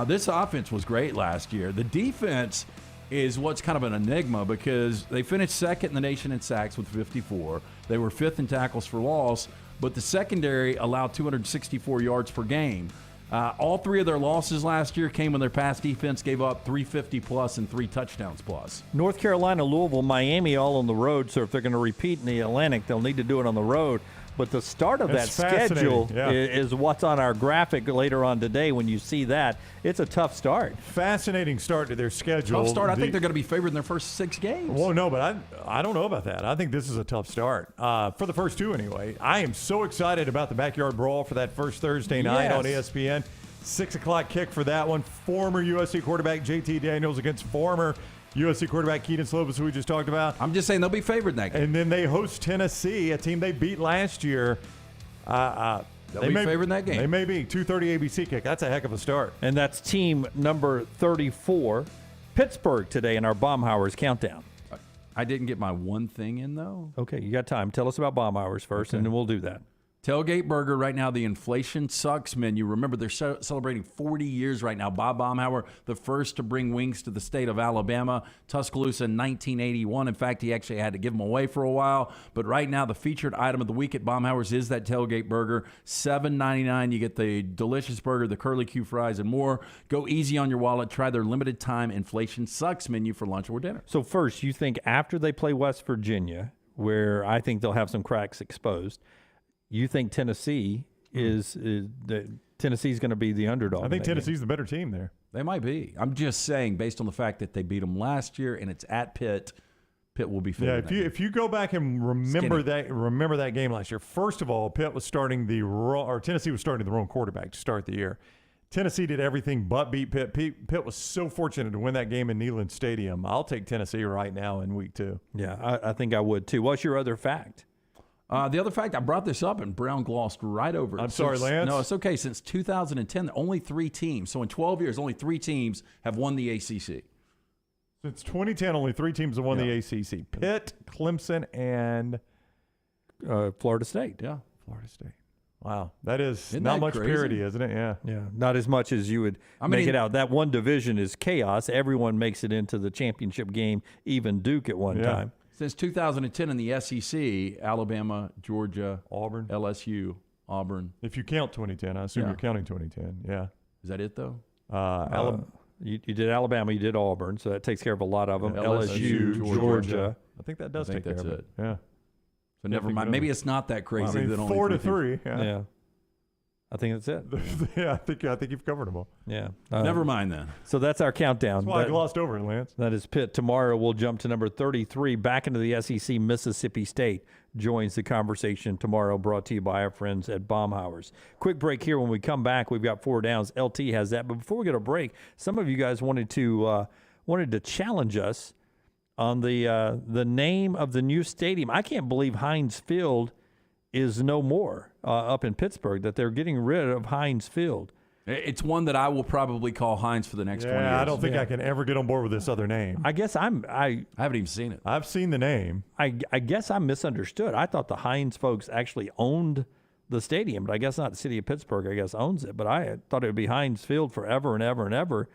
This offense was great last year. The defense is what's kind of an enigma because they finished second in the nation in sacks with 54. They were 5th in tackles for loss, but the secondary allowed 264 yards per game. All 3 of their losses last year came when their pass defense gave up 350 plus and 3 touchdowns plus. North Carolina, Louisville, Miami all on the road, so if they're going to repeat in the Atlantic, they'll need to do it on the road. But the start of that schedule is what's on our graphic later on today. When you see that, it's a tough start. Fascinating start to their schedule. Tough start. I think they're going to be favored in their first 6 games. Well, no, but I don't know about that. I think this is a tough start. For the first 2 anyway. I am so excited about the Backyard Brawl for that first Thursday night on ESPN. 6 o'clock kick for that one. Former USC quarterback JT Daniels against former USC quarterback Keaton Slovis, who we just talked about. I'm just saying they'll be favored in that game. And then they host Tennessee, a team they beat last year. They'll be favored in that game. They may be. 2:30 ABC kick. That's a heck of a start. And that's team number 34, Pittsburgh, today in our Baumhauer's countdown. I didn't get my one thing in, though. Okay, you got time. Tell us about Baumhauer's first, and then we'll do that. Tailgate Burger right now, the Inflation Sucks menu. Remember, they're celebrating 40 years right now. Bob Baumhauer, the first to bring wings to the state of Alabama. Tuscaloosa in 1981. In fact, he actually had to give them away for a while. But right now, the featured item of the week at Baumhauer's is that Tailgate Burger. $7.99. You get the delicious burger, the curly Q fries, and more. Go easy on your wallet. Try their limited time Inflation Sucks menu for lunch or dinner. So first, you think after they play West Virginia, where I think they'll have some cracks exposed, you think Tennessee Tennessee's going to be the underdog? I think Tennessee's the better team there. They might be. I'm just saying, based on the fact that they beat them last year and it's at Pitt, Pitt will be favored. Yeah, if you go back and remember that game last year. First of all, Tennessee was starting the wrong quarterback to start the year. Tennessee did everything but beat Pitt. Pitt was so fortunate to win that game in Neyland Stadium. I'll take Tennessee right now in week 2. Yeah, I think I would too. What's your other fact? The other fact, I brought this up and Brown glossed right over it. I'm sorry, Lance. No, it's okay. Since 2010, only 3 teams. So in 12 years, only 3 teams have won the ACC. Since 2010, only 3 teams have won the ACC. Pitt, Clemson, and Florida State. Yeah. Florida State. Wow, that is Isn't not that much crazy? parity, isn't it? Yeah. Yeah, not as much as you would make it out. That one division is chaos. Everyone makes it into the championship game, even Duke at one time. Since 2010 in the SEC, Alabama, Georgia, Auburn, LSU, Auburn. If you count 2010, I assume you're counting 2010. Yeah. Is that it, though? You did Alabama, you did Auburn, so that takes care of a lot of them. LSU, Georgia. I think that does I think take care that's of it. Yeah. So never mind. Maybe it's not that crazy. I mean, that only 4-3. Yeah. I think that's it. Yeah, I think you've covered them all. Yeah. Never mind then. So that's our countdown. That's why I glossed over it, Lance. That is Pitt. Tomorrow we'll jump to number 33, back into the SEC. Mississippi State joins the conversation tomorrow, brought to you by our friends at Baumhauer's. Quick break here. When we come back, we've got 4 downs. LT has that. But before we get a break, some of you guys wanted to challenge us on the name of the new stadium. I can't believe Heinz Field is no more up in Pittsburgh, that they're getting rid of Heinz Field. It's one that I will probably call Heinz for the next 20 years. I don't think I can ever get on board with this other name. I guess I haven't even seen it. I've seen the name. I guess I misunderstood. I thought the Heinz folks actually owned the stadium, but I guess not. The city of Pittsburgh, I guess, owns it. But I thought it would be Heinz Field forever and ever and ever.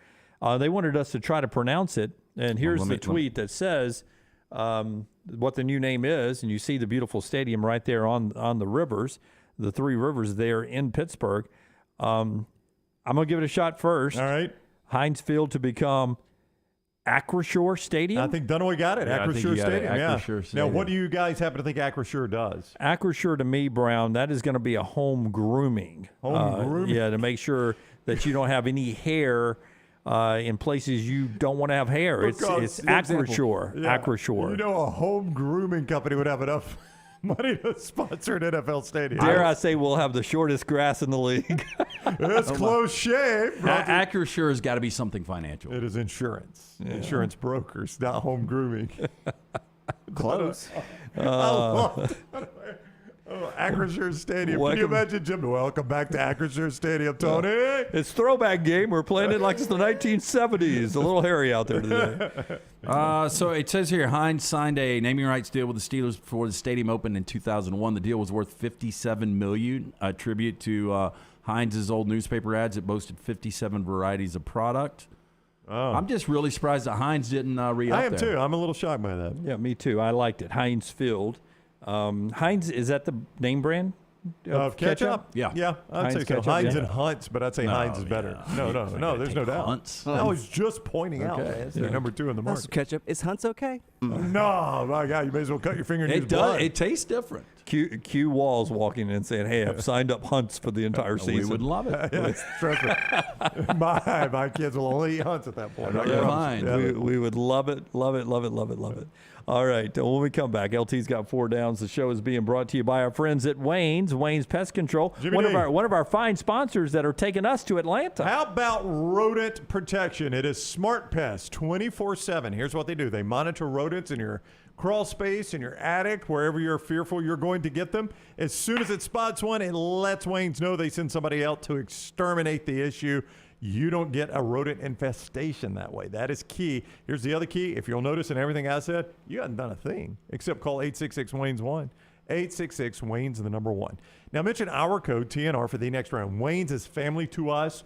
They wanted us to try to pronounce it. And here's the tweet that says what the new name is. And you see the beautiful stadium right there on the rivers, the 3 rivers there in Pittsburgh. I'm going to give it a shot first. All right. Heinz Field to become Acrisure Stadium. I think Dunaway got it. Acrisure Stadium. Acrisure Stadium. Now, what do you guys happen to think Acrisure does? Acrisure to me, Brown, that is going to be a home grooming. Grooming? Yeah, to make sure that you don't have any hair in places you don't want to have hair. It's Acrisure. Yeah. Acrisure. You know, a home grooming company would have enough money to sponsor an NFL stadium. Dare I say we'll have the shortest grass in the league. It's close shave. Acrisure has got to be something financial. It is insurance. Yeah. Insurance brokers, not home grooming. Close. Acrisure Stadium. Can you imagine, Jim? Welcome back to Acrisure Stadium, Tony. It's throwback game. We're playing it like it's the 1970s. A little hairy out there today. So it says here, Heinz signed a naming rights deal with the Steelers before the stadium opened in 2001. The deal was worth $57 million, a tribute to Heinz's old newspaper ads. It boasted 57 varieties of product. Oh. I'm just really surprised that Heinz didn't re-up I am there. too. I'm a little shocked by that. Yeah, me too. I liked it. Heinz Field. Heinz, is that the name brand of ketchup? Yeah. I'd say so. ketchup, Heinz yeah. and Hunts, but I'd say Heinz is better. Yeah. No, there's no doubt. Hunts. I was just pointing out they're number 2 in the That's market. ketchup. Is Hunt's okay? No, my God, you may as well cut your finger and use It blood. does. It tastes different. Q Walls walking in and saying, "Hey, I've signed up Hunts for the entire season." We would love it. Yes, trust me. my kids will only eat Hunts at that point. You're fine. We would love it. All right, when we come back, LT's got 4 downs. The show is being brought to you by our friends at Wayne's Pest Control, Jimmy one D. of our fine sponsors that are taking us to Atlanta. How about rodent protection? It is Smart Pest 24/7. Here's what they do. They monitor rodents in your crawl space, in your attic, wherever you're fearful you're going to get them. As soon as it spots one, it lets Wayne's know. They send somebody out to exterminate the issue. You don't get a rodent infestation that way. That is key. Here's the other key. If you'll notice in everything I said, you haven't done a thing except call 866-WAYNES-1. 866-WAYNES and the number 1. Now, mention our code TNR for the next round. Wayne's is family to us,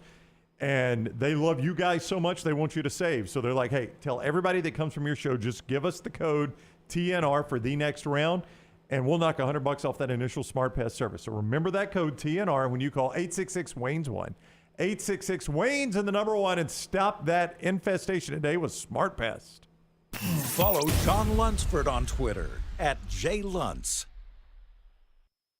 and they love you guys so much they want you to save. So they're like, hey, tell everybody that comes from your show, just give us the code TNR for the next round, and we'll knock $100 off that initial Smart Pest service. So remember that code TNR when you call 866-WAYNES-1. 866-WAYNES and the number 1, and stop that infestation today with Smart Pest. Follow John Lunsford on Twitter @JLuntz.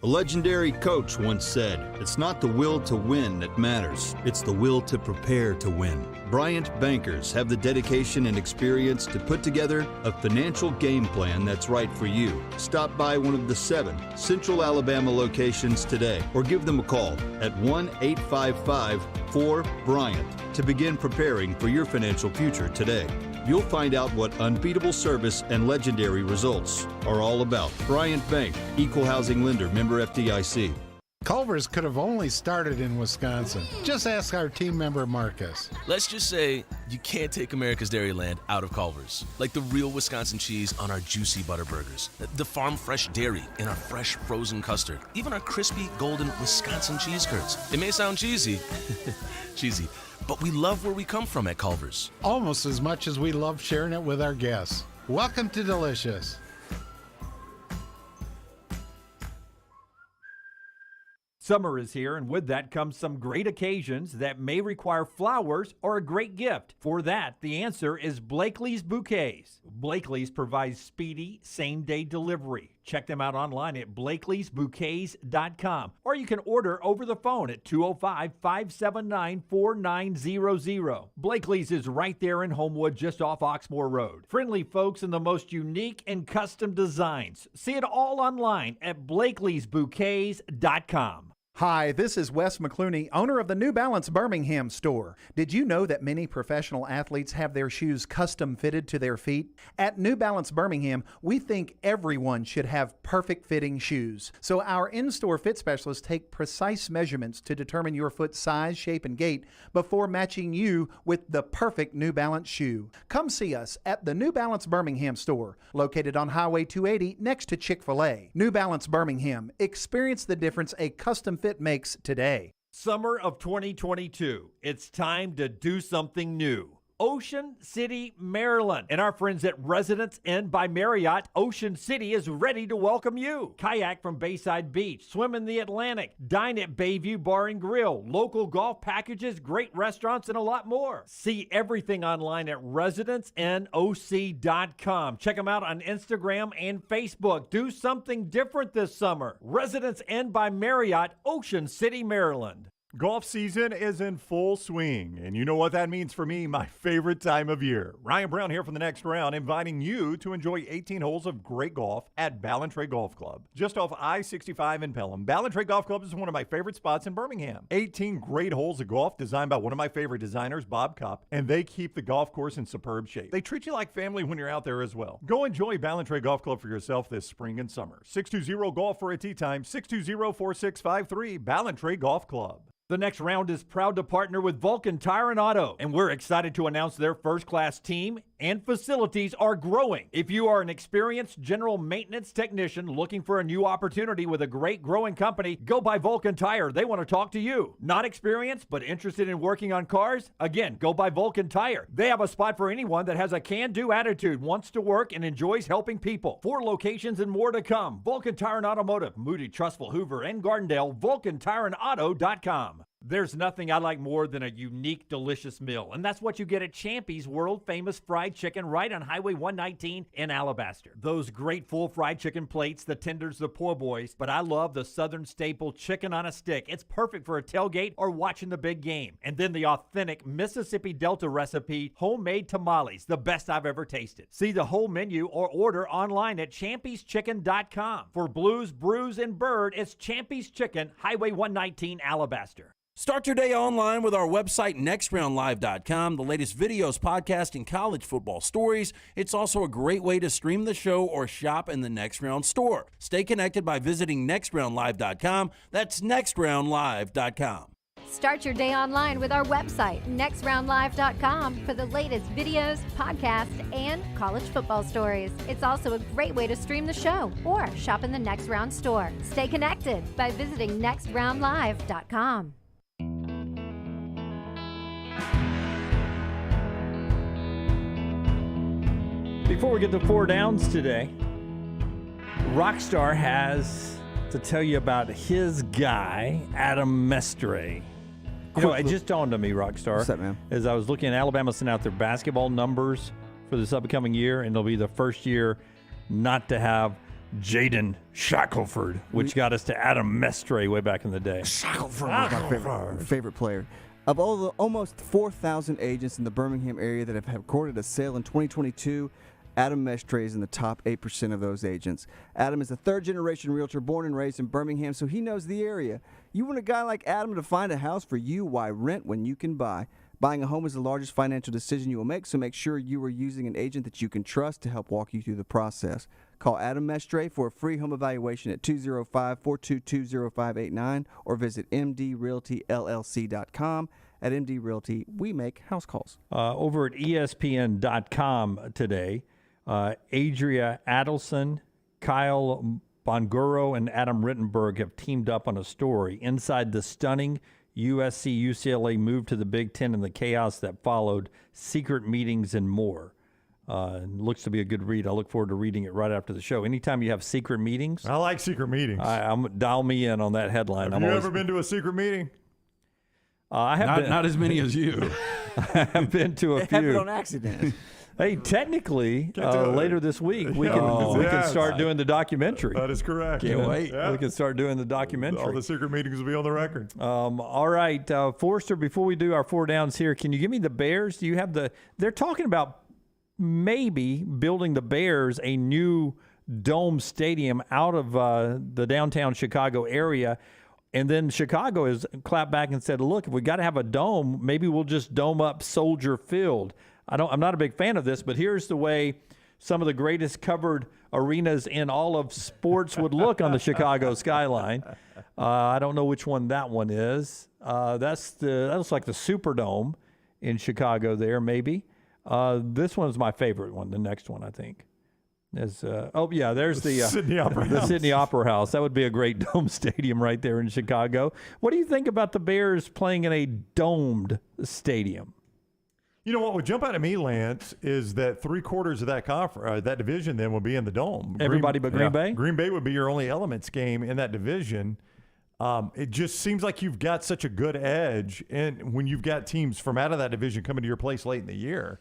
A legendary coach once said, "It's not the will to win that matters, it's the will to prepare to win." Bryant Bankers have the dedication and experience to put together a financial game plan that's right for you. Stop by one of the 7 Central Alabama locations today or give them a call at 1-855-4-BRYANT to begin preparing for your financial future today. You'll find out what unbeatable service and legendary results are all about. Bryant Bank, Equal Housing Lender, member FDIC. Culver's could have only started in Wisconsin. Just ask our team member Marcus. Let's just say you can't take America's Dairyland out of Culver's. Like the real Wisconsin cheese on our juicy butter burgers, the farm fresh dairy in our fresh frozen custard, even our crispy golden Wisconsin cheese curds. It may sound cheesy, but we love where we come from at Culver's. Almost as much as we love sharing it with our guests. Welcome to Delicious. Summer is here, and with that comes some great occasions that may require flowers or a great gift. For that, the answer is Blakely's Bouquets. Blakely's provides speedy, same-day delivery. Check them out online at blakeleysbouquets.com, or you can order over the phone at 205-579-4900. Blakely's is right there in Homewood, just off Oxmoor Road. Friendly folks and the most unique and custom designs. See it all online at blakeleysbouquets.com. Hi, this is Wes McClooney, owner of the New Balance Birmingham store. Did you know that many professional athletes have their shoes custom fitted to their feet? At New Balance Birmingham, we think everyone should have perfect fitting shoes. So our in-store fit specialists take precise measurements to determine your foot size, shape, and gait before matching you with the perfect New Balance shoe. Come see us at the New Balance Birmingham store, located on Highway 280 next to Chick-fil-A. New Balance Birmingham. Experience the difference a custom fit makes today. Summer of 2022. It's time to do something new. Ocean City, Maryland. And our friends at Residence Inn by Marriott, Ocean City is ready to welcome you. Kayak from Bayside Beach, swim in the Atlantic, dine at Bayview Bar and Grill, local golf packages, great restaurants, and a lot more. See everything online at residenceinnoc.com. Check them out on Instagram and Facebook. Do something different this summer. Residence Inn by Marriott, Ocean City, Maryland. Golf season is in full swing, and you know what that means for me, my favorite time of year. Ryan Brown here from the Next Round, inviting you to enjoy 18 holes of great golf at Ballantrae Golf Club. Just off I-65 in Pelham, Ballantrae Golf Club is one of my favorite spots in Birmingham. 18 great holes of golf designed by one of my favorite designers, Bob Kopp, and they keep the golf course in superb shape. They treat you like family when you're out there as well. Go enjoy Ballantrae Golf Club for yourself this spring and summer. 620-GOLF for a tee time, 620-4653, Ballantrae Golf Club. The Next Round is proud to partner with Vulcan Tire and Auto, and we're excited to announce their first-class team and facilities are growing. If you are an experienced general maintenance technician looking for a new opportunity with a great growing company, go by Vulcan Tire. They want to talk to you. Not experienced, but interested in working on cars? Again, go by Vulcan Tire. They have a spot for anyone that has a can-do attitude, wants to work, and enjoys helping people. 4 locations and more to come. Vulcan Tire and Automotive, Moody, Trustful, Hoover, and Gardendale, VulcanTireandAuto.com. There's nothing I like more than a unique, delicious meal, and that's what you get at Champy's world-famous fried chicken right on Highway 119 in Alabaster. Those great full fried chicken plates, the tenders, the po' boys, but I love the southern staple chicken on a stick. It's perfect for a tailgate or watching the big game. And then the authentic Mississippi Delta recipe homemade tamales, the best I've ever tasted. See the whole menu or order online at champyschicken.com. For Blues, Brews, and Bird, it's Champy's Chicken, Highway 119, Alabaster. Start your day online with our website, nextroundlive.com, the latest videos, podcasts, and college football stories. It's also a great way to stream the show or shop in the Next Round store. Stay connected by visiting nextroundlive.com. That's nextroundlive.com. Start your day online with our website, nextroundlive.com, for the latest videos, podcasts, and college football stories. It's also a great way to stream the show or shop in the Next Round store. Stay connected by visiting nextroundlive.com. Before we get to 4 downs today, Rockstar has to tell you about his guy, Adam Mestre. You know, it just dawned on me, Rockstar. What's that, man? As I was looking at Alabama sent out their basketball numbers for this upcoming year, and it'll be the first year not to have Jaden Shackelford, which got us to Adam Mestre way back in the day. Shackelford was my favorite player. Of all the almost 4,000 agents in the Birmingham area that have recorded a sale in 2022, Adam Mestre is in the top 8% of those agents. Adam is a third-generation realtor born and raised in Birmingham, so he knows the area. You want a guy like Adam to find a house for you? Why rent when you can buy? Buying a home is the largest financial decision you will make, so make sure you are using an agent that you can trust to help walk you through the process. Call Adam Mestre for a free home evaluation at 205-422-0589 or visit mdrealtyllc.com. At MD Realty, we make house calls. Over at ESPN.com today, Adria Adelson, Kyle Bonguro, and Adam Rittenberg have teamed up on a story inside the stunning USC-UCLA move to the Big Ten and the chaos that followed, secret meetings and more. Looks to be a good read. I look forward to reading it right after the show. Anytime you have secret meetings. I like secret meetings. Dial me in on that headline. Have you ever been to a secret meeting? I have not as many as you. I have been to a few. Happened on accident. Hey, technically, later this week, we can start doing the documentary. That is correct. Can't wait. Yeah. We can start doing the documentary. All the secret meetings will be on the record. All right, Forrester, before we do our 4 downs here, can you give me the Bears? Do you have they're talking about maybe building the Bears a new dome stadium out of the downtown Chicago area. And then Chicago has clapped back and said, look, if we got to have a dome, maybe we'll just dome up Soldier Field. I'm not a big fan of this, but here's the way some of the greatest covered arenas in all of sports would look on the Chicago skyline. I don't know which one that one is. That looks like the Superdome in Chicago there, maybe. This one's my favorite one, the next one, I think. There's the Sydney Opera House. The Sydney Opera House. That would be a great dome stadium right there in Chicago. What do you think about the Bears playing in a domed stadium? You know what would jump out at me, Lance, is that 3/4 of that that division then will be in the dome. Everybody but Green Bay? Green Bay would be your only elements game in that division. It just seems like you've got such a good edge, and when you've got teams from out of that division coming to your place late in the year,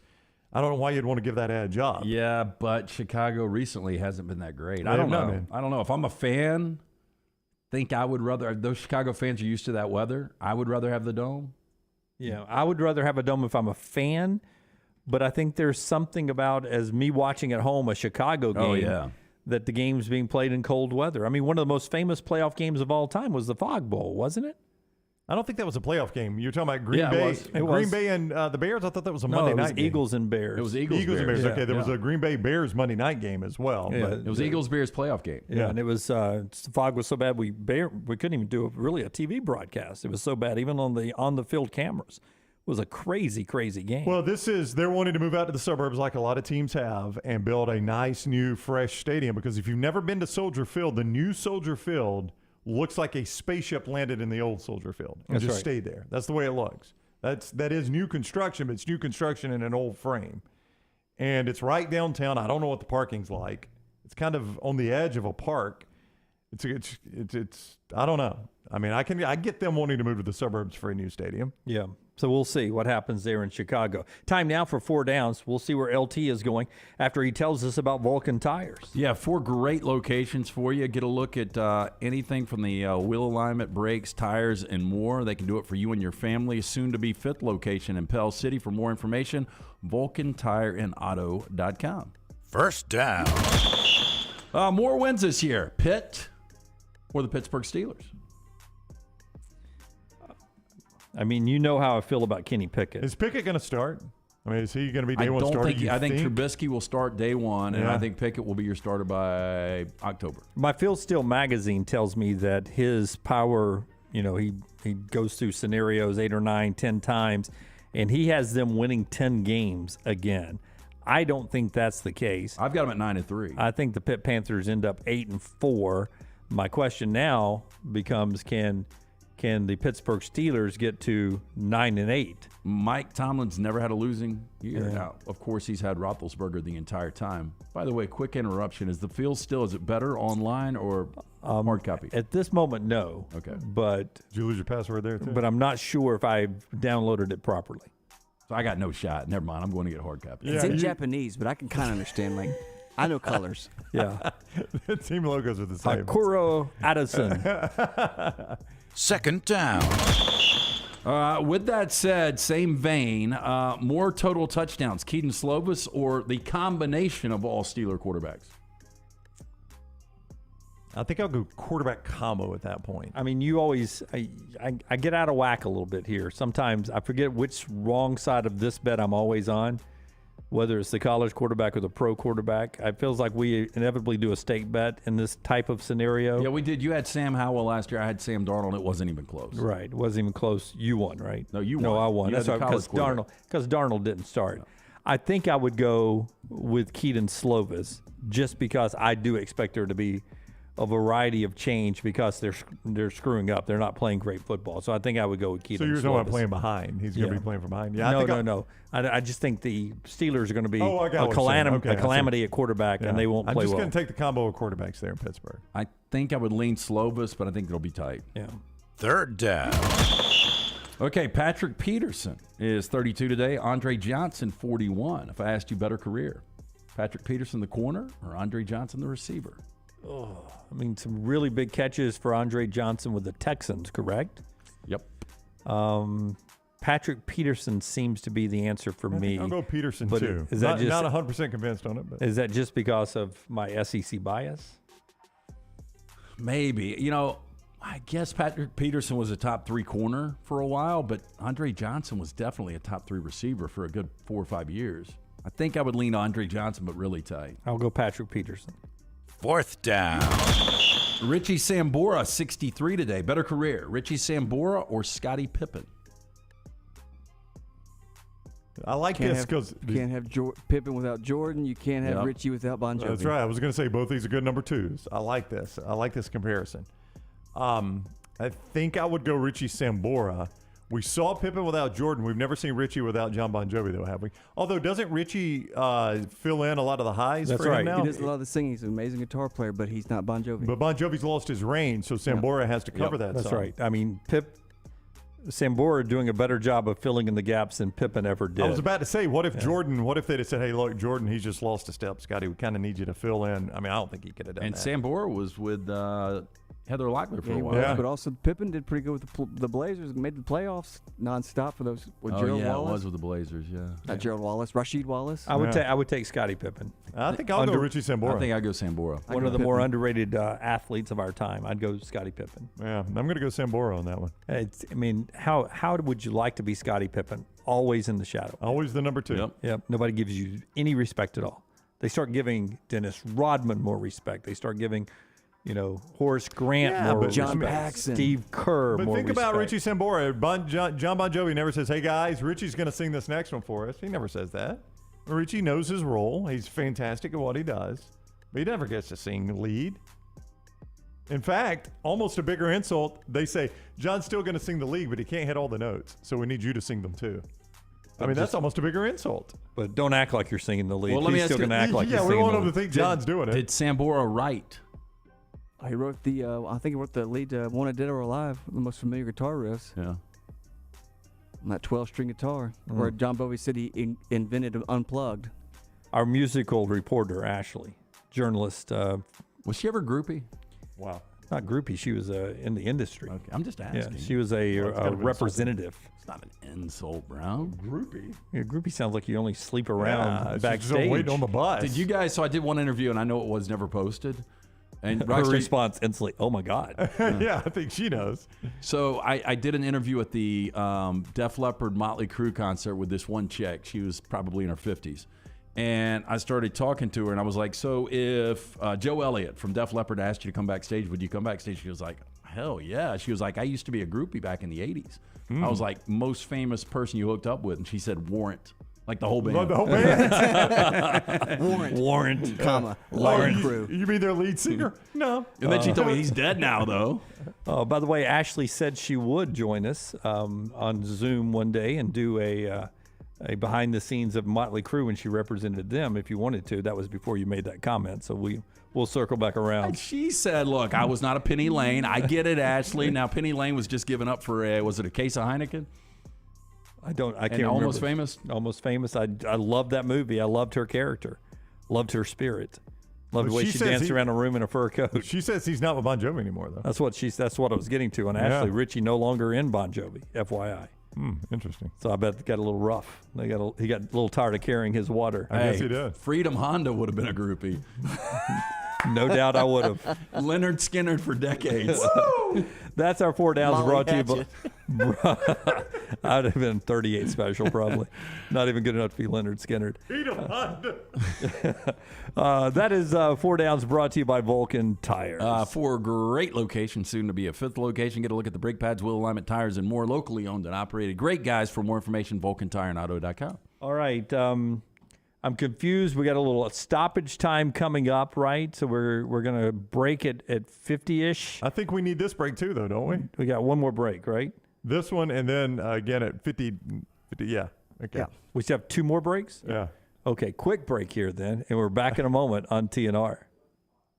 I don't know why you'd want to give that edge up. Yeah, but Chicago recently hasn't been that great. Yeah, I don't no, know. man. I don't know. If I'm a fan, think I would rather – those Chicago fans are used to that weather. I would rather have the dome. Yeah, I would rather have a dome if I'm a fan, but I think there's something about, as me watching at home a Chicago game, that the game's being played in cold weather. I mean, one of the most famous playoff games of all time was the Fog Bowl, wasn't it? I don't think that was a playoff game. You're talking about Green Yeah, it Bay. was. It Green was. Bay and the Bears. I thought that was a No, Monday it was night game. Eagles and Bears. It was Eagles and Bears. Yeah. Okay, there was a Green Bay Bears Monday night game as well. Yeah, but It was Eagles-Bears playoff game. Yeah, and it was the fog was so bad we couldn't even do a TV broadcast. It was so bad, even on the field cameras. It was a crazy, crazy game. Well, they're wanting to move out to the suburbs like a lot of teams have and build a nice, new, fresh stadium, because if you've never been to Soldier Field, the new Soldier Field looks like a spaceship landed in the old Soldier Field and That's just right. stayed there. That's the way it looks. That is new construction, but it's new construction in an old frame. And it's right downtown. I don't know what the parking's like. It's kind of on the edge of a park. It's I don't know. I mean, I get them wanting to move to the suburbs for a new stadium. Yeah. So we'll see what happens there in Chicago. Time now for 4 downs. We'll see where LT is going after he tells us about Vulcan Tires. Yeah, 4 great locations for you. Get a look at anything from the wheel alignment, brakes, tires, and more. They can do it for you and your family. Soon to be 5th location in Pell City. For more information, VulcanTireandAuto.com. First down. More wins this year. Pitt or the Pittsburgh Steelers? I mean, you know how I feel about Kenny Pickett. Is Pickett going to start? I mean, is he going to be day one I don't starter? think. I think Trubisky will start day one, and Yeah. I think Pickett will be your starter by October. My Phil Steele magazine tells me that his power, he goes through scenarios 8 or 9, 10 times, and he has them winning 10 games again. I don't think that's the case. I've got him at 9-3. I think the Pitt Panthers end up 8-4. My question now becomes, can the Pittsburgh Steelers get to 9-8? Mike Tomlin's never had a losing year. Now, of course, he's had Roethlisberger the entire time. By the way, quick interruption. Is the field still, is it better online or hard copy? At this moment, no. Okay. But Did you lose your password there, too? But I'm not sure if I've downloaded it properly. So I got no shot. Never mind. I'm going to get hard copy. It's in Japanese, but I can kind of understand. Like, I know colors. Yeah. The team logos are the same. Akuro Addison. Second down. With that said, same vein, more total touchdowns, Keaton Slovis or the combination of all Steeler quarterbacks? I think I'll go quarterback combo at that point. I mean, you always I get out of whack a little bit here. Sometimes I forget which wrong side of this bet I'm always on. whether it's the college quarterback or the pro quarterback. It feels like we inevitably do a stake bet in this type of scenario. Yeah, we did. You had Sam Howell last year. I had Sam Darnold. It wasn't even close. Right. It wasn't even close. You won, right? No, you won. No, I won. You That's had the right, because college Darnold didn't start. I think I would go with Keaton Slovis just because I do expect there to be a variety of change because they're screwing up. They're not playing great football. So I think I would go with Keaton Slovis. So you're talking about playing behind. He's going to be playing from behind. Yeah, No. I just think the Steelers are going to be a calamity at quarterback, and they won't play well. I'm just going to take the combo of quarterbacks there in Pittsburgh. I think I would lean Slovis, but I think it'll be tight. Yeah. Third down. Okay, Patrick Peterson is 32 today. Andre Johnson, 41. If I asked you better career, Patrick Peterson, the corner, or Andre Johnson, the receiver? Oh, I mean, some really big catches for Andre Johnson with the Texans, correct? Yep. Patrick Peterson seems to be the answer for me. I'll go Peterson, but too. Is that not 100% convinced on it. But. Is that just because of my SEC bias? Maybe. You know, I guess Patrick Peterson was a top 3 corner for a while, but Andre Johnson was definitely a top 3 receiver for a good 4 or 5 years. I think I would lean Andre Johnson, but really tight. I'll go Patrick Peterson. Fourth down. Richie Sambora, 63 today. Better career, Richie Sambora or Scottie Pippen? I like this because you can't have Pippen without Jordan. You can't have Richie without Bon Jovi. That's right. I was going to say both these are good number 2s. I like this. I like this comparison. I think I would go Richie Sambora. We saw Pippen without Jordan. We've never seen Richie without John Bon Jovi, though, have we? Although, doesn't Richie fill in a lot of the highs for him now? He does a lot of the singing. He's an amazing guitar player, but he's not Bon Jovi. But Bon Jovi's lost his range, so Sambora has to cover that. That's right. I mean, Sambora doing a better job of filling in the gaps than Pippen ever did. I was about to say, what if they'd have said, hey, look, Jordan, he's just lost a step. Scotty, we kind of need you to fill in. I mean, I don't think he could have done that. And Sambora was with Heather Locklear for a while. Yeah. But also Pippen did pretty good with the Blazers. Made the playoffs nonstop for those with Gerald Wallace. It was with the Blazers. Yeah, not Gerald Wallace, Rasheed Wallace. I would take Scottie Pippen. I think I'll go Richie Sambora. I think I'd go Sambora. One of the more underrated athletes of our time. I'd go Scottie Pippen. Yeah, I'm going to go Sambora on that one. I mean, how would you like to be Scottie Pippen? Always in the shadow. Always the number 2. Yep. Nobody gives you any respect at all. They start giving Dennis Rodman more respect. They start giving, Horace Grant more respect. John Paxson. Steve Kerr but more think respect. about Richie Sambora. John Bon Jovi never says, hey, guys, Richie's going to sing this next one for us. He never says that. Richie knows his role. He's fantastic at what he does. But he never gets to sing lead. In fact, almost a bigger insult, they say, John's still going to sing the lead, but he can't hit all the notes. So we need you to sing them too. I mean, that's almost a bigger insult. But don't act like you're singing the lead. Well, let me He's still going to act like yeah, you're we singing want the him lead. to think John's doing it. Did Sambora write? He wrote I think he wrote the lead Wanted Dead or Alive, the most familiar guitar riffs. Yeah. On that 12-string guitar, where John Bowie said he invented Unplugged. Our musical reporter, Ashley, journalist. Was she ever groupie? Wow. Not groupie. She was in the industry. Okay, I'm just asking. Yeah, she was a representative. It's not an insult, Brown. Groupie? Yeah, groupie sounds like you only sleep around backstage. Just waiting on the bus. Did you guys? So I did one interview, and I know it was never posted. And her response instantly, "Oh my God!" Yeah, I think she knows. So I did an interview at the Def Leppard Motley Crue concert with this one chick. She was probably in her 50s. And I started talking to her, and I was like, so if Joe Elliott from Def Leppard asked you to come backstage, would you come backstage? She was like, hell yeah. She was like, I used to be a groupie back in the 80s. I was like, most famous person you hooked up with? And she said, Warrant. Like the whole band. The whole band? Warrant, comma, Warrant Crew. You mean their lead singer? No. And then she told me he's dead now, though. Oh, by the way, Ashley said she would join us on Zoom one day and do a behind the scenes of Motley Crue when she represented them if you wanted to. That was before you made that comment, so we'll circle back around. And she said, look, I was not a Penny Lane. I get it, Ashley. Now, Penny Lane was just giving up for was it a case of Heineken? I can't remember. Almost Famous? Almost Famous. I loved that movie. I loved her character. Loved her spirit. Loved the way she danced around a room in a fur coat. She says he's not with Bon Jovi anymore, though. That's what I was getting to. And Ashley Richie no longer in Bon Jovi, FYI. Interesting. So I bet it got a little rough. He got a little tired of carrying his water. I guess he did. Freedom Honda would have been a groupie. No doubt I would have. Leonard Skinner for decades. That's our 4 downs brought to you by I'd have been 38 special, probably. Not even good enough to be Leonard Skinner. That is Four Downs, brought to you by Vulcan Tires. For a great location, soon to be a fifth location. Get a look at the brake pads, wheel alignment, tires, and more. Locally owned and operated. Great guys. For more information, VulcanTireandAuto.com. All right. I'm confused. We got a little stoppage time coming up, right? So we're going to break it at 50-ish. I think we need this break too, though, don't we? We got one more break, right? This one, and then again at 50, yeah. Okay. Yeah. We still have two more breaks? Yeah. Okay, quick break here then, and we're back in a moment on TNR.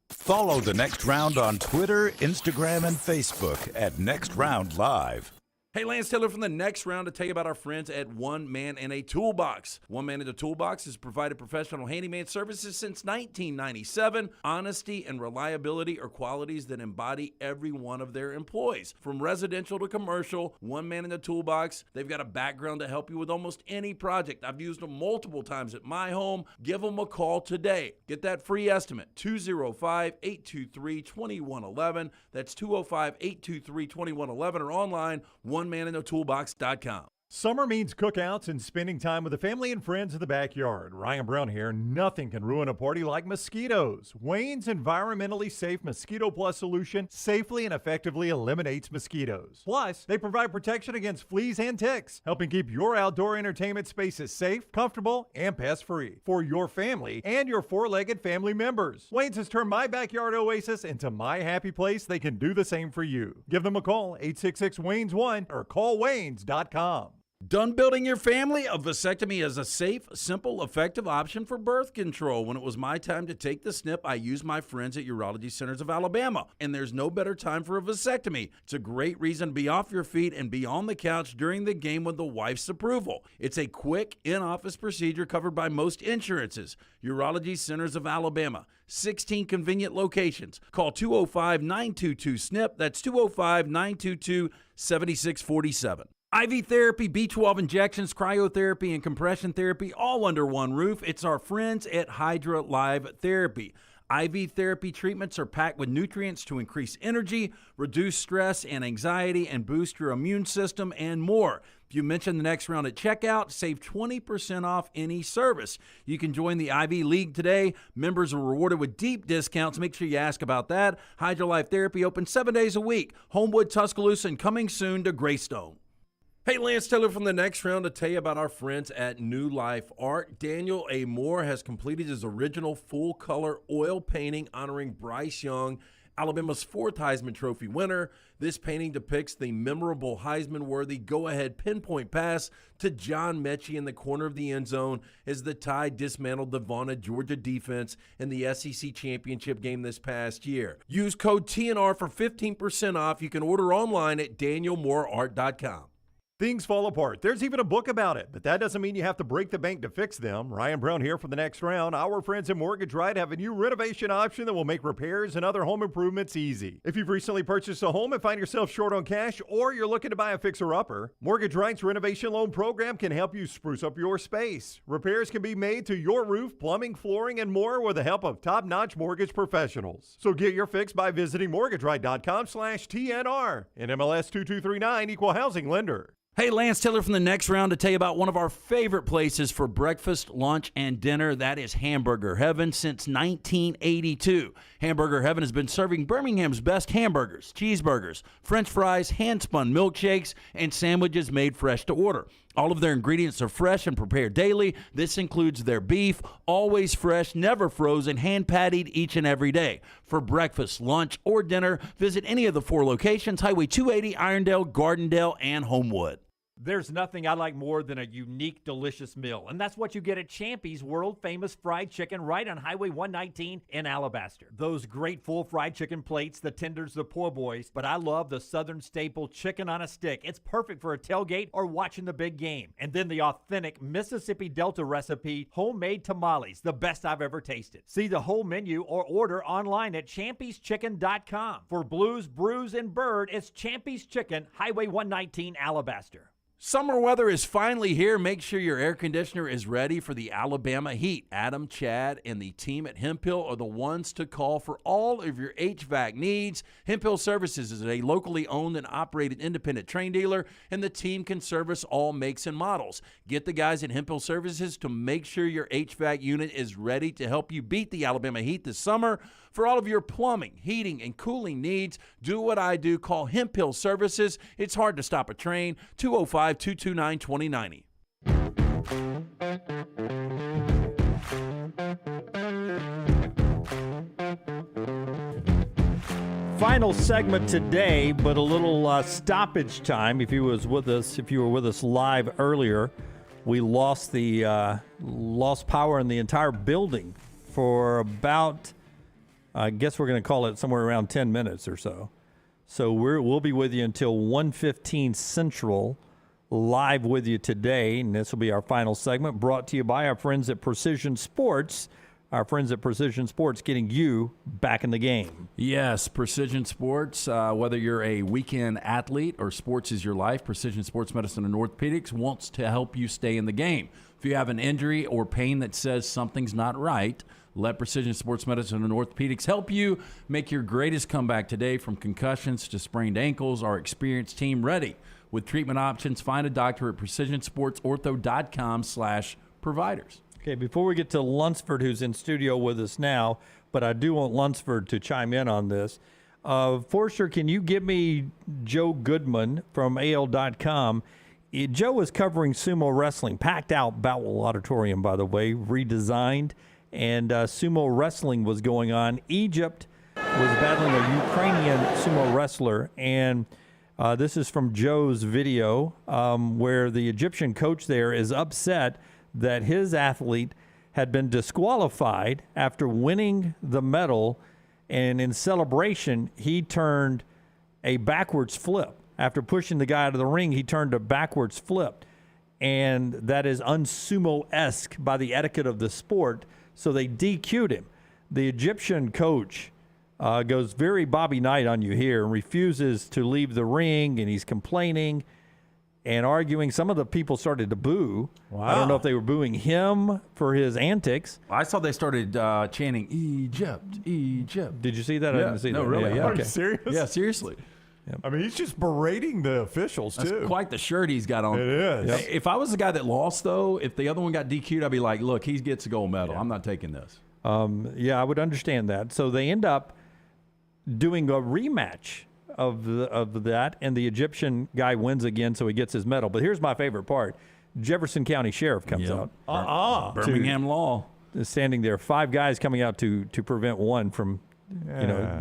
Follow The Next Round on Twitter, Instagram, and Facebook at Next Round Live. Hey, Lance Taylor from the Next Round to tell you about our friends at One Man and a Toolbox. One Man and a Toolbox has provided professional handyman services since 1997. Honesty and reliability are qualities that embody every one of their employees. From residential to commercial, One Man and a Toolbox, they've got a background to help you with almost any project. I've used them multiple times at my home. Give them a call today. Get that free estimate, 205-823-2111. That's 205-823-2111 or online, OneManInAToolbox.com. Summer means cookouts and spending time with the family and friends in the backyard. Ryan Brown here. Nothing can ruin a party like mosquitoes. Wayne's environmentally safe Mosquito Plus solution safely and effectively eliminates mosquitoes. Plus, they provide protection against fleas and ticks, helping keep your outdoor entertainment spaces safe, comfortable, and pest-free for your family and your four-legged family members. Wayne's has turned my backyard oasis into my happy place. They can do the same for you. Give them a call, 866-WAYNES1, or callwaynes.com. Done building your family? A vasectomy is a safe, simple, effective option for birth control. When it was my time to take the snip, I used my friends at Urology Centers of Alabama, and there's no better time for a vasectomy. It's a great reason to be off your feet and be on the couch during the game with the wife's approval. It's a quick, in-office procedure covered by most insurances. Urology Centers of Alabama, 16 convenient locations. Call 205-922-SNP. That's 205-922-7647. IV therapy, B12 injections, cryotherapy, and compression therapy all under one roof. It's our friends at Hydra Live Therapy. IV therapy treatments are packed with nutrients to increase energy, reduce stress and anxiety, and boost your immune system, and more. If you mention the Next Round at checkout, save 20% off any service. You can join the IV League today. Members are rewarded with deep discounts. Make sure you ask about that. Hydra Live Therapy open 7 days a week. Homewood, Tuscaloosa, and coming soon to Greystone. Hey, Lance Taylor from the Next Round to tell you about our friends at New Life Art. Daniel A. Moore has completed his original full-color oil painting honoring Bryce Young, Alabama's 4th Heisman Trophy winner. This painting depicts the memorable Heisman-worthy go-ahead pinpoint pass to John Mechie in the corner of the end zone as the Tide dismantled the vaunted Georgia defense in the SEC championship game this past year. Use code TNR for 15% off. You can order online at danielmooreart.com. Things fall apart. There's even a book about it, but that doesn't mean you have to break the bank to fix them. Ryan Brown here for the Next Round. Our friends at Mortgage Right have a new renovation option that will make repairs and other home improvements easy. If you've recently purchased a home and find yourself short on cash, or you're looking to buy a fixer-upper, Mortgage Right's renovation loan program can help you spruce up your space. Repairs can be made to your roof, plumbing, flooring, and more with the help of top-notch mortgage professionals. So get your fix by visiting mortgageright.com/TNR. And MLS 2239, Equal Housing Lender. Hey, Lance Taylor from the Next Round to tell you about one of our favorite places for breakfast, lunch, and dinner. That is Hamburger Heaven since 1982. Hamburger Heaven has been serving Birmingham's best hamburgers, cheeseburgers, French fries, hand-spun milkshakes, and sandwiches made fresh to order. All of their ingredients are fresh and prepared daily. This includes their beef, always fresh, never frozen, hand-pattied each and every day. For breakfast, lunch, or dinner, visit any of the 4 locations, Highway 280, Irondale, Gardendale, and Homewood. There's nothing I like more than a unique, delicious meal, and that's what you get at Champy's world-famous fried chicken right on Highway 119 in Alabaster. Those great full fried chicken plates, the tenders, the po' boys, but I love the Southern staple chicken on a stick. It's perfect for a tailgate or watching the big game. And then the authentic Mississippi Delta recipe, homemade tamales, the best I've ever tasted. See the whole menu or order online at champyschicken.com. For Blues, Brews, and Bird, it's Champy's Chicken, Highway 119, Alabaster. Summer weather is finally here. Make sure your air conditioner is ready for the Alabama heat. Adam, Chad, and the team at Hemphill are the ones to call for all of your HVAC needs. Hemphill Services is a locally owned and operated independent train dealer, and the team can service all makes and models. Get the guys at Hemphill Services to make sure your HVAC unit is ready to help you beat the Alabama heat this summer. For all of your plumbing, heating, and cooling needs, do what I do. Call Hemphill Services. It's hard to stop a train. 205-229-2090. Final segment today, but a little stoppage time. If you were with us live earlier, we lost power in the entire building for about, I guess we're going to call it somewhere around 10 minutes or so. So we'll be with you until 1:15 Central, live with you today, and this will be our final segment, brought to you by our friends at Precision Sports. Our friends at Precision Sports getting you back in the game. Yes, Precision Sports. Whether you're a weekend athlete or sports is your life, Precision Sports Medicine and Orthopedics wants to help you stay in the game. If you have an injury or pain that says something's not right, let Precision Sports Medicine and Orthopedics help you make your greatest comeback today. From concussions to sprained ankles, our experienced team ready with treatment options. Find a doctor at precisionsportsortho.com/providers. Okay, before we get to Lunsford, who's in studio with us now, but I do want Lunsford to chime in on this. Forster, can you give me Joe Goodman from AL.com? Joe was covering sumo wrestling, packed out Boutwell Auditorium, by the way, redesigned, and sumo wrestling was going on. Egypt was battling a Ukrainian sumo wrestler, and this is from Joe's video where the Egyptian coach there is upset that his athlete had been disqualified after winning the medal, and in celebration, he turned a backwards flip. After pushing the guy out of the ring, he turned a backwards flip, and that is unsumo-esque by the etiquette of the sport, so they DQ'd him. The Egyptian coach goes very Bobby Knight on you here and refuses to leave the ring, and he's complaining and arguing. Some of the people started to boo. Wow. I don't know if they were booing him for his antics. I saw they started chanting, Egypt, Egypt. Did you see that? Yeah. I didn't see no, that. really. Yeah. Yeah. Are you serious? Yeah, seriously. I mean, he's just berating the officials, That's too. quite the shirt he's got on. It is. Yep. If I was the guy that lost, though, if the other one got DQ'd, I'd be like, look, he gets a gold medal. I'm not taking this. Yeah, I would understand that. So they end up doing a rematch of that, and the Egyptian guy wins again, so he gets his medal. But here's my favorite part. Jefferson County Sheriff comes out. Birmingham Law. Standing there. 5 guys coming out to prevent one from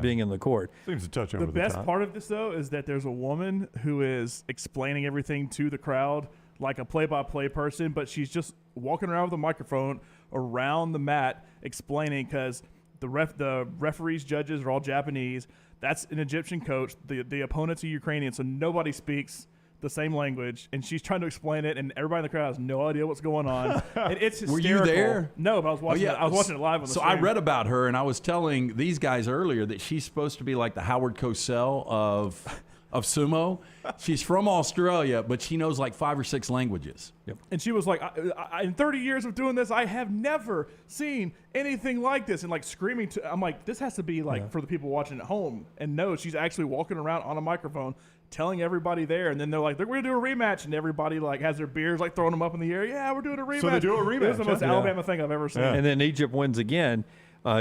being in the court. Seems a touch over the best top. part of this, though, is that there's a woman who is explaining everything to the crowd like a play-by-play person, but she's just walking around with a microphone around the mat explaining, because the referees, judges are all Japanese. That's an Egyptian coach. The opponents are Ukrainian, so nobody speaks the same language, and she's trying to explain it, and everybody in the crowd has no idea what's going on. And it's hysterical. Were you there? No, but I was watching it. I was watching it live on the So stream. I read about her, and I was telling these guys earlier that she's supposed to be like the Howard Cosell of sumo. She's from Australia, but she knows like 5 or 6 languages. Yep. And she was like, in 30 years of doing this, I have never seen anything like this. And like screaming I'm like, this has to be like for the people watching at home. And no, she's actually walking around on a microphone telling everybody there. And then they're like, we're going to do a rematch. And everybody like has their beers, like throwing them up in the air. Yeah, we're doing a rematch. So they do a rematch. It was the most Alabama thing I've ever seen. And then Egypt wins again.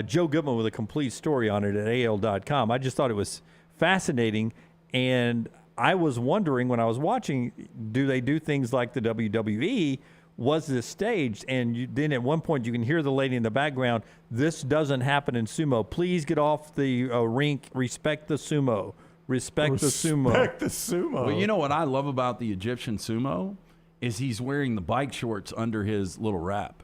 Joe Goodman with a complete story on it at AL.com. I just thought it was fascinating. And I was wondering when I was watching, do they do things like the WWE? Was this staged? And then at one point you can hear the lady in the background, this doesn't happen in sumo. Please get off the rink. Respect the sumo. Respect the sumo. Respect the sumo. Well, you know what I love about the Egyptian sumo is he's wearing the bike shorts under his little wrap.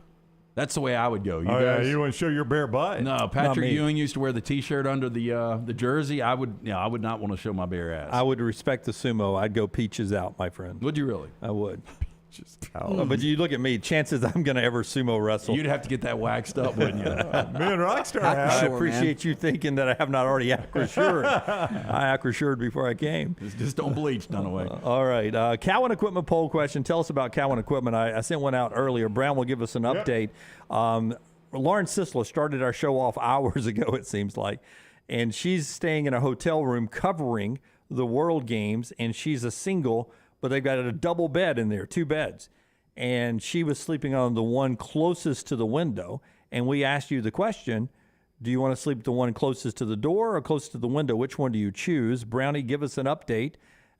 That's the way I would go. You guys? You want to show your bare butt? No, Patrick Ewing used to wear the T-shirt under the jersey. I would not want to show my bare ass. I would respect the sumo. I'd go peaches out, my friend. Would you really? I would. But you look at me, chances I'm going to ever sumo wrestle. You'd have to get that waxed up, wouldn't you? Me and Rockstar have. I appreciate you thinking that I have not already acrosured. I acrosured before I came. Just don't bleach, Dunaway. All right. Cowan Equipment poll question. Tell us about Cowan Equipment. I sent one out earlier. Brown will give us an update. Lauren Sisler started our show off hours ago, it seems like, and she's staying in a hotel room covering the World Games, and she's a single, but they've got a double bed in there, 2 beds. And she was sleeping on the one closest to the window, and we asked you the question, do you want to sleep the one closest to the door or closest to the window? Which one do you choose? Brownie, give us an update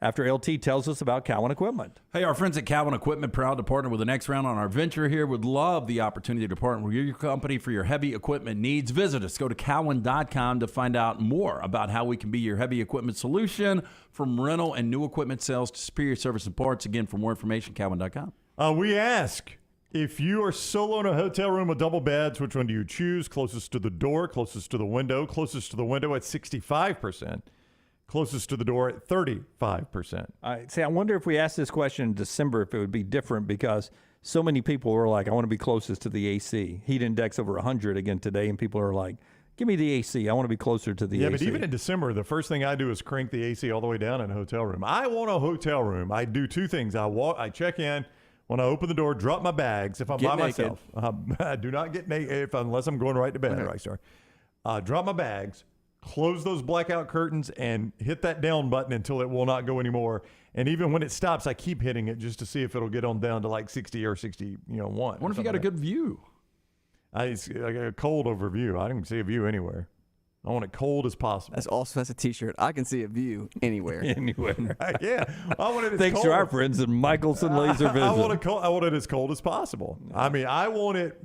after LT tells us about Cowan Equipment. Hey, our friends at Cowan Equipment, proud to partner with the Next Round on our venture here. Would love the opportunity to partner with your company for your heavy equipment needs. Visit us. Go to cowan.com to find out more about how we can be your heavy equipment solution, from rental and new equipment sales to superior service and parts. Again, for more information, cowan.com. We ask, if you are solo in a hotel room with double beds, which one do you choose? Closest to the door, closest to the window? Closest to the window at 65%. Closest to the door at 35%. I wonder if we asked this question in December, if it would be different, because so many people were like, I want to be closest to the AC. Heat index over 100 again today, and people are like, give me the AC. I want to be closer to the AC. Yeah, but even in December, the first thing I do is crank the AC all the way down in a hotel room. I want a hotel room. I do 2 things. I check in. When I open the door, drop my bags. If I'm by myself, I do not get naked unless I'm going right to bed. Right, sorry. Drop my bags. Close those blackout curtains and hit that down button until it will not go anymore. And even when it stops, I keep hitting it just to see if it'll get on down to like 60 or 61. What if you got a good view? I got a cold overview. I don't see a view anywhere. I want it cold as possible. That's a T-shirt. I can see a view anywhere. Anywhere. Yeah. I want it as Thanks cold. to our friends at Michelson Laser Vision. I want it as cold as possible. I mean, I want it.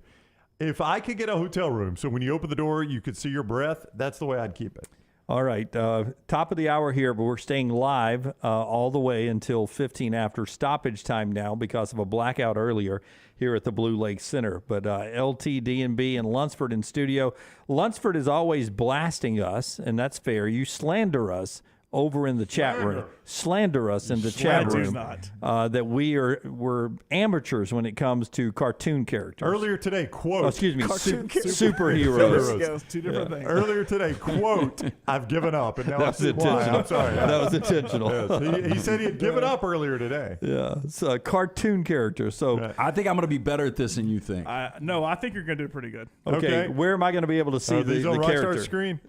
If I could get a hotel room, so when you open the door, you could see your breath, that's the way I'd keep it. All right. Top of the hour here, but we're staying live all the way until 15 after stoppage time now because of a blackout earlier here at the Blue Lake Center. But LT, D&B, and Lunsford in studio. Lunsford is always blasting us, and that's fair. You slander us over in the chat room. Slander us in the chat room that we're amateurs when it comes to cartoon characters. Earlier today, quote. Superheroes. Two different things. Earlier today, quote, I've given up. And now That I was see why. intentional. I'm sorry. That was intentional. Yes. He said he had given up earlier today. Yeah, it's a cartoon character. So I think I'm going to be better at this than you think. No, I think you're going to do pretty good. Okay, where am I going to be able to see the character? Screen?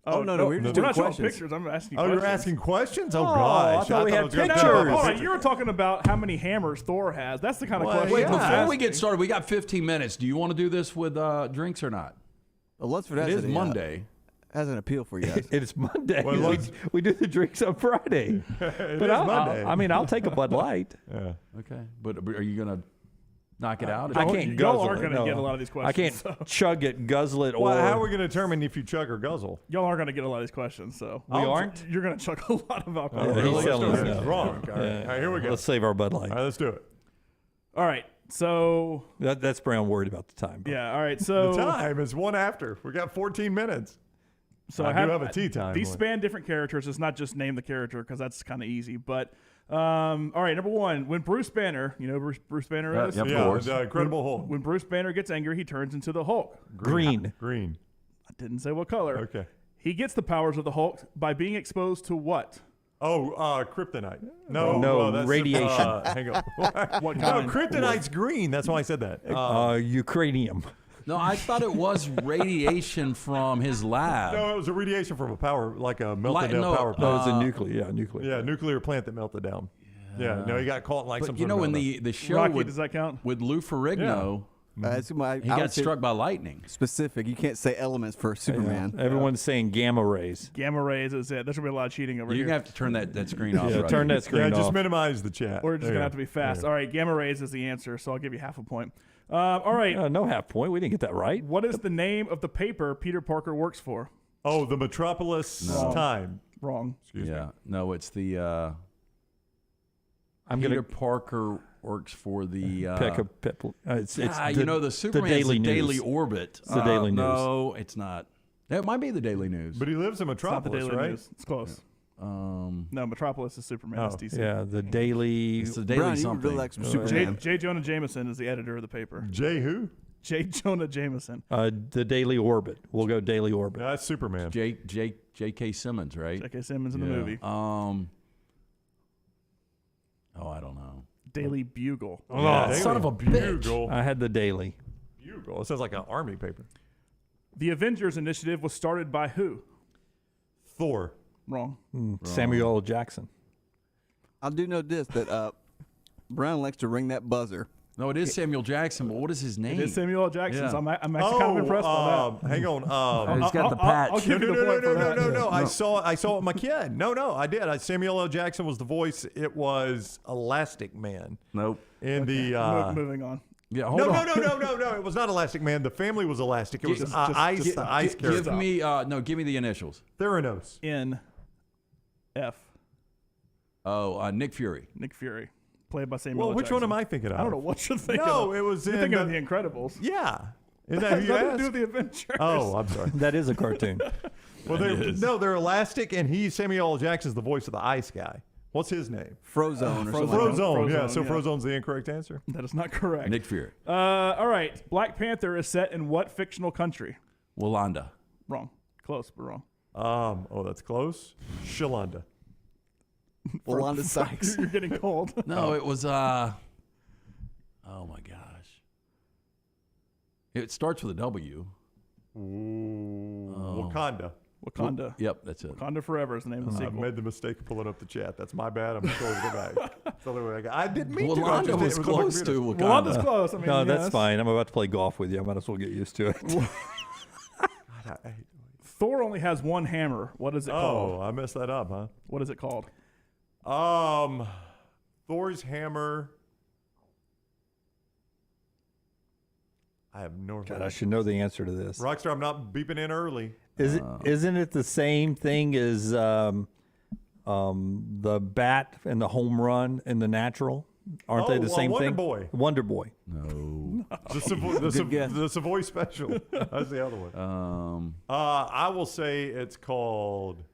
Oh, no, we're just we're doing not showing questions. pictures. I'm asking Oh, questions. you're asking questions? Oh, I gosh. thought we had it was gonna be pictures. about Hold on, pictures. you were talking about how many hammers Thor has. That's the kind of question. Wait, I'm before asking. we get started, we got 15 minutes. Do you want to do this with drinks or not? Well, Lunsford It has is Monday. has an appeal for you guys. It is Monday. Well, we do the drinks on Friday. It But is Monday. I'll take a Bud Light. Yeah. Okay. But are you going to knock it out? I can't Y'all guzzle aren't it. going to get a lot of these questions. I can't so. chug it, guzzle it, Well, or how are we going to determine if you chug or guzzle? Y'all aren't going to get a lot of these questions. So we aren't. You're going to chug a lot of alcohol. Yeah, he's Really? selling Let's us do it. now. It's wrong. All right. All right, here we go. Let's save our Bud Light. All right, let's do it. All right. So That's Brown worried about the time. yeah. All right. So The time is 1 after. We got 14 minutes. So I do have a tea time These one. span different characters. It's not just name the character because that's kind of easy. But all right, number one, when Bruce Banner, you know who Bruce Banner is? Yep. Of Yeah, course. the Incredible Hulk. When Bruce Banner gets angry, he turns into the Hulk. Green. Green. I didn't say what color. Okay. He gets the powers of the Hulk by being exposed to what? Oh, kryptonite. No, No, that's radiation. Hang on. What No, kind? kryptonite's green. That's why I said that. Ukrainium. No, I thought it was radiation from his lab. No, it was a radiation from a power, like a melted down no, power No, it plant. was a nuclear. Yeah, nuclear. Yeah, nuclear plant that melted down. Yeah, no, he got caught in like some But you sort know, of in meltdown. the show Rocky, with, does that count? with Lou Ferrigno, That's my, he I got would say struck by lightning. specific. You can't say elements for Superman. Everyone's saying gamma rays. Gamma rays is it. There's going to be a lot of cheating over You're here. going to have to turn that screen off. Yeah, right turn here. that screen Yeah, off. just minimize the chat. We're just There going to you have to be fast. Yeah. All right, gamma rays is the answer, so I'll give you half a point. All right, No half point. We didn't get that right. what is the name of the paper Peter Parker works for? Oh, the Metropolis Time. Wrong. Yeah. No, it's the I'm Peter gonna Parker works for the it's the Superman's Daily the Daily News. Orbit. It's the Daily News. No, it's not. It might be the Daily News. But he lives in It's not the Metropolis, Daily right? News. It's close. No, Metropolis is Superman. It's DC. Yeah, the Daily. It's the Daily Brian, you something. really like some Superman. J. Jonah Jameson is the editor of the paper. J. Who? J. Jonah Jameson. The Daily Orbit. We'll go Daily Orbit. That's Superman. J.K. Simmons, right? J.K. Simmons in the movie. I don't know. Daily Bugle. Oh, Yeah, Daily son of a bitch. Bugle. I had the Daily. Bugle. It sounds like an army paper. The Avengers Initiative was started by who? Thor. Wrong. Samuel L. Jackson. I do know this, that Brown likes to ring that buzzer. No, it is Samuel Jackson, but what is his name? It is Samuel L. Jackson, Yeah. so I'm actually kind of impressed by that. Hang on. He's got the patch. I'll give you the point for that. No. I saw it with my kid. No, I did. Samuel L. Jackson was the voice. It was Elastic Man. Nope. In the Moving on. Yeah, no. It was not Elastic Man. The family was Elastic. It was Ice. The Ice character. Give me the initials. Theranos. N.F. Oh, Nick Fury. Nick Fury, played by Samuel. Well, L. which one Jackson. am I thinking of? I don't know what you're thinking. No, of. it was You're in thinking of the Incredibles. Yeah. Is that who you Nothing to asked? do with the Avengers. Oh, I'm sorry. That is a cartoon. Well, they're Elastic, and Samuel L. Jackson's the voice of the Ice guy. What's his name? Frozone or something. Frozone. Yeah. So Frozone's the incorrect answer. That is not correct. Nick Fury. All right. Black Panther is set in what fictional country? Walanda. Wrong. Close, but wrong. Oh, that's close. Shalonda. Walanda Sykes. You're getting cold. No, it was. Oh my gosh. It starts with a W. Wakanda. Wakanda. Yep, that's it. Wakanda Forever is the name of the I sequel. made the mistake of pulling up the chat. That's my bad. I'm closing it back. That's the only way I got. I didn't mean to. Walanda was It close on to my computer. Wakanda. Wakanda's close. I mean, No, yes. that's fine. I'm about to play golf with you. I might as well get used to it. Thor only has one hammer. What is it called? Oh, I messed that up, huh? What is it called? Thor's hammer. I have no God, I should know the answer to this. Rockstar, I'm not beeping in early. Isn't it the same thing as the bat and the home run and the natural? Aren't they the same Wonder thing? Boy. Wonder Boy. No. The Savoy Special. That's the other one. I will say it's called.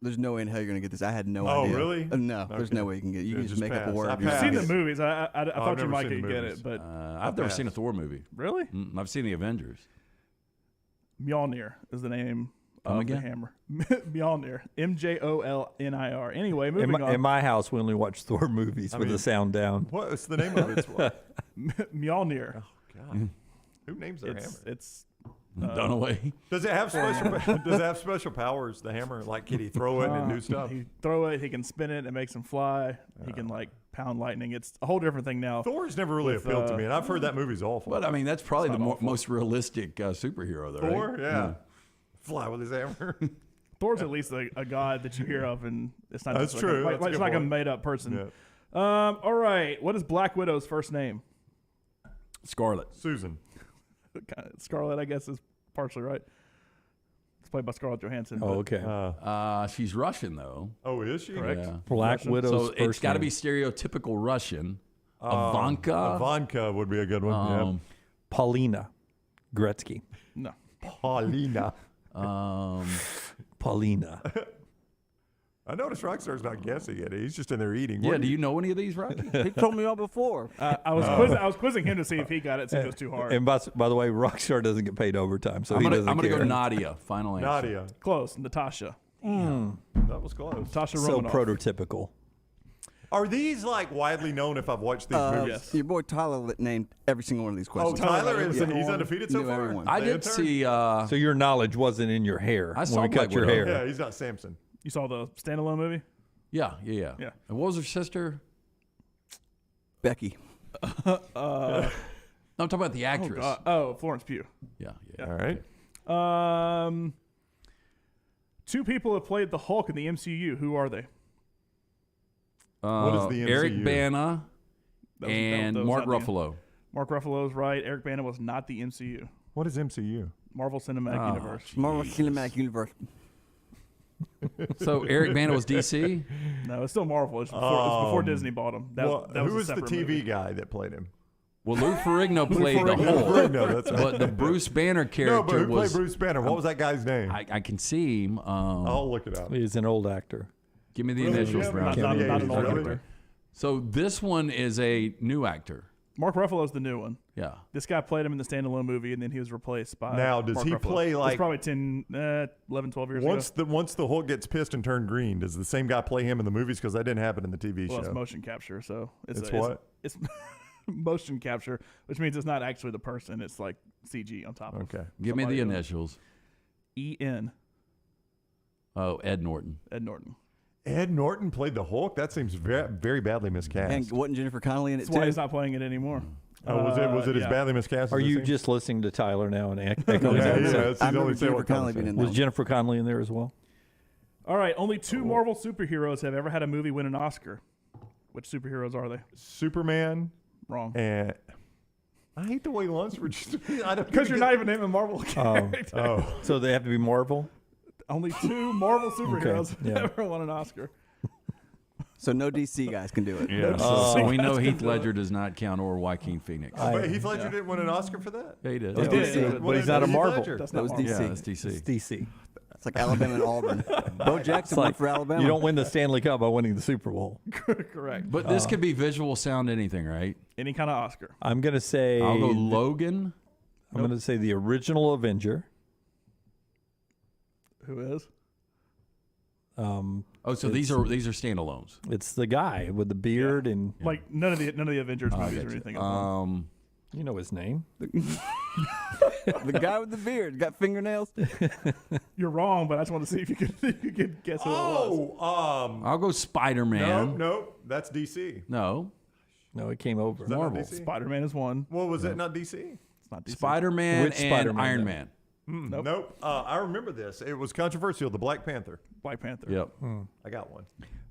There's no way in hell you're going to get this. I had no Oh, idea. really? No, there's Okay. no way you can get it. You Yeah, can just just make up a pass. word. I You've passed. seen the movies. I I've thought you never might seen could the get movies. it, but I've never seen a Thor movie. really? I've seen the Avengers. Mjolnir is the name Come of again? the hammer. Mjolnir. Mjolnir. Anyway, moving on. In my house, we only watch Thor movies with the sound down. What's the name of it? It's what? Mjolnir. Oh, God. Who names their hammer? It's Dunaway. Does it have special powers? The hammer, like, can he throw it and do stuff? He throw it. He can spin it. It makes him fly. He can pound lightning. It's a whole different thing now. Thor's never really with, appealed to me, and I've heard that movie's awful. But I mean, that's probably the most realistic superhero, though. Thor, right? yeah. Fly with his hammer. Thor's at least a god that you hear of, and it's not. That's just true. Like, That's a it's good like a point. made up person. Yeah. All right. What is Black Widow's first name? Scarlet. Susan. Scarlet, I guess, is partially right. It's played by Scarlett Johansson. Oh, but- okay. She's Russian, though. Oh, is she? Correct. Yeah. Black Russian. Widow's So first it's got to name. be stereotypical Russian. Ivanka. Ivanka would be a good one. Paulina Gretzky. No. Paulina. Paulina. I noticed Rockstar's not guessing it. He's just in there eating. Yeah, do you know any of these, Rocky? He told me all before. I was quizzing him to see if he got it since it was too hard. And by the way, Rockstar doesn't get paid overtime, so I'm he gonna doesn't care. go Nadia. Final answer. Nadia. Close. Natasha. That was close. Natasha So Romanoff. prototypical. Are these like widely known if I've watched these movies? Yes. Your boy Tyler named every single one of these questions. Oh, Tyler Tyler is Everett. he's undefeated so Knew far. everyone. I The did intern? see. So your knowledge wasn't in your hair I saw when we Black cut your Widow. hair. Yeah, he's not Samson. You saw the standalone movie? Yeah. Yeah. And what was her sister? Becky. No, I'm talking about the actress. Florence Pugh. Yeah. All right. Two people have played the Hulk in the MCU. Who are they? What is the Eric MCU? Bana That was- and that was Mark not the- Ruffalo. Mark Ruffalo is right. Eric Bana was not the MCU. What is MCU? Marvel Cinematic Universe. Marvel Cinematic Universe. So Eric Bana was DC. No, it's still Marvel. It's before Disney bought him. That Who was was a the separate TV movie. guy that played him? Well, Lou Ferrigno played the Ferrigno. Hulk. Ferrigno, that's right. But the Bruce Banner character No, but who was. played Bruce Banner? What was that guy's name? I can see him. I'll look it up. He's an old actor. Give me the Really? initials. Yeah, Brown. not an old Really? actor. So this one is a new actor. Mark Ruffalo's the new one. Yeah. This guy played him in the standalone movie, and then he was replaced by. Now, does Mark he Ruffalo. play like- It's probably 10, 11, 12 years ago. Once the Hulk gets pissed and turned green, does the same guy play him in the movies? Because that didn't happen in the TV Well, show. it's motion capture, so It's what? It's motion capture, which means it's not actually the person. It's like CG on top of. Okay. Give me the somebody else. initials. E.N. Oh, Ed Norton. Ed Norton. Ed Norton played the Hulk? That seems very, very badly miscast. And wasn't Jennifer Connelly in it That's why too? he's not playing it anymore. Oh, was it as yeah. badly miscast? Are as it you seems? just listening to Tyler now and echoing? Yeah, his yeah, answer? that's the I only remember thing Jennifer what Tyler Connelly being said. in that. Was Jennifer Connelly in there as well? All right, only 2 Marvel superheroes have ever had a movie win an Oscar. Which superheroes are they? Superman Wrong. and I hate the way Lunsford. Because you're not even naming Marvel characters. Oh, So they have to be Marvel? Only 2 Marvel superheroes yeah. have ever won an Oscar. So no DC guys can do it. Yeah. So we know Heath Ledger does not count or Joaquin Phoenix. wait, Heath Ledger didn't win an Oscar for that. Yeah, he did. That's He DC, did. but he's not a Heath Marvel. Ledger. That's That not was Marvel. DC. Yeah, that's DC. It's DC. It's like Alabama and Auburn. Bo Jackson It's won like for Alabama. you don't win the Stanley Cup by winning the Super Bowl. Correct. But this could be visual, sound, anything, right? Any kind of Oscar. I'm going to say I'll go Logan. I'm going to say the original Avenger. Who is? Oh, so these are standalones. It's the guy with the beard and Like none of the Avengers movies or anything. you know his name. The guy with the beard got fingernails. You're wrong, but I just want to see if you could guess who it was. I'll go Spider-Man. No, that's DC. No. No, it came over. Is that not Marvel. DC? Spider-Man is one. Well, was that not DC? It's not DC. Spider-Man Which and Spider-Man, Iron though? Man. Nope. I remember this. It was controversial. The Black Panther. Black Panther. Yep. I got one.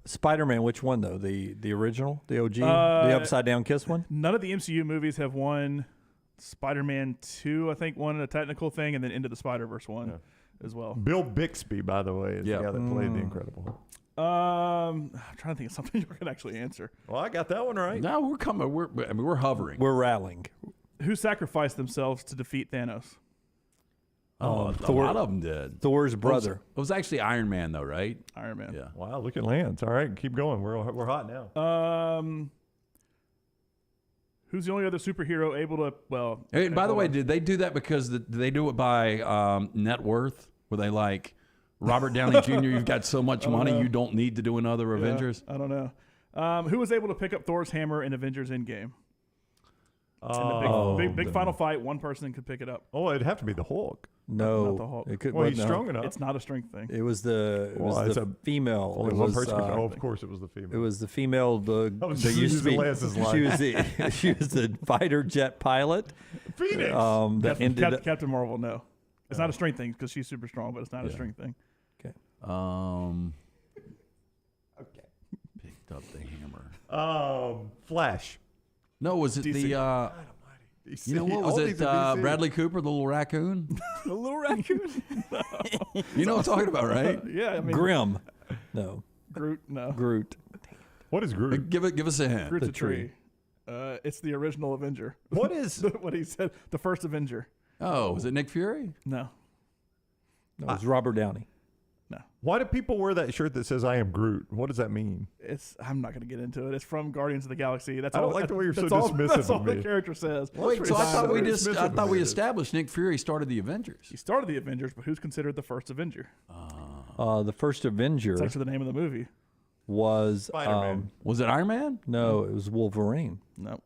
Spider-Man, which one though? The original, the OG, the upside down kiss one? None of the MCU movies have won. Spider-Man 2, I think, won a technical thing, and then Into the Spider-Verse one as well. Bill Bixby, by the way, is the guy that played the Incredible Hulk. I'm trying to think of something you can actually answer. Well, I got that one right. No, we're coming. We're hovering. We're rallying. Who sacrificed themselves to defeat Thanos? A lot of them did. Thor's brother. It was actually Iron Man, though, right? Iron Man. Yeah. Wow, look at Lance. All right, keep going. We're hot now. Who's the only other superhero able to? Well, Hey, by the way, did they do that because they do it by net worth? Were they like Robert Downey Jr.? You've got so much money, you don't need to do another Avengers. I don't know. Who was able to pick up Thor's hammer in Avengers Endgame? In the big final fight, one person could pick it up. Oh, it'd have to be the Hulk. No, Not the Hulk. it could. Well, he's no. strong enough. It's not a strength thing. It was the female. Only It one was, person. Of course, it was the female. It was the female. I was that just used to be. using Lance's line. She was the fighter jet pilot. Phoenix. That ended up. Captain Marvel. No, it's not a strength thing because she's super strong, but it's not a strength thing. Okay. Okay. Picked up the hammer. Flash. No, was it DC. the? You know what was All it? these are DC. Bradley Cooper, the little raccoon. The little raccoon. You know what I'm talking about, right? Yeah, I mean Grim. No. Groot. No, Groot. What is Groot? Give us a hint. Groot's The a tree. It's the original Avenger. What is? What he said? The first Avenger. Oh, was it Nick Fury? No, No, it was Robert Downey. no. Why do people wear that shirt that says "I am Groot"? What does that mean? I'm not going to get into it. It's from Guardians of the Galaxy. That's I all. don't like the way you're so that's all- dismissive That's all of the me. character says. Wait, so I thought dismissive we it is. established Nick Fury started the Avengers. He started the Avengers, but who's considered the first Avenger? The first Avenger It's actually the name of the movie. was Spider-Man. Was it Iron Man? no, it was Wolverine. No,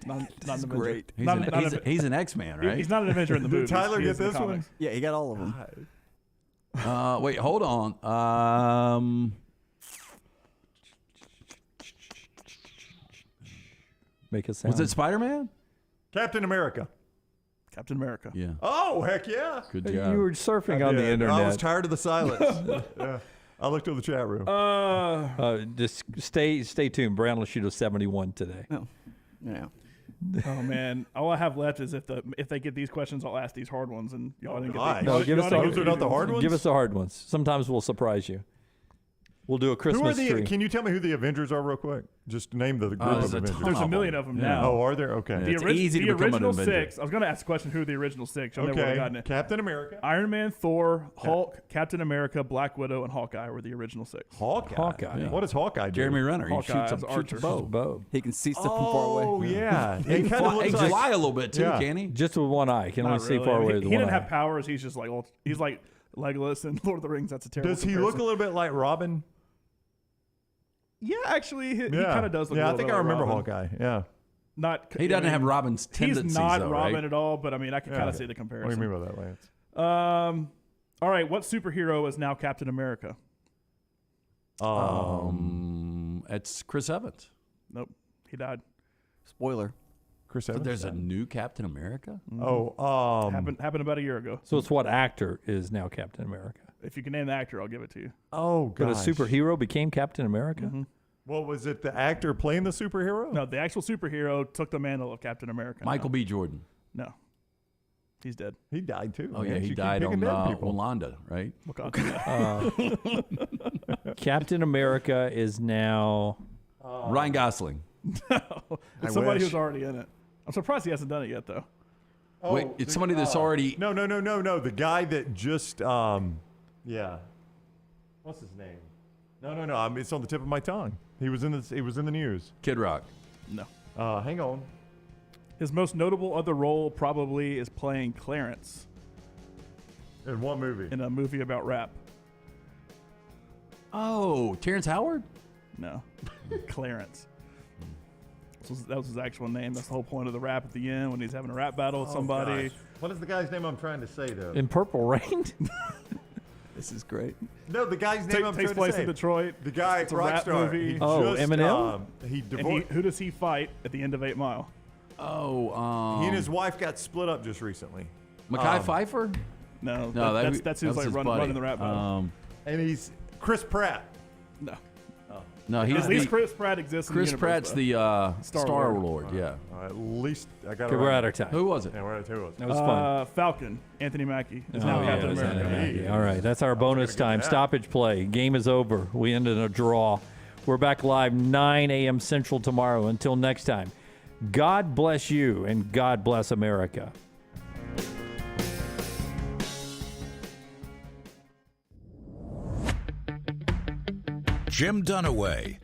not an Avenger. Great. He's, Not- an, not he's, a- he's an X-Man, right? He's not an Avenger in the movie. Did Tyler get this one? Yeah, he got all of them. Wait, hold on. Make a sound. Was it Spider-Man? Captain America. Captain America. Yeah. Oh, heck yeah. Good You job. were surfing on the Yeah, internet. I was tired of the silence. Yeah. I looked at the chat room. Just stay tuned. Brown will shoot a 71 today. No. Yeah. Oh man, all I have left is if they get these questions, I'll ask these hard ones, and y'all didn't get gosh. these. No, give us the Those are not the hard ones? Give us the hard ones. Sometimes we'll surprise you. We'll do a Christmas tree. Can you tell me who the Avengers are real quick? Just name the group of Avengers. There's a million of them now. Oh, are there? Okay. It's easy to become an original Avenger. 6. I was going to ask the question, who are the original 6? I've never Okay. gotten it. Captain America. Iron Man, Thor, Hulk, Captain America, Black Widow, and Hawkeye were the original 6. Hawkeye. Yeah. What does Hawkeye do? Jeremy Renner. He Hawkeye shoots is a Archer. bow. He can see stuff from far away. Oh, yeah. He It can kind of fly, looks he like... can fly a little bit too, Yeah. can he? Just with one eye. Can Not only see really. far away He with one didn't eye. have powers. He's just like he's like Legolas in Lord of the Rings. That's a terrible Does he look a comparison. little bit like Robin? Yeah, actually, he kind of does look a Yeah, little I think bit I like remember Robin. Hawkeye. Yeah. Not, He doesn't have Robin's tendencies, He's not though, Robin right? at all, but I mean, I can kind of okay. see the comparison. What do you mean by that, Lance? All right, what superhero is now Captain America? It's Chris Evans. Nope, he died. Spoiler. Chris So Evans. there's a new Captain America? Oh, Happened about a year ago. So it's what actor is now Captain America? If you can name the actor, I'll give it to you. oh, But gosh. a superhero became Captain America? Mm-hmm. What was it? The actor playing the superhero? No, the actual superhero took the mantle of Captain America. Michael B. Jordan. No, he's dead. He died too. Oh, yeah, Man, he you keep died picking on dead people. Wakanda, right? Captain America is now Ryan Gosling. It's somebody wish. who's already in it. I'm surprised he hasn't done it yet, though. Wait, it's somebody that's already... No. The guy that just, yeah. What's his name? No. It's on the tip of my tongue. He was in the news. Kid Rock. No. Hang on. His most notable other role probably is playing Clarence In what movie? in a movie about rap. Oh, Terrence Howard? No, Clarence. That was his actual name. That's the whole point of the rap at the end when he's having a rap battle with somebody. Gosh. What is the guy's name I'm trying to say though? in Purple Rain. This is great. No, the guy's name I'm Takes trying place to say. in Detroit. The guy, It's a rap Rockstar. movie. He Oh, just, Eminem? He And divorced. who does he fight at the end of 8 Mile? Oh, He and his wife got split up just recently. Mackay Pfeiffer? No, No, that's who's like his running buddy. the rap battle. And he's Chris Pratt. No. No, he's At least Chris Pratt exists in the Chris universe, Pratt's though. the Star Star Lord. Lord, yeah. At least I got it Okay, we're right. out of time. Who was it? Yeah, we're at who was it? That was fun. Falcon, Anthony Mackie, is now Oh, Captain yeah, America. Anthony Mackie. All right, that's our bonus gonna time. get that. Stoppage play. Game is over. We ended in a draw. We're back live 9 a.m. Central tomorrow. Until next time, God bless you and God bless America. Jim Dunaway,